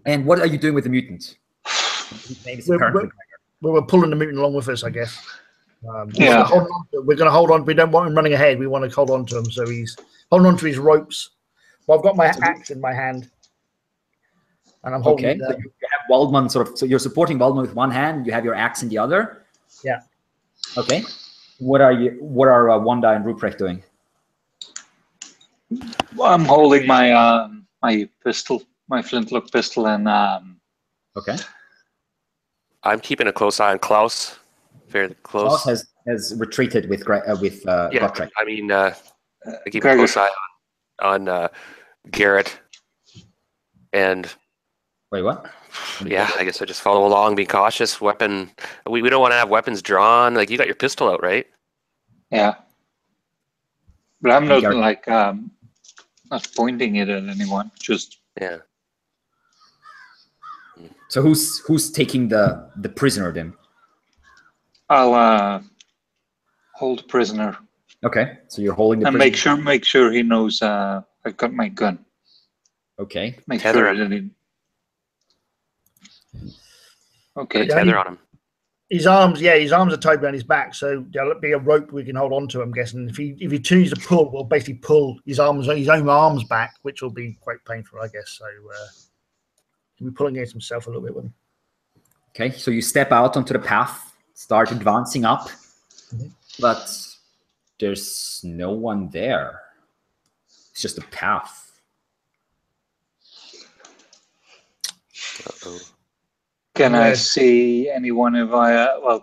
And what are you doing with the mutant? His name is apparently We were pulling the mutant along with us, I guess. Yeah. We're going to hold on. We don't want him running ahead. We want to hold on to him. So he's holding on to his ropes. Well, I've got my axe in my hand. And I'm holding so you have Waldmann so you're supporting Waldmann with one hand, you have your axe in the other? Yeah. Okay. What are Wanda and Ruprecht doing? I'm holding my my pistol, my flintlock pistol, and Okay. I'm keeping a close eye on Klaus. Very close. Klaus has retreated with Gotrek. I mean, I keep a close eye on Garrett. And wait, what? Yeah, I guess I just follow along, be cautious. Weapon. We don't want to have weapons drawn. Like, you got your pistol out, right? Yeah. But I'm not like not pointing it at anyone. Just yeah. So who's taking the prisoner then? I'll hold the prisoner. Okay, so you're holding the and prisoner. make sure he knows I've got my gun. Okay. Make Tether sure that he... Okay. Tether on him. His arms are tied behind his back, so there'll be a rope we can hold on to. I'm guessing if he chooses to pull, we'll basically pull his own arms back, which will be quite painful, I guess. So he'll be pulling against himself a little bit with him. Okay, so you step out onto the path, start advancing up, but there's no one there. It's just a path. Uh-oh. Can I see anyone if can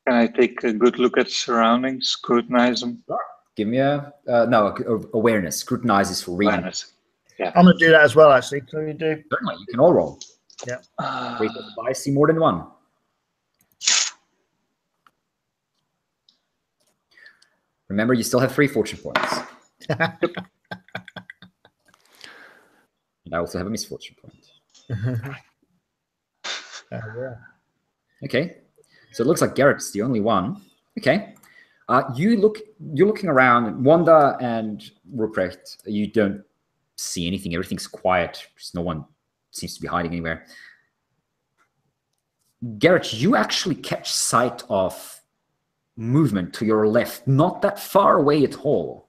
I take a good look at surroundings, scrutinize them? Give me awareness. Scrutinize is for reading. Awareness. Yeah. I'm going to do that as well, actually. Can you do? Certainly, you can all roll. Yeah. Wait, if I see more than one. Remember, you still have 3 fortune points. And I also have a misfortune point. Yeah. Okay, so it looks like Garrett's the only one. Okay, you're looking around. Wanda and Ruprecht, you don't see anything. Everything's quiet. There's no one seems to be hiding anywhere. Garrett, you actually catch sight of movement to your left, not that far away at all.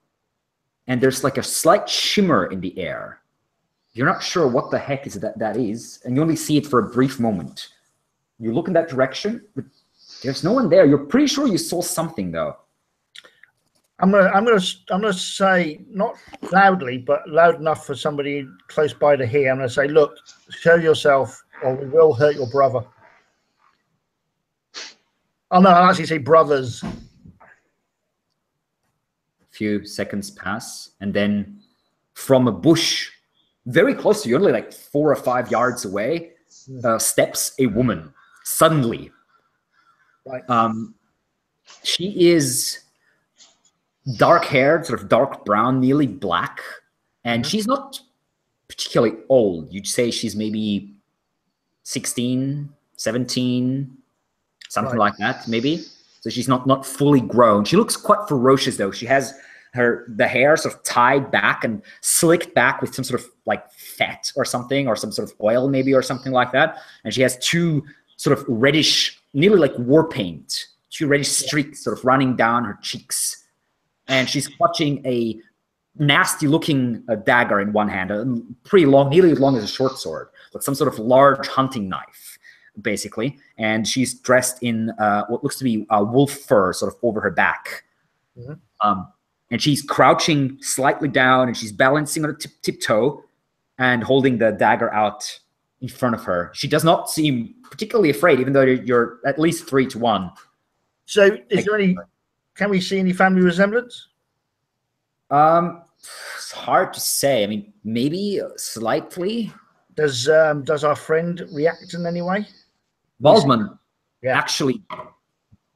And there's like a slight shimmer in the air. You're not sure what the heck is that is, and you only see it for a brief moment. You look in that direction, but there's no one there. You're pretty sure you saw something, though. I'm gonna say, not loudly, but loud enough for somebody close by to hear. I'm gonna say, look, show yourself, or we will hurt your brother. Oh no, I'll actually say brothers. A few seconds pass, and then from a bush very close to you, only like 4 or 5 yards away, steps a woman suddenly. Right. She is dark haired, sort of dark brown, nearly black. And she's not particularly old. You'd say she's maybe 16, 17, something like that, maybe. So she's not fully grown. She looks quite ferocious, though. She has the hair sort of tied back and slicked back with some sort of like fat or something, or some sort of oil maybe, or something like that. And she has two sort of reddish, nearly like war paint, two reddish streaks sort of running down her cheeks. And she's clutching a nasty looking dagger in one hand, pretty long, nearly as long as a short sword, but some sort of large hunting knife, basically. And she's dressed in what looks to be wolf fur sort of over her back. And she's crouching slightly down, and she's balancing on a tiptoe and holding the dagger out in front of her. She does not seem particularly afraid, even though you're at least 3 to 1. So is there any, can we see any family resemblance? It's hard to say. I mean, maybe slightly. Does our friend react in any way? Waldmann, Yeah. actually,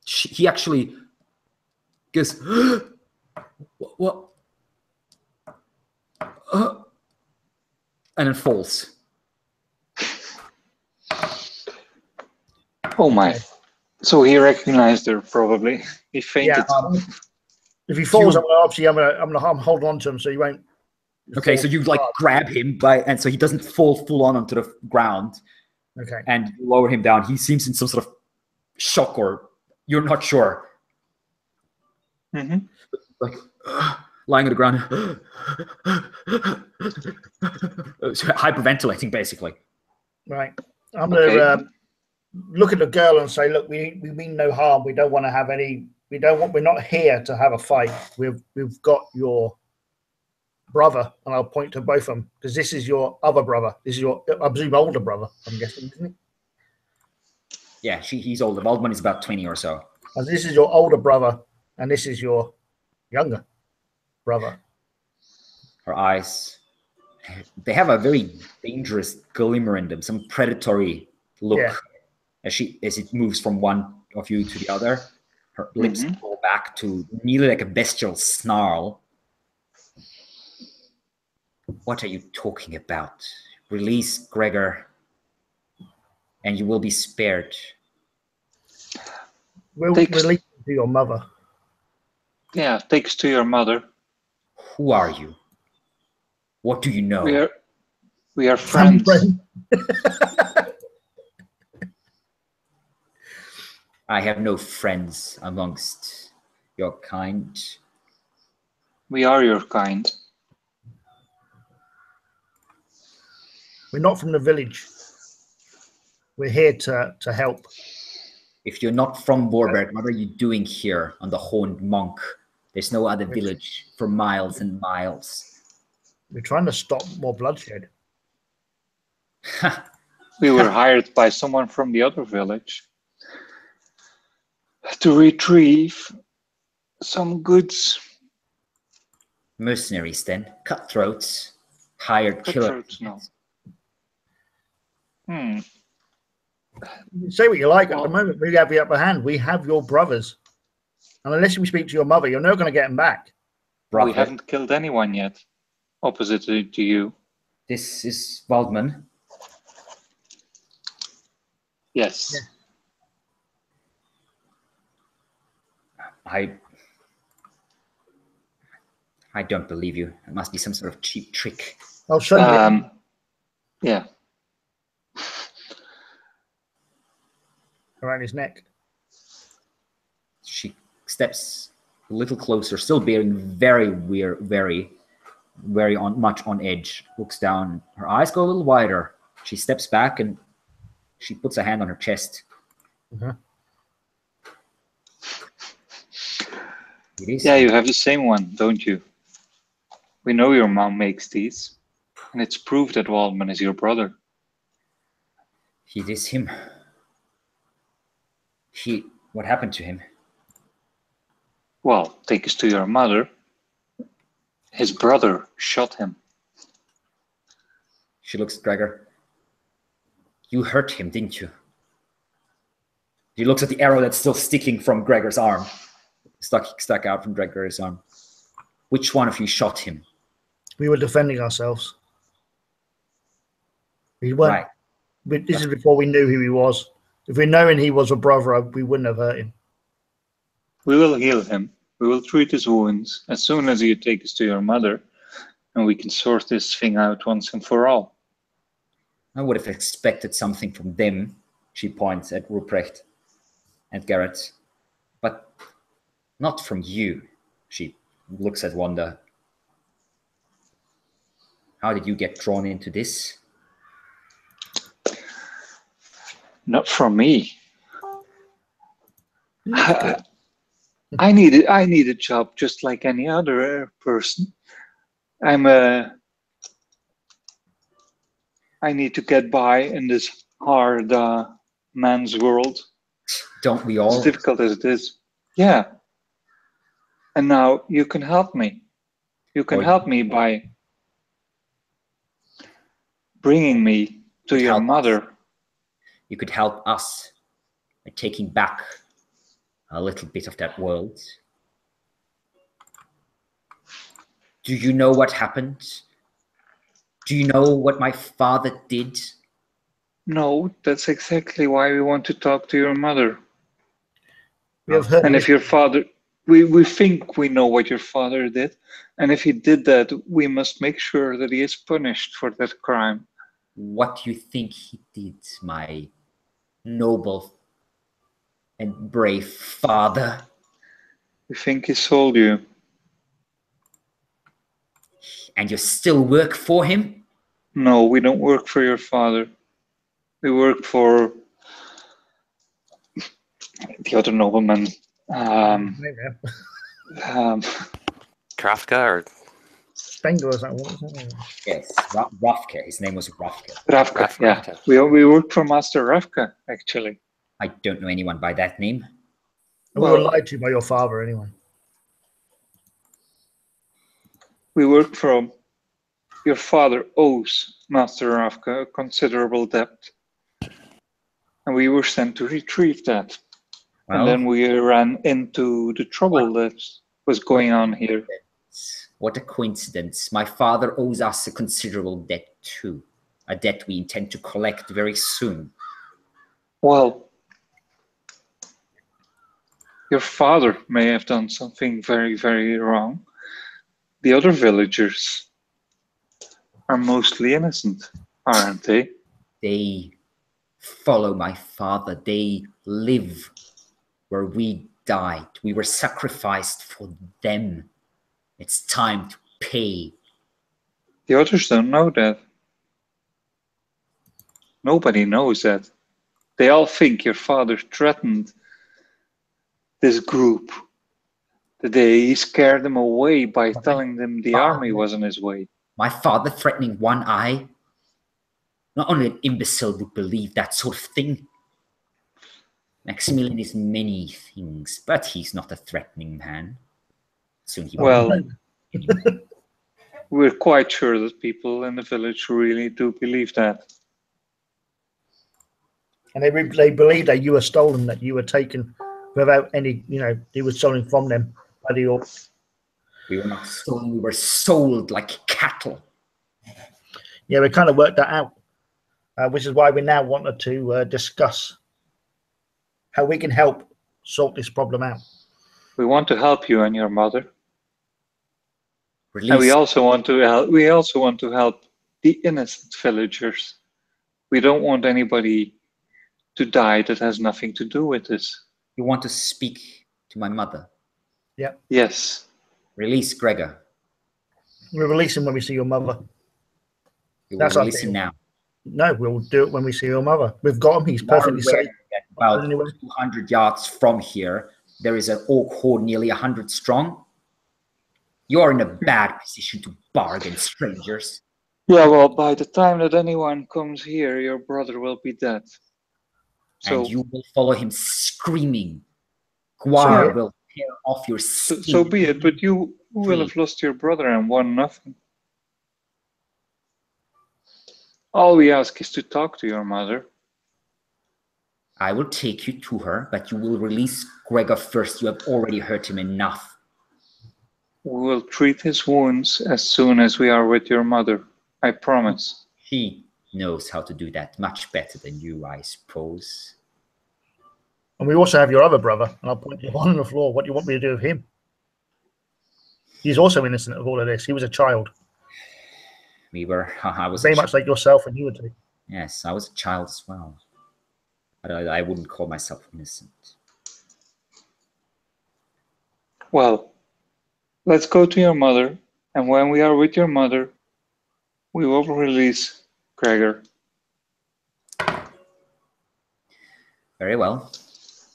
he actually goes, what? And then falls. Oh my. So he recognized her probably. He fainted. Yeah. If he falls, I'm holding on to him so he won't. Okay, so you like grab him and so he doesn't fall full on onto the ground. Okay. And you lower him down. He seems in some sort of shock, or you're not sure. Like lying on the ground, hyperventilating, basically. Right. I'm gonna look at the girl and say, look, we mean no harm. We don't want to have any. We're not here to have a fight. We've got your brother, and I'll point to both of them, because this is your other brother. This is your, I presume, older brother, I'm guessing, isn't he? Yeah, he's older. Waldmann is about 20 or so. And this is your older brother, and this is your younger brother. Her eyes, they have a very dangerous glimmer in them, some predatory look as it moves from one of you to the other. Her lips pull back to nearly like a bestial snarl. What are you talking about? Release Gregor, and you will be spared. We'll release him to your mother. Yeah, take us to your mother. Who are you? What do you know? We are friends. I have no friends amongst your kind. We are your kind. We're not from the village. We're here to help. If you're not from Vorberg, what are you doing here on the Horned Monk? There's no other village for miles and miles. We're trying to stop more bloodshed. We were hired by someone from the other village to retrieve some goods. Mercenaries, then. Cutthroats. Hired killers. Cutthroats, no. Say what you like. At the moment, we have the upper hand. We have your brothers. And unless we speak to your mother, you're never going to get them back. Brother. We haven't killed anyone yet, opposite to you. This is Waldmann. Yes. Yeah. I don't believe you. It must be some sort of cheap trick. I'll show you. Yeah. Around his neck. She steps a little closer, still being very weird, very much on edge. Looks down. Her eyes go a little wider. She steps back and she puts a hand on her chest. It is. Yeah, you have the same one, don't you? We know your mom makes these, and it's proof that Waldmann is your brother. It is him. What happened to him? Well, take us to your mother. His brother shot him. She looks at Gregor. You hurt him, didn't you? He looks at the arrow that's still sticking from Gregor's arm. Stuck out from Gregor's arm. Which one of you shot him? We were defending ourselves. We weren't. Right. This is before we knew who he was. If we'd known he was a brother, we wouldn't have hurt him. We will heal him. We will treat his wounds as soon as you take us to your mother, and we can sort this thing out once and for all. I would have expected something from them, she points at Ruprecht and Garrett, but not from you, she looks at Wanda. How did you get drawn into this? Not from me. I need a job just like any other person. I need to get by in this hard man's world. Don't we all? As difficult as it is. Yeah. And now you can help me. You can help me by bringing me to your mother. You could help us by taking back a little bit of that world. Do you know what happened? Do you know what my father did? No, that's exactly why we want to talk to your mother. We have heard And if your father, we think we know what your father did, and if he did that, we must make sure that he is punished for that crime. What do you think he did, my noble and brave father? We think he sold you. And you still work for him? No, we don't work for your father. We work for the other nobleman. Krafka or Steiger or something. Yes, Rafka. His name was Rafka. Ravka, yeah. We work for Master Ravka, actually. I don't know anyone by that name. We were lied to by your father, anyway. We work from your father owes Master Ravka a considerable debt. And we were sent to retrieve that. Well, and then we ran into the trouble that was going on here. What a coincidence. My father owes us a considerable debt too. A debt we intend to collect very soon. Well, your father may have done something very, very wrong. The other villagers are mostly innocent, aren't they? They follow my father. They live where we died. We were sacrificed for them. It's time to pay. The others don't know that. Nobody knows that. They all think your father threatened this group. The day he scared them away by telling them the army was on his way. My father threatening one eye? Not only an imbecile would believe that sort of thing. Maximilan is many things, but he's not a threatening man. Soon he will. Well, we're quite sure that people in the village really do believe that. And they believe that you were stolen, that you were taken without any, it was stolen from them by the orcs. We were not stolen, we were sold like cattle. Yeah, we kind of worked that out, which is why we now wanted to discuss how we can help sort this problem out. We want to help you and your mother. Release. And we also want to help the innocent villagers. We don't want anybody to die that has nothing to do with this. You want to speak to my mother? Yeah. Yes. Release Gregor. We'll release him when we see your mother. That's release him now. No, we'll do it when we see your mother. We've got him. He's perfectly safe. About 200 yards from here, there is an orc horde nearly 100 strong. You are in a bad position to bargain, strangers. Yeah, well, by the time that anyone comes here, your brother will be dead. So, and you will follow him screaming. Guar will tear off your skin. So be it, but you will have lost your brother and won nothing. All we ask is to talk to your mother. I will take you to her, but you will release Gregor first. You have already hurt him enough. We will treat his wounds as soon as we are with your mother. I promise. She knows how to do that much better than you, I suppose. And we also have your other brother, and I'll point you one on the floor. What do you want me to do with him? He's also innocent of all of this. He was a child. I was very much like yourself and you would do. Yes, I was a child as well. But I wouldn't call myself innocent. Well, let's go to your mother, and when we are with your mother, we will release Gregor. Very well.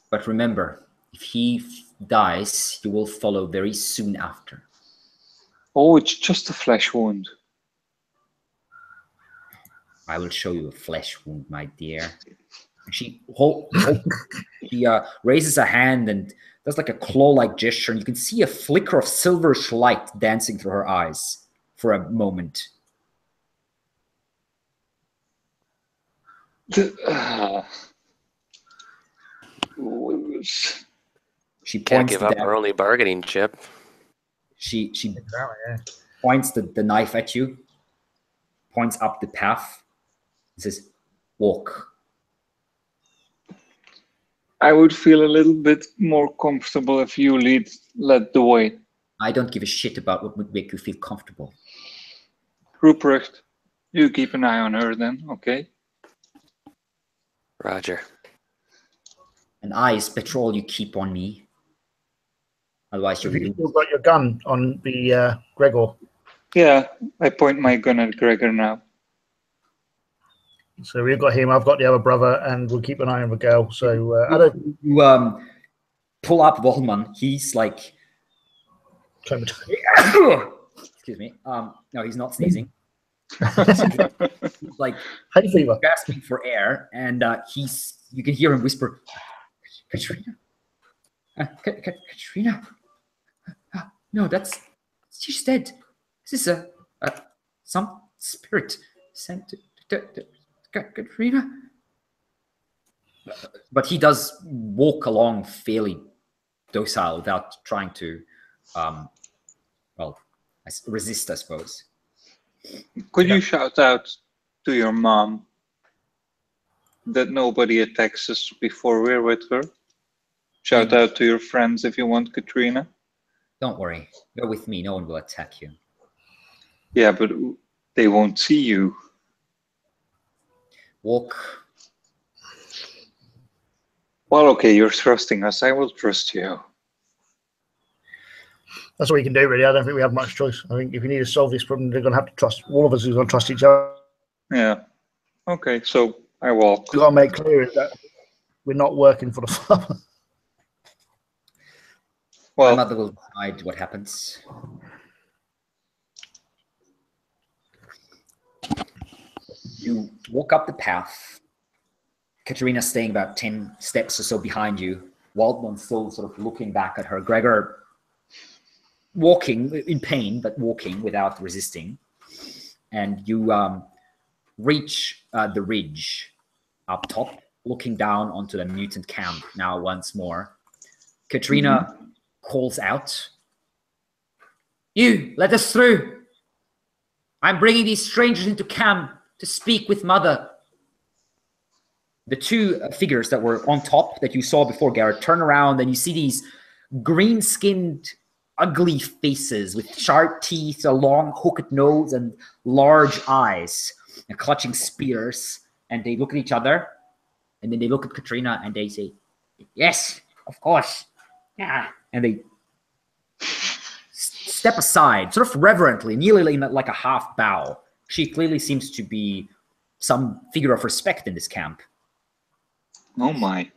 But remember, if he dies, you will follow very soon after. Oh, it's just a flesh wound. I will show you a flesh wound, my dear. She raises a hand and does like a claw-like gesture, and you can see a flicker of silverish light dancing through her eyes for a moment. She Can't points give up our only bargaining chip. She points the knife at you, points up the path, and says, "Walk." I would feel a little bit more comfortable if you led the way. I don't give a shit about what would make you feel comfortable. Ruprecht, you keep an eye on her then, okay? Roger. And eyes, patrol you keep on me. Otherwise you're You've still got your gun on the Gregor. Yeah, I point my gun at Gregor now. So we've got him, I've got the other brother, and we'll keep an eye on the girl. So you pull up Waldmann. He's like, excuse me. No, he's not sneezing. He's like hay fever, gasping for air, and you can hear him whisper, "Katrina, Katrina, no, she's dead. This is some spirit sent to Katrina." But he does walk along fairly docile without trying to, resist, I suppose. Could you shout out to your mom that nobody attacks us before we're with her? Shout out to your friends if you want, Katrina. Don't worry. Go with me. No one will attack you. Yeah, but they won't see you. Walk. Well, okay, you're trusting us. I will trust you. That's what we can do, really. I don't think we have much choice. I think if you need to solve this problem, they're going to have to trust. All of us are going to trust each other. Yeah. Okay, so I walk. We've got to make clear that we're not working for the father. Well, my mother will decide what happens. You walk up the path. Katerina staying about 10 steps or so behind you. Waldmann still sort of looking back at her. Gregor walking in pain, but walking without resisting. And you reach the ridge up top, looking down onto the mutant camp now once more. Katrina calls out, "You, let us through. I'm bringing these strangers into camp to speak with Mother." The two figures that were on top that you saw before, Garrett, turn around and you see these green-skinned, ugly faces with sharp teeth, a long hooked nose, and large eyes, and clutching spears. And they look at each other, and then they look at Katrina, and they say, "Yes, of course. Yeah." And they step aside, sort of reverently, nearly like a half bow. She clearly seems to be some figure of respect in this camp. Oh my.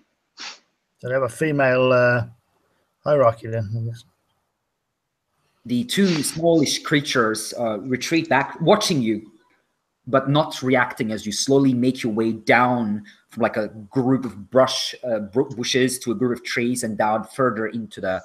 So they have a female hierarchy then, I guess. The two smallish creatures retreat back, watching you, but not reacting as you slowly make your way down from like a group of bushes to a group of trees and down further into the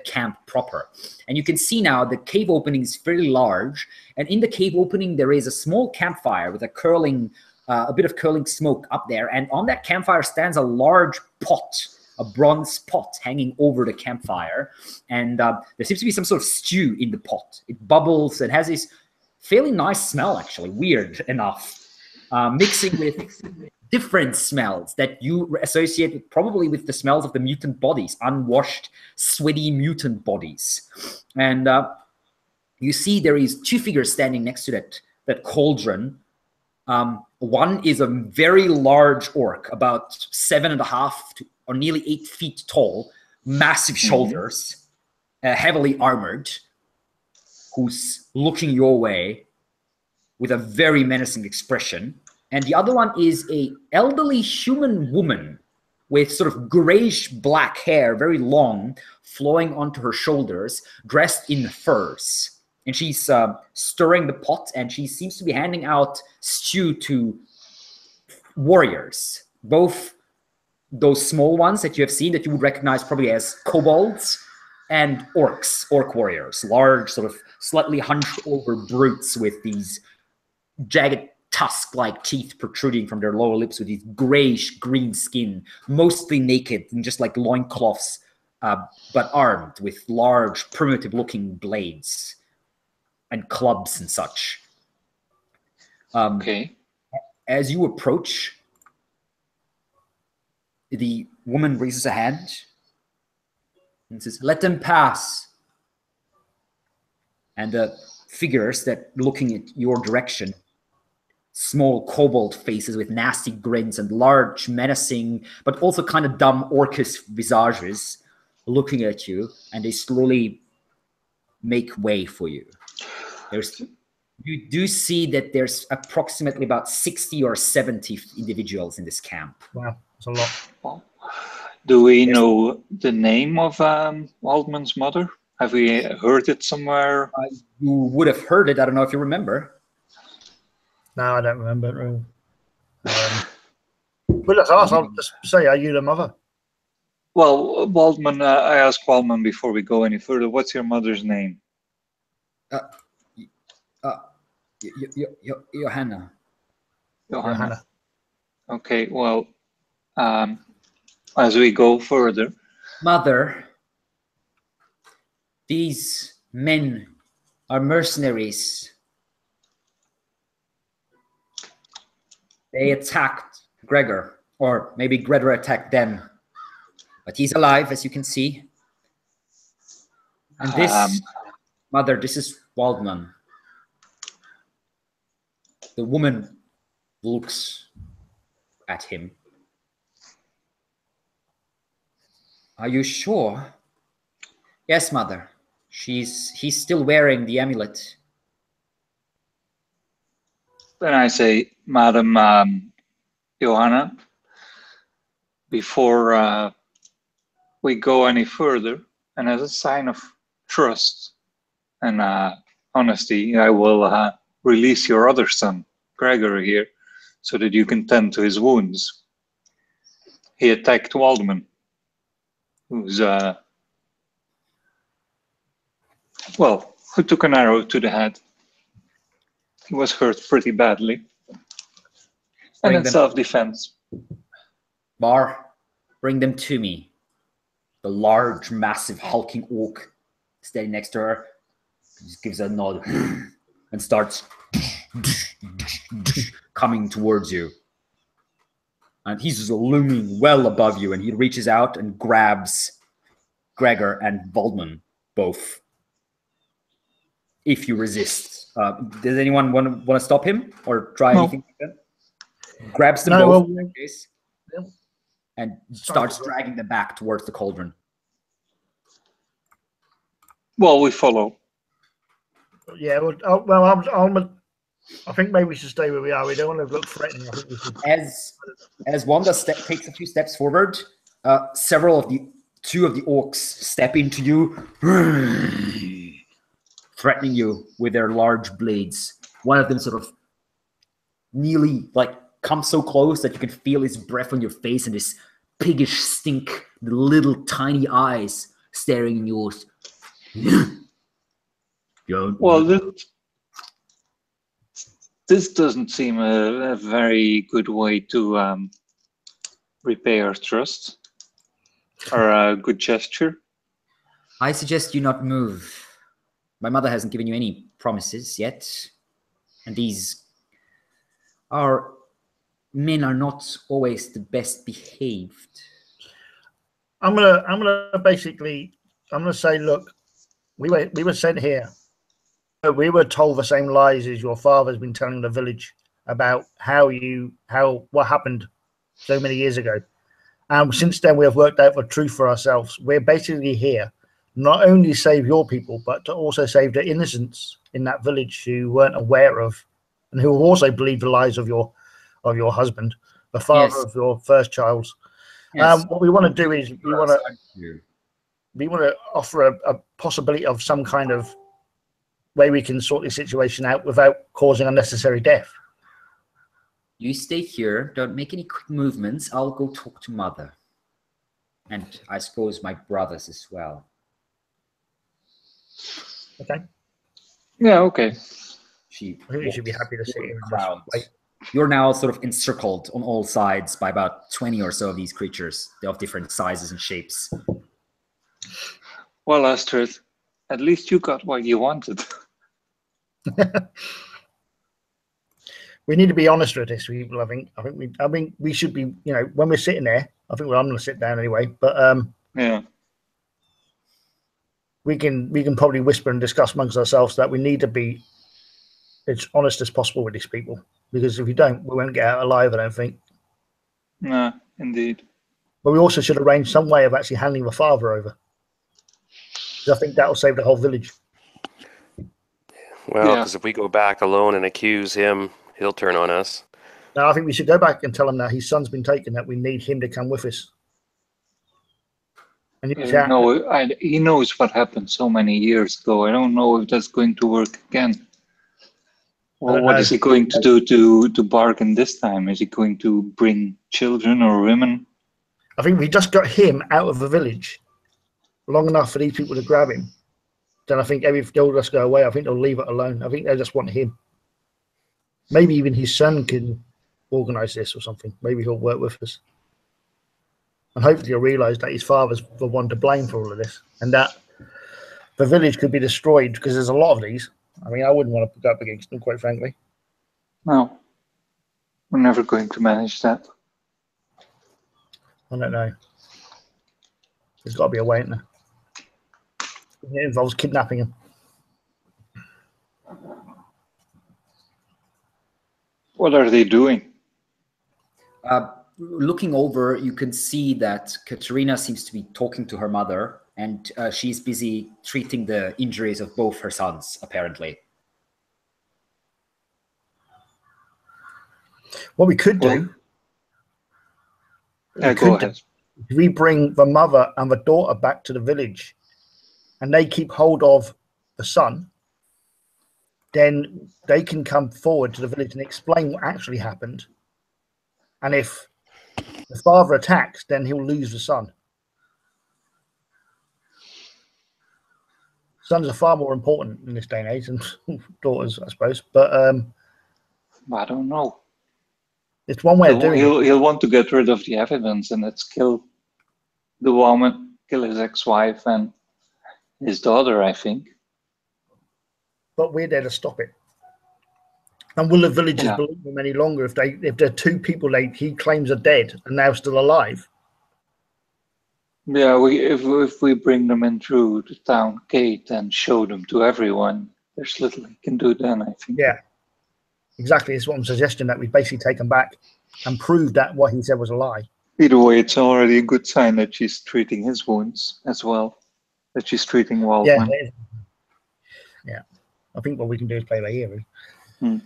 camp proper. And you can see now the cave opening is fairly large, and in the cave opening there is a small campfire with a bit of curling smoke up there, and on that campfire stands a large pot a bronze pot hanging over the campfire, and there seems to be some sort of stew in the pot. It bubbles and has this fairly nice smell, actually, weird enough, mixing with different smells that you associate probably with the smells of the mutant bodies, unwashed, sweaty mutant bodies. And you see there is two figures standing next to that cauldron. One is a very large orc, about 7.5 or nearly 8 feet tall, massive shoulders, heavily armored, who's looking your way with a very menacing expression. And the other one is a elderly human woman with sort of grayish black hair, very long, flowing onto her shoulders, dressed in furs. And she's stirring the pot, and she seems to be handing out stew to warriors, both those small ones that you have seen that you would recognize probably as kobolds, and orc warriors, large, sort of slightly hunched over brutes with these jagged tusk-like teeth protruding from their lower lips, with these grayish green skin, mostly naked and just like loincloths, but armed with large primitive-looking blades and clubs and such. Okay. As you approach, the woman raises a hand and says, "Let them pass." And the figures that looking at your direction, small kobold faces with nasty grins and large, menacing, but also kind of dumb orcish visages, looking at you, and they slowly make way for you. You do see that there's approximately about 60 or 70 individuals in this camp. Wow, that's a lot. Well, do we know the name of Waldmann's mother? Have we heard it somewhere? You would have heard it. I don't know if you remember. No, I don't remember it really. But let's ask. I'll just say, are you the mother? Well, Waldmann, I asked Waldmann before we go any further, what's your mother's name? Johanna. Johanna. Okay, well, as we go further. Mother, these men are mercenaries. They attacked Gregor, or maybe Gregor attacked them. But he's alive, as you can see. And this, mother, this is Waldmann. The woman looks at him. Are you sure? Yes, mother. He's still wearing the amulet. Then I say, Madam Johanna, before we go any further, and as a sign of trust and honesty, I will release your other son, Gregory, here, so that you can tend to his wounds. He attacked Waldmann, who's, well, who took an arrow to the head. He was hurt pretty badly. And in self-defense. Bar, bring them to me. The large, massive, hulking orc standing next to her just gives a nod and starts coming towards you. And he's just looming well above you, and he reaches out and grabs Gregor and Waldmann both. If you resist. Does anyone want to stop him or try anything like that? Grabs them both in that case, and starts dragging them back towards the cauldron. Well, we follow. Yeah, I think maybe we should stay where we are. We don't want to look threatening. I think we should. As Wanda takes a few steps forward, two of the orcs step into you, threatening you with their large blades. One of them sort of nearly comes so close that you can feel his breath on your face and this piggish stink, the little tiny eyes staring in yours. Well, this doesn't seem a very good way to repay our trust. Or a good gesture? I suggest you not move. My mother hasn't given you any promises yet, and these men are not always the best behaved. I'm gonna say, look, we were sent here. We were told the same lies as your father's been telling the village about what happened so many years ago. And since then, we have worked out the truth for ourselves. We're basically here not only to save your people, but to also save the innocents in that village who weren't aware of, and who also believed the lies of your husband, the father of your first child. Yes. What we want to do is we want to offer a possibility of some kind of way we can sort this situation out without causing unnecessary death. You stay here. Don't make any quick movements. I'll go talk to Mother. And I suppose my brothers as well. Okay. Yeah, okay. I think you should be happy to see it. You're now sort of encircled on all sides by about 20 or so of these creatures. They're of different sizes and shapes. Well, Astrid, at least you got what you wanted. We need to be honest with this, people. I think we should be. You know, when we're sitting there, I'm going to sit down anyway. But yeah, we can probably whisper and discuss amongst ourselves that we need to be as honest as possible with these people, because if we don't, we won't get out alive, I don't think. No, indeed. But we also should arrange some way of actually handing the father over. I think that will save the whole village. Well, because if we go back alone and accuse him, he'll turn on us. No, I think we should go back and tell him that his son's been taken, that we need him to come with us. And he knows what happened so many years ago. I don't know if that's going to work again. Well, what is he going to do to bargain this time? Is he going to bring children or women? I think we just got him out of the village long enough for these people to grab him. Then I think if they'll just go away, I think they'll leave it alone. I think they just want him. Maybe even his son can organise this or something. Maybe he'll work with us. And hopefully he'll realise that his father's the one to blame for all of this, and that the village could be destroyed, because there's a lot of these. I mean, I wouldn't want to put up against them, quite frankly. No. We're never going to manage that. I don't know. There's got to be a way, isn't there? It involves kidnapping him. What are they doing? Looking over, you can see that Katerina seems to be talking to her mother, and she's busy treating the injuries of both her sons, apparently. What we could do... Go ahead. We bring the mother and the daughter back to the village, and they keep hold of the son, then they can come forward to the village and explain what actually happened. And if the father attacks, then he'll lose the son. Sons are far more important in this day and age than daughters, I suppose. But I don't know. It's one way of doing it. He'll want to get rid of the evidence, and let's kill the woman, kill his ex-wife and his daughter, I think. But we're there to stop it. And will the villagers believe him any longer if there are two people he claims are dead and now still alive? Yeah, if we bring them in through the town gate and show them to everyone, there's little we can do then, I think. Yeah, exactly. It's what I'm suggesting, that we basically take him back and prove that what he said was a lie. Either way, it's already a good sign that she's treating his wounds as well, that she's treating Waldmann. Yeah. I think what we can do is play by ear, really.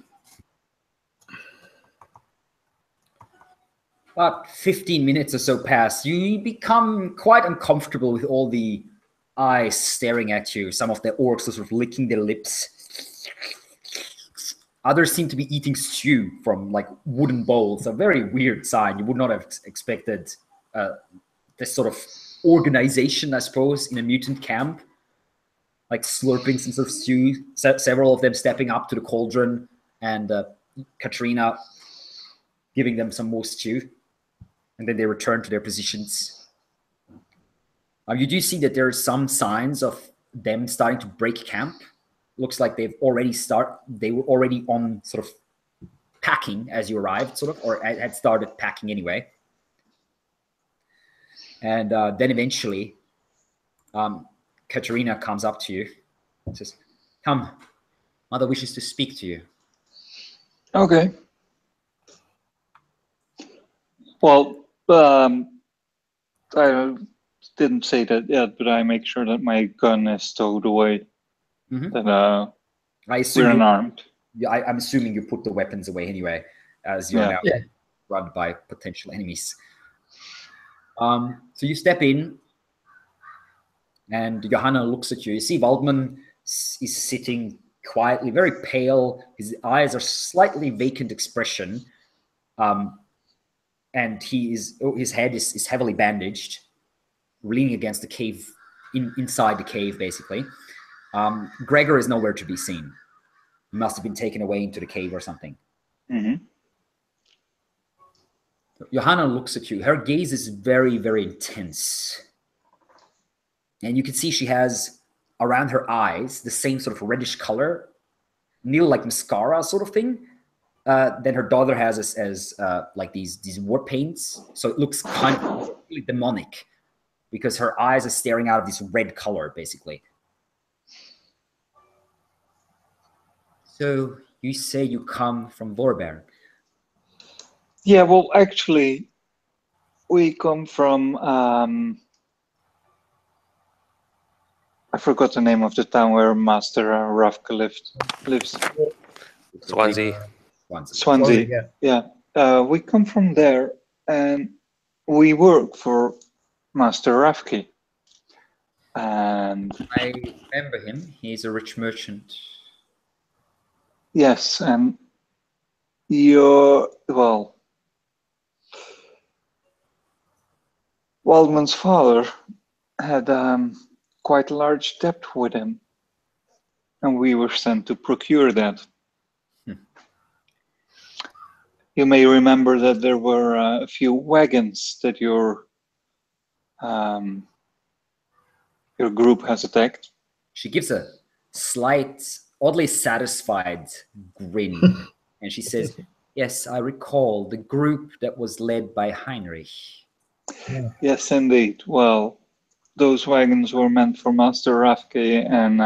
About 15 minutes or so pass. You become quite uncomfortable with all the eyes staring at you. Some of the orcs are sort of licking their lips. Others seem to be eating stew from like wooden bowls. A very weird sign. You would not have expected this sort of organization, I suppose, in a mutant camp. Like slurping some sort of stew. Several of them stepping up to the cauldron, and Katrina giving them some more stew. And then they return to their positions. You do see that there are some signs of them starting to break camp. Looks like they were already on sort of packing as you arrived, sort of, or had started packing anyway. And then eventually, Katerina comes up to you and says, "Come, Mother wishes to speak to you." Okay. Well, I didn't say that yet, but I make sure that my gun is stowed away. That I assume we're unarmed. I'm assuming you put the weapons away anyway, as you're now surrounded by potential enemies. So you step in, and Johanna looks at you. You see Waldmann is sitting quietly, very pale. His eyes are slightly vacant expression, and his head is heavily bandaged, leaning against the cave, inside the cave, basically. Gregor is nowhere to be seen. He must have been taken away into the cave or something. Johanna looks at you. Her gaze is very, very intense. And you can see she has around her eyes the same sort of reddish color, nearly like mascara sort of thing. Then her daughter has as like these war paints. So it looks kind of really demonic because her eyes are staring out of this red color, basically. So you say you come from Vorberg? Yeah, well, actually, we come from, I forgot the name of the town where Master Ravka lives. Swansea. Swansea, yeah. We come from there, and we work for Master Ravki. And I remember him. He's a rich merchant. Yes, and Waldmann's father had quite a large debt with him, and we were sent to procure that. You may remember that there were a few wagons that your group has attacked. She gives a slight, oddly satisfied grin, and she says, "Yes, I recall the group that was led by Heinrich." Yes, indeed. Well, those wagons were meant for Master Ravke, and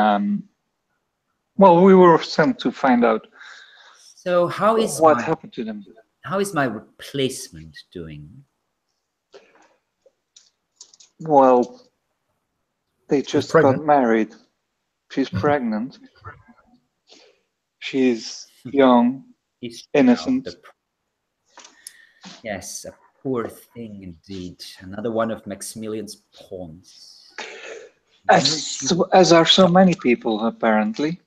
well, we were sent to find out. So how is what happened to them? How is my replacement doing? Well, they just got married. She's pregnant. She's young, innocent. Yes, a poor thing indeed. Another one of Maximilian's pawns. As are so many people, apparently.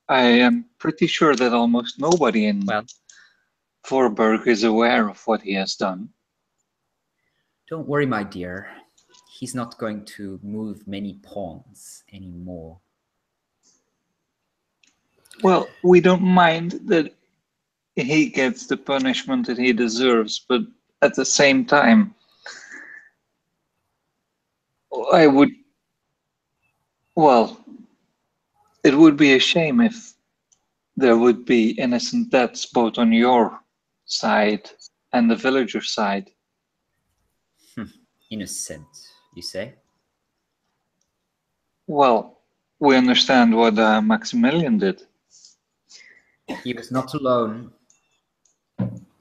I am pretty sure that almost nobody in Vorberg is aware of what he has done. Don't worry, my dear. He's not going to move many pawns anymore. Well, we don't mind that he gets the punishment that he deserves, but at the same time, it would be a shame if there would be innocent deaths both on your side and the villager side. Innocent, you say? Well, we understand what Maximilian did. He was not alone.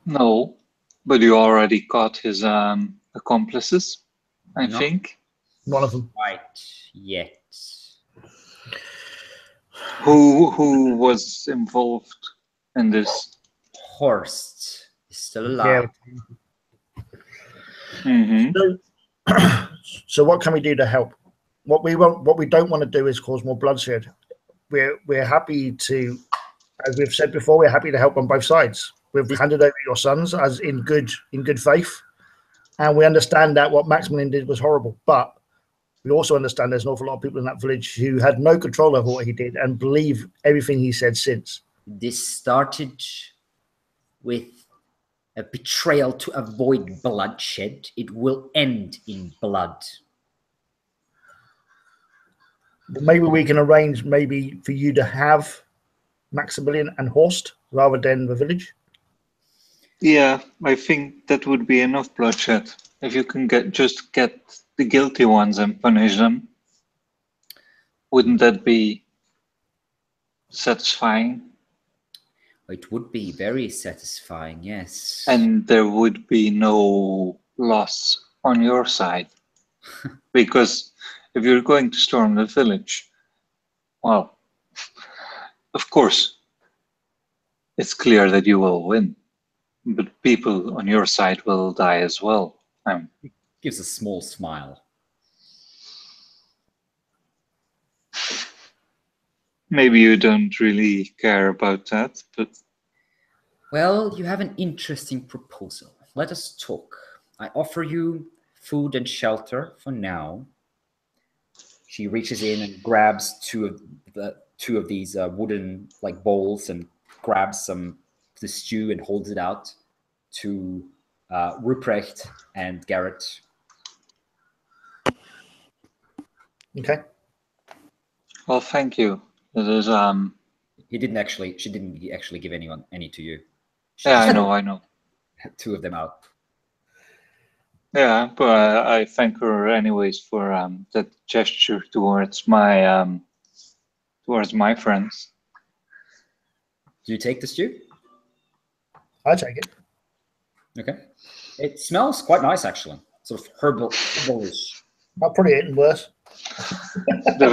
No, but you already caught his accomplices, I think. One of them. Right, yet. Who was involved in this? Horst is still alive. Yeah. So what can we do to help? What we don't want to do is cause more bloodshed. We're happy to, as we've said before, we're happy to help on both sides. We've handed over your sons as in good faith, and we understand that what Maximilan did was horrible. But we also understand there's an awful lot of people in that village who had no control over what he did and believe everything he said since. This started with a betrayal to avoid bloodshed. It will end in blood. Maybe we can arrange maybe for you to have Maximilian and Horst rather than the village. Yeah, I think that would be enough bloodshed. If you can just get the guilty ones and punish them, wouldn't that be satisfying? It would be very satisfying, yes. And there would be no loss on your side. Because if you're going to storm the village, well, of course, it's clear that you will win. But people on your side will die as well. Gives a small smile. Maybe you don't really care about that, but... Well, you have an interesting proposal. Let us talk. I offer you food and shelter for now. She reaches in and grabs two of these wooden like bowls and grabs some of the stew and holds it out to Ruprecht and Garrett. Okay. Well, thank you. It is She didn't actually give anyone any to you. She yeah, just I know. had two of them out. Yeah, but I thank her anyways for that gesture towards my friends. Do you take the stew? I take it. Okay. It smells quite nice, actually. Sort of herbalish. I'll probably eaten worse. There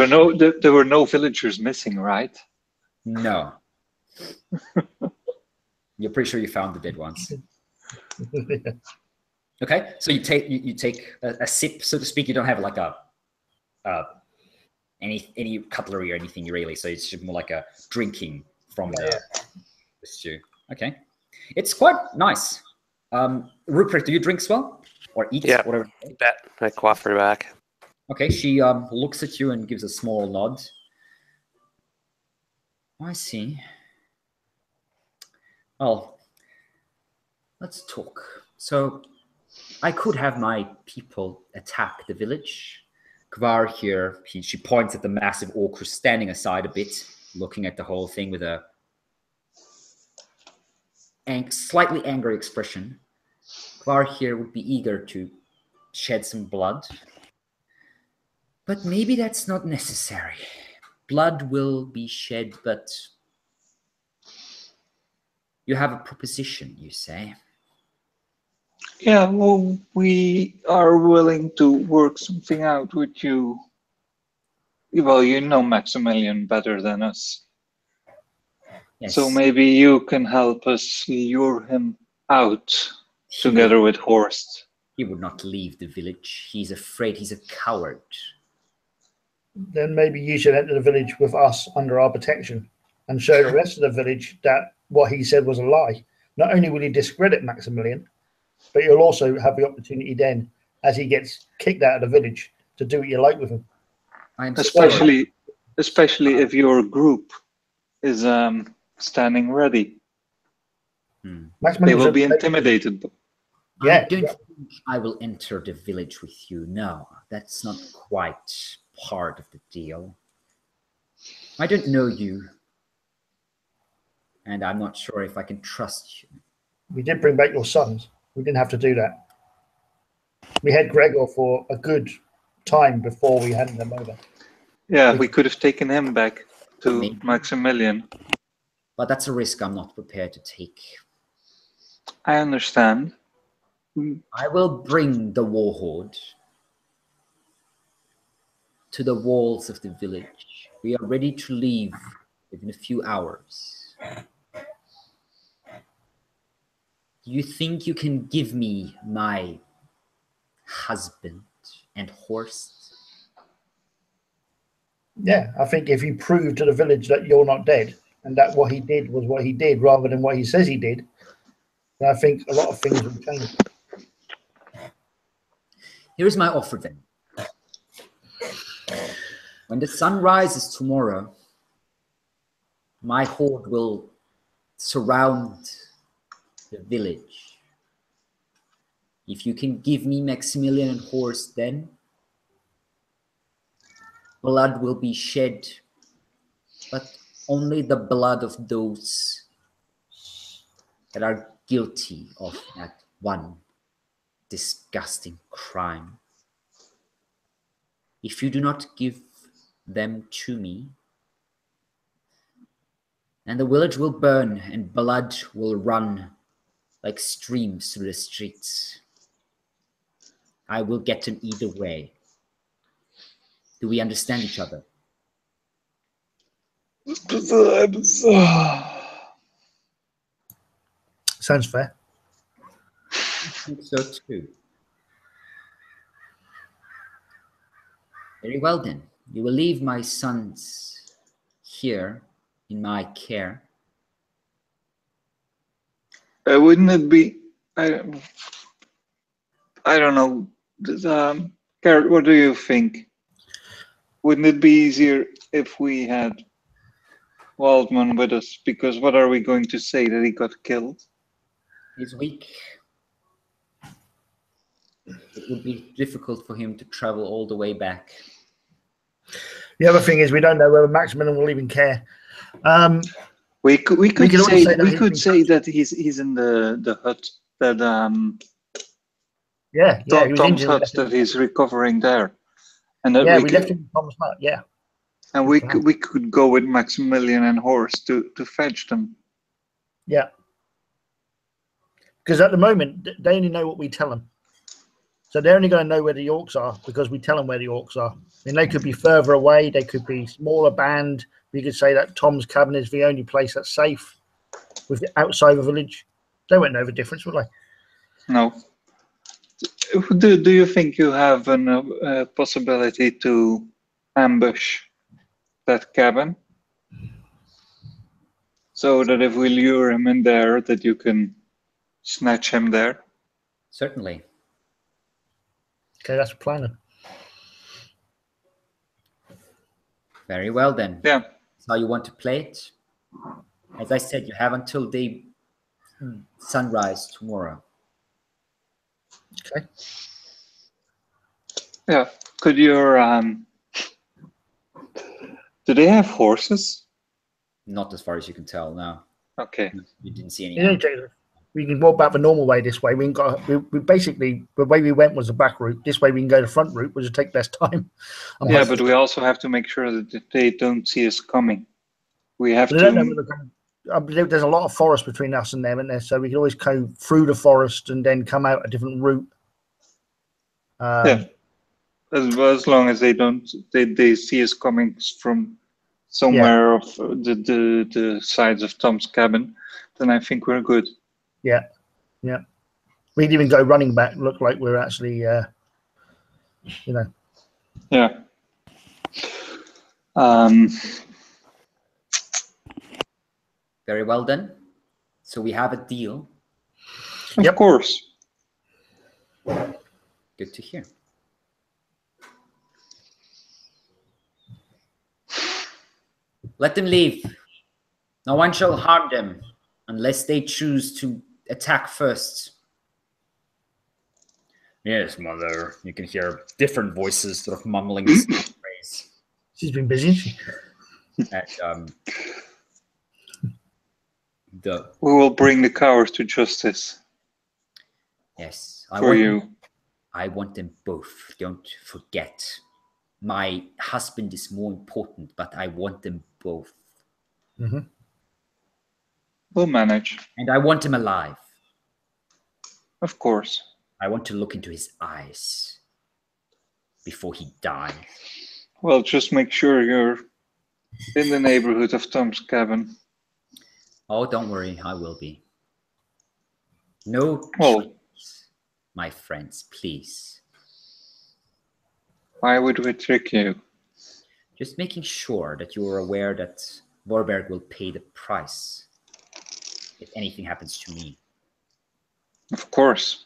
were no villagers missing, right? No. You're pretty sure you found the dead ones. Okay, so you take a sip, so to speak. You don't have like any cutlery or anything really, so it's just more like a drinking from the stew. Okay, it's quite nice. Rupert, do you drink as well or eat? Yeah, whatever. bet. I quaff her back. Okay, she looks at you and gives a small nod. I see. Well, let's talk. So, I could have my people attack the village. Kvar here, she points at the massive orc who's standing aside a bit, looking at the whole thing with a slightly angry expression. Kvar here would be eager to shed some blood. But maybe that's not necessary. Blood will be shed, but you have a proposition, you say? Yeah, well, we are willing to work something out with you. Well, you know Maximilian better than us. Yes. So maybe you can help us lure him out together with Horst. He would not leave the village. He's afraid. He's a coward. Then maybe you should enter the village with us under our protection and show the rest of the village that what he said was a lie. Not only will he discredit Maximilian, but you'll also have the opportunity then, as he gets kicked out of the village, to do what you like with him. Especially if your group is standing ready. They will be intimidated. Yeah. I don't think I will enter the village with you. No, that's not quite part of the deal. I don't know you. And I'm not sure if I can trust you. We did bring back your sons. We didn't have to do that. We had Gregor for a good time before we handed them over. Yeah, we could have taken him back to Maximilian. But that's a risk I'm not prepared to take. I understand. I will bring the warhorde to the walls of the village. We are ready to leave within a few hours. Do you think you can give me my husband and horse? Yeah, I think if you prove to the village that you're not dead and that what he did was what he did rather than what he says he did, then I think a lot of things will change. Here's my offer then. When the sun rises tomorrow, my horde will surround the village. If you can give me Maximilian and Horst then, Blood will be shed, but only the blood of those that are guilty of that one disgusting crime. If you do not give them to me, then the village will burn and blood will run like streams through the streets. I will get them either way. Do we understand each other? Sounds fair. I think so too. Very well then. You will leave my sons here in my care. Wouldn't it be? I don't know. Garrett, what do you think? Wouldn't it be easier if we had Waldmann with us? Because what are we going to say, that he got killed? He's weak. It would be difficult for him to travel all the way back. The other thing is we don't know whether Maximilan will even care. We could say that he's in the hut that Tom's hut, that he's recovering there, and that we left him in Tom's hut. Yeah, and we could go with Maximilian and Horse to fetch them. Yeah, because at the moment they only know what we tell them, so they're only going to know where the orcs are because we tell them where the orcs are. I mean, they could be further away, they could be smaller band. We could say that Tom's cabin is the only place that's safe with the outside the village. They won't know the difference, will they? No. Do you think you have a possibility to ambush that cabin? So that if we lure him in there, that you can snatch him there? Certainly. Okay, that's a plan then. Very well then. Yeah. That's how you want to play it. As I said, you have until the sunrise tomorrow. Okay. Yeah. Could your do they have horses? Not as far as you can tell, no. Okay. You didn't see any. Yeah, we can walk back the normal way this way. We basically, the way we went was the back route. This way we can go the front route, which will take less time. Yeah, but we also have to make sure that they don't see us coming. We have to. I believe there's a lot of forest between us and them, isn't there? So we can always go through the forest and then come out a different route. Yeah, as long as they see us coming from somewhere of the sides of Tom's cabin, then I think we're good. Yeah, yeah. We'd even go running back, look like we're actually, Yeah. Very well then. So we have a deal. Of course. Good to hear. Let them leave. No one shall harm them unless they choose to attack first. Yes, mother. You can hear different voices sort of mumbling this phrase. She's been busy. And, we will bring the cowards to justice. Yes. I want them both. Don't forget. My husband is more important, but I want them both. Mm-hmm. We'll manage. And I want him alive. Of course. I want to look into his eyes before he dies. Well, just make sure you're in the neighborhood of Tom's cabin. Oh, don't worry, I will be. No tricks, my friends, please. Why would we trick you? Just making sure that you are aware that Vorberg will pay the price if anything happens to me. Of course.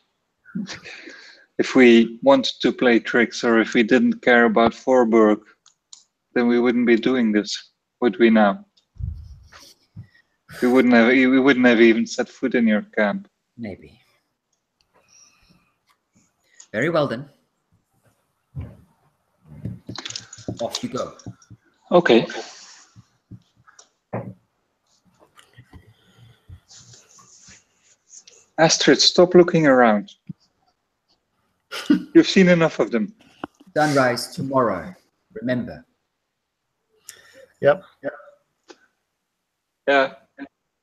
If we wanted to play tricks, or if we didn't care about Vorberg, then we wouldn't be doing this, would we now? We wouldn't have even set foot in your camp. Maybe. Very well then. off you go. Okay. Astrid, stop looking around. You've seen enough of them. Sunrise tomorrow. Remember. Yep. Yeah,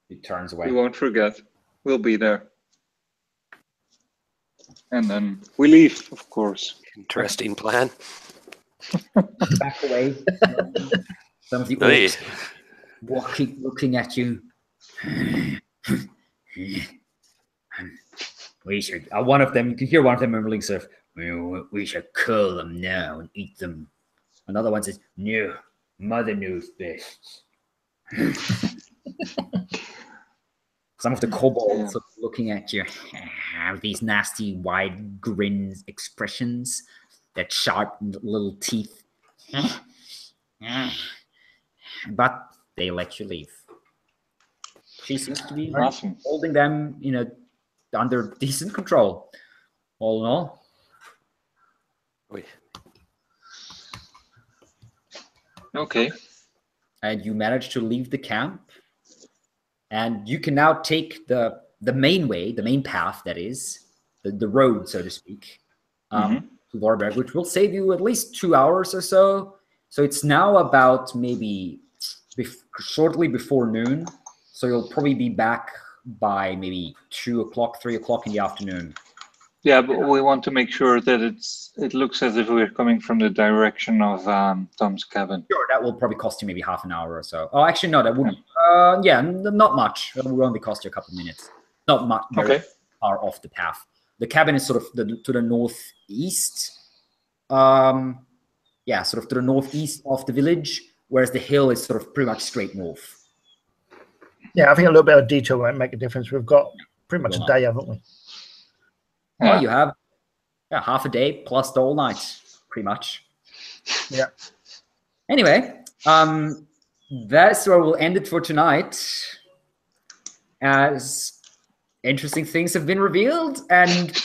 He turns we away. won't forget. We'll be there. And then we leave, of course. Interesting plan. Back away. Some of the Hey. orcs walking, looking at you. We should. One of them. You can hear one of them mumbling, "Sir, we should kill them now and eat them." Another one says, "No, Mother knows best." Some of the kobolds are looking at you have these nasty, wide grins, expressions, that sharp little teeth. But they let you leave. She seems to be Awesome. holding them, under decent control. All in all. Wait. Okay. And you manage to leave the camp. And you can now take the main way, the main path, that is, the road, so to speak, to Vorberg, which will save you at least 2 hours or so. So it's now about maybe shortly before noon. So you'll probably be back by maybe 2 o'clock, 3 o'clock in the afternoon. Yeah, but we want to make sure that it looks as if we're coming from the direction of Tom's cabin. Sure, that will probably cost you maybe half an hour or so. Oh, actually, no, that wouldn't. Not much. It will only cost you a couple of minutes. Not much. Very far off the path. The cabin is sort of to the northeast. Sort of to the northeast of the village, whereas the hill is sort of pretty much straight north. Yeah, I think a little bit of detail might make a difference. We've got pretty much a day, haven't we? Well, you have half a day plus the whole night, pretty much. Yeah. Anyway, that's where we'll end it for tonight, as interesting things have been revealed and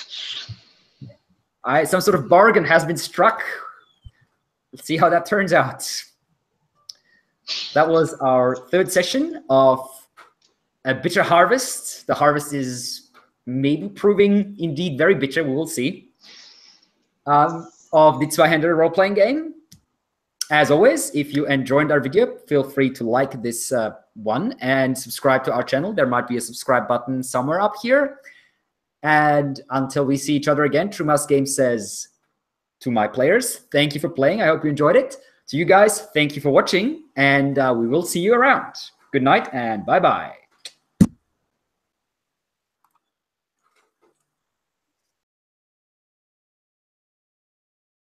some sort of bargain has been struck. Let's see how that turns out. That was our third session of a bitter harvest. The harvest is maybe proving indeed very bitter. We will see. Of the ZWEIHÄNDER role-playing game. As always, if you enjoyed our video, feel free to like this one and subscribe to our channel. There might be a subscribe button somewhere up here. And until we see each other again, True Mouse Games says to my players, thank you for playing. I hope you enjoyed it. To you guys, thank you for watching. And we will see you around. Good night and bye-bye.